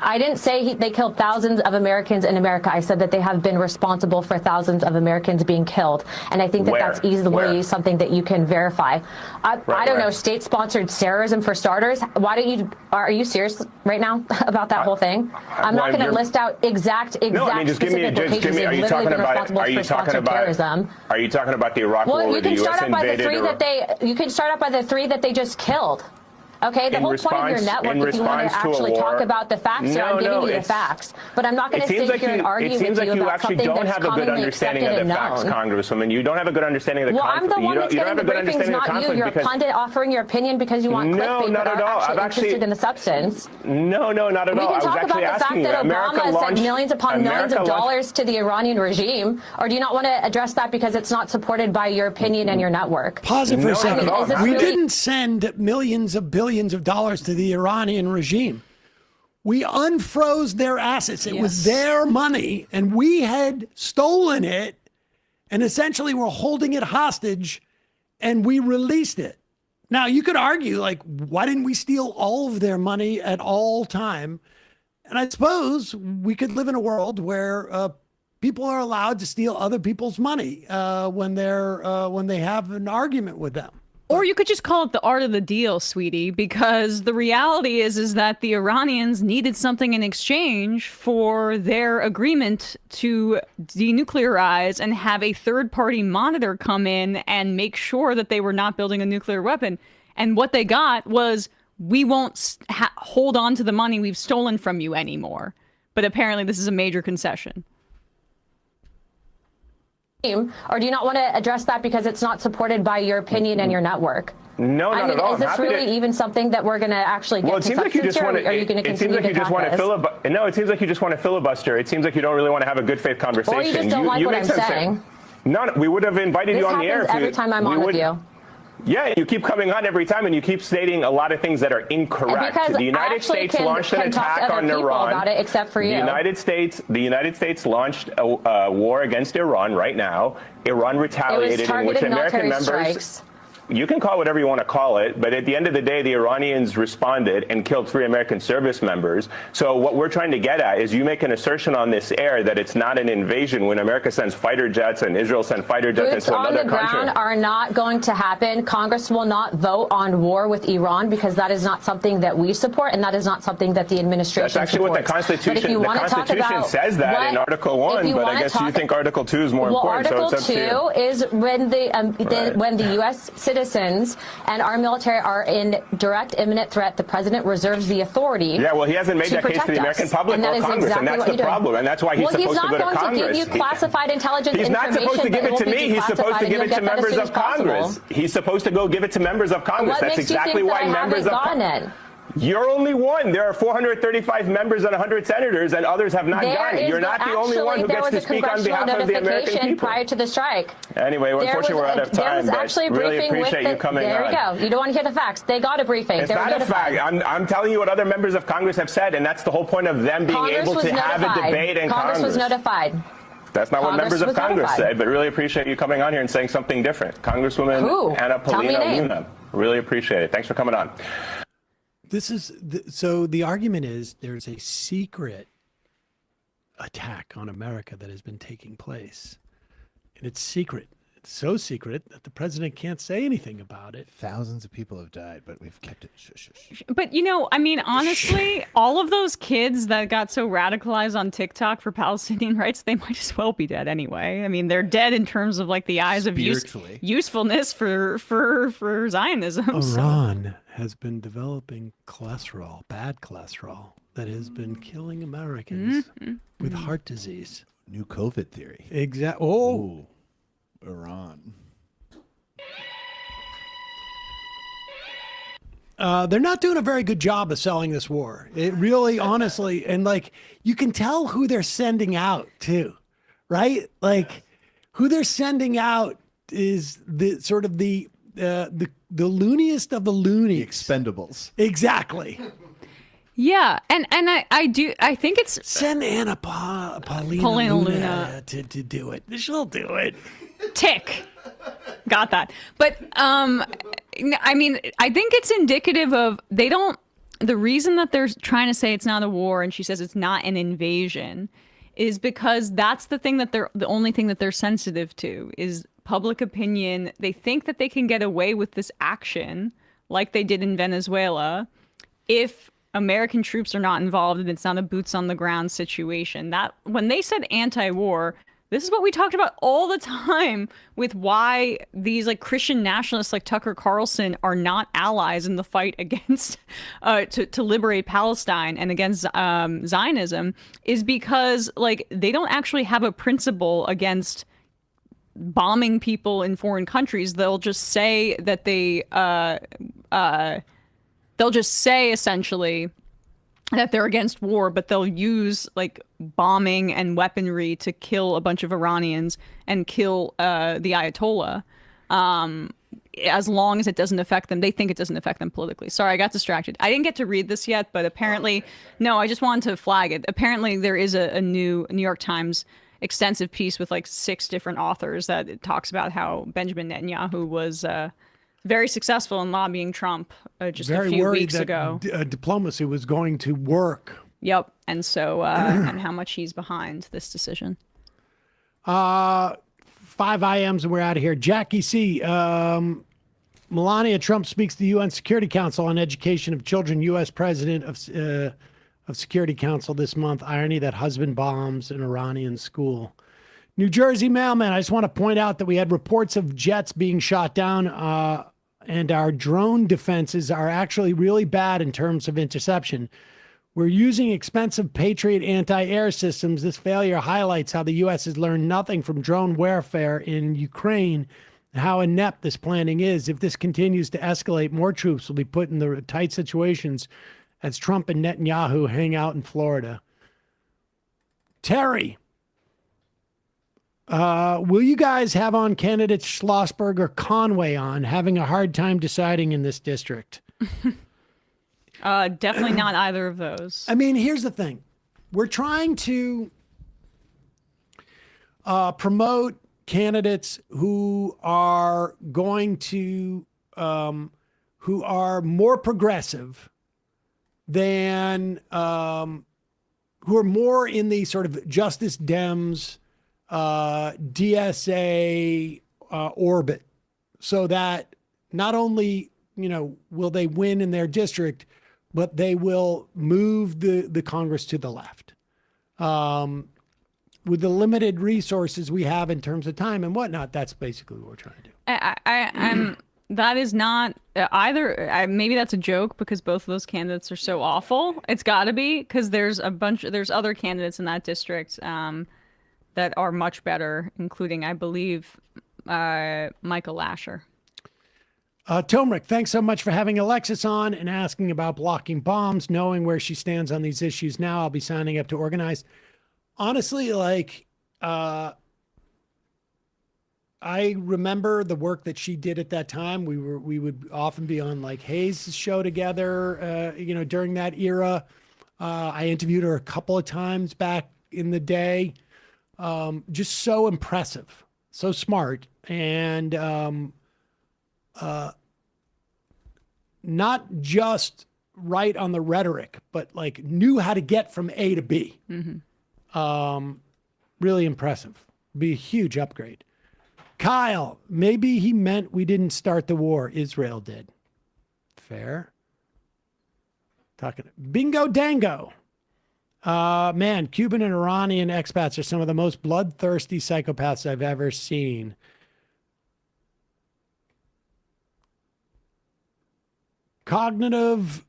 I didn't say they killed thousands of Americans in America. I said that they have been responsible for thousands of Americans being killed. And I think that that's easily something that you can verify. I don't know, state-sponsored terrorism for starters. Why don't you, are you serious right now about that whole thing? I'm not going to list out exact No, I mean, just give me, are you talking about the Iraq war where the U.S. invaded? You can start out by the three that they just killed. Okay, the whole point of your network, if you want to actually talk about the facts, I'm giving you the facts. But I'm not going to sit here and argue with you about something that's commonly accepted and known. Congresswoman, you don't have a good understanding of the conflict. Well, I'm the one that's getting the briefings, not you. You're a pundit offering your opinion because you want clickbait, but aren't actually interested in the substance. No, not at all. We can talk about the fact that Obama sent millions upon millions of dollars to the Iranian regime, or do you not want to address that because it's not supported by your opinion and your network? Pause it for a second. We didn't send millions of billions of dollars to the Iranian regime. We unfroze their assets. It was their money, and we had stolen it, and essentially we're holding it hostage, and we released it. Now, you could argue, like, why didn't we steal all of their money at all time? And I suppose we could live in a world where people are allowed to steal other people's money when they have an argument with them. Or you could just call it the art of the deal, sweetie, because the reality is that the Iranians needed something in exchange for their agreement to denuclearize and have a third-party monitor come in and make sure that they were not building a nuclear weapon. And what they got was, we won't hold on to the money we've stolen from you anymore. But apparently this is a major concession. Or do you not want to address that because it's not supported by your opinion and your network? No, not at all. Is this really even something that we're going to actually get to substance here, or are you going to continue to attack us? No, it seems like you just want to filibuster. It seems like you don't really want to have a good faith conversation. Or you just don't like what I'm saying. No, we would have invited you on the air. This happens every time I'm on with you. Yeah, you keep coming on every time, and you keep stating a lot of things that are incorrect. The United States launched an attack on Iran. About it, except for you. The United States launched a war against Iran right now. Iran retaliated, in which American members. you can call it whatever you want to call it, but at the end of the day, the Iranians responded and killed 3 American service members. So what we're trying to get at is you make an assertion on this air that it's not an invasion when America sends fighter jets and Israel sent fighter jets Boots into on another the country. ground are not going to happen. Congress will not vote on war with Iran because that is not something that we support, and that is not something that the administration That's actually supports. what the Constitution says that in Article 1, but I guess you think Article 2 is more important, Article so it's up to you. 2 is when when the U.S. citizens and our military are in direct imminent threat, the president reserves the authority. Yeah, well, he hasn't made that case to the American public or Congress, and that's the problem, and that's why he's supposed to go to Congress. Well, he's not going to give you classified intelligence information. He's not supposed to give it to me. He's supposed to give it to members of Congress. He's supposed to go give it to members of Congress. That's exactly why members of Congress. You're only one. There are 435 members and 100 senators, and others have not gotten it. You're not the only one who gets to speak on behalf of the American people. Prior to the strike. Anyway, unfortunately, we're out of time. But really appreciate you coming on. There we go. You don't want to hear the facts. They got a briefing. It's not a fact. I'm telling you what other members of Congress have said, and that's the whole point of them being able to have a debate in Congress. Congress was notified. That's not what members of Congress said, but really appreciate you coming on here and saying something different. Congresswoman Anna Polina-Luna. Really appreciate it. Thanks for coming on. So the argument is there's a secret attack on America that has been taking place, and it's secret. It's so secret that the president can't say anything about it. Thousands of people have died, but we've kept it shush. But, you know, I mean, honestly, all of those kids that got so radicalized on TikTok for Palestinian rights, they might as well be dead anyway. I mean, they're dead in terms of like the eyes of usefulness for Zionism. Iran has been developing cholesterol, bad cholesterol, that has been killing Americans with heart disease. New COVID theory. Exactly. Oh. Iran. They're not doing a very good job of selling this war. It really, honestly, and like you can tell who they're sending out too, right? Like who they're sending out is the sort of the looniest of the loonies. The Expendables. Exactly. Yeah, and I think it's send Anna Paulina Luna to do it. She'll do it. Tick. Got that. But I mean, I think it's indicative of the reason that they're trying to say it's not a war and she says it's not an invasion is because that's the only thing that they're sensitive to is public opinion. They think that they can get away with this action like they did in Venezuela if American troops are not involved and it's not a boots on the ground situation. That when they said anti-war, this is what we talked about all the time with why these like Christian nationalists like Tucker Carlson are not allies in the fight against to liberate Palestine and against Zionism is because like they don't actually have a principle against bombing people in foreign countries. They'll just say that they'll just say essentially that they're against war, but they'll use like bombing and weaponry to kill a bunch of Iranians and kill the Ayatollah. As long as it doesn't affect them, they think it doesn't affect them politically. Sorry, I got distracted. I didn't get to read this yet, but apparently, no, I just wanted to flag it. Apparently there is a new New York Times extensive piece with like 6 different authors that it talks about how Benjamin Netanyahu was very successful in lobbying Trump just a few weeks ago. Diplomacy was going to work. Yep. And so, and how much he's behind this decision. 5 IMs and we're out of here. Jackie C. Melania Trump speaks to the UN Security Council on education of children. U.S. President of Security Council this month. Irony that husband bombs an Iranian school. New Jersey mailman. I just want to point out that we had reports of jets being shot down, and our drone defenses are actually really bad in terms of interception. We're using expensive Patriot anti-air systems. This failure highlights how the U.S. has learned nothing from drone warfare in Ukraine, and how inept this planning is. If this continues to escalate, more troops will be put in the tight situations as Trump and Netanyahu hang out in Florida. Terry. Will you guys have on candidates Schlossberg or Conway on? Having a hard time deciding in this district. Definitely not either of those. I mean, here's the thing. We're trying to promote candidates who are going to who are more progressive than who are more in the sort of Justice Dems, DSA orbit, so that not only, will they win in their district, but they will move the Congress to the left. With the limited resources we have in terms of time and whatnot, that's basically what we're trying to do. I'm that is not either. Maybe that's a joke because both of those candidates are so awful. It's got to be because there's other candidates in that district that are much better, including, I believe, Michael Lasher. Tomrick, thanks so much for having Alexis on and asking about blocking bombs. Knowing where she stands on these issues now, I'll be signing up to organize. Honestly, I remember the work that she did at that time. We would often be on Hayes' show together, during that era. I interviewed her a couple of times back in the day. Just so impressive, so smart, and not just right on the rhetoric, but knew how to get from A to B. Mm-hmm. Really impressive. Be a huge upgrade. Kyle, maybe he meant we didn't start the war. Israel did. Fair. Talking bingo dango. Man, Cuban and Iranian expats are some of the most bloodthirsty psychopaths I've ever seen. Cognitive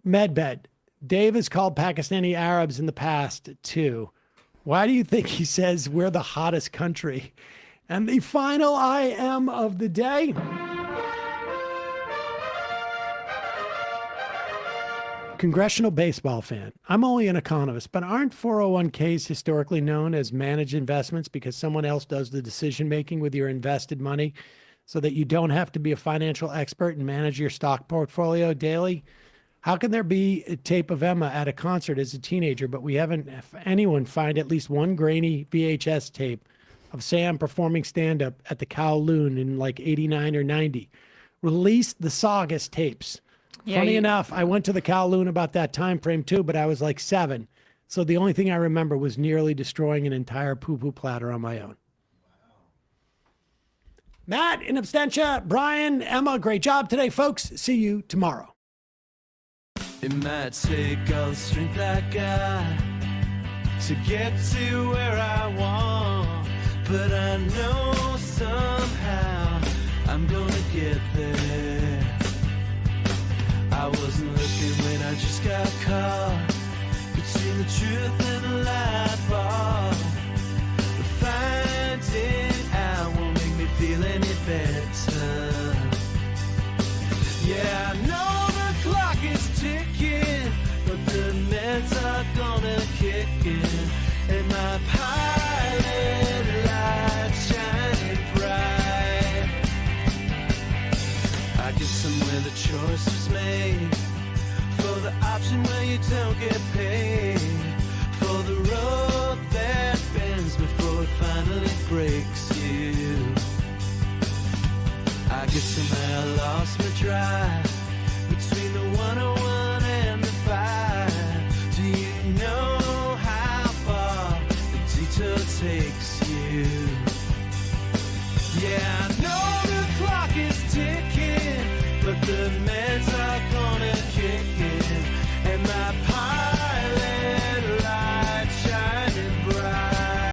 medbed. Dave has called Pakistani Arabs in the past, too. Why do you think he says we're the hottest country? And the final I am of the day. Congressional baseball fan. I'm only an economist, but aren't 401ks historically known as managed investments because someone else does the decision-making with your invested money so that you don't have to be a financial expert and manage your stock portfolio daily? How can there be a tape of Emma at a concert as a teenager, but we haven't anyone find at least one grainy VHS tape of Sam performing stand-up at the Kowloon in 89 or 90? Release the Saugus tapes. Yeah, Funny enough, I went to the Kowloon about that time frame too, but I was 7. So the only thing I remember was nearly destroying an entire poo-poo platter on my own. Matt, in absentia, Brian, Emma, great job today, folks. See you tomorrow. It might take all the strength I got to get to where I want, but I know somehow I'm gonna get there. I wasn't looking when I just got caught between the truth and the light bar, but finding out won't make me feel any better. Yeah, I know the clock is ticking, but the meds are gonna kick in, and my pilot light shining bright. I get somewhere the choice was made, for the option where you don't get paid, for the road that bends before it finally breaks you. I guess somehow I lost my drive between the 101 and the 5. Do you know how far the detour takes you? Yeah, I know the clock is ticking, but the meds are gonna kick in, and my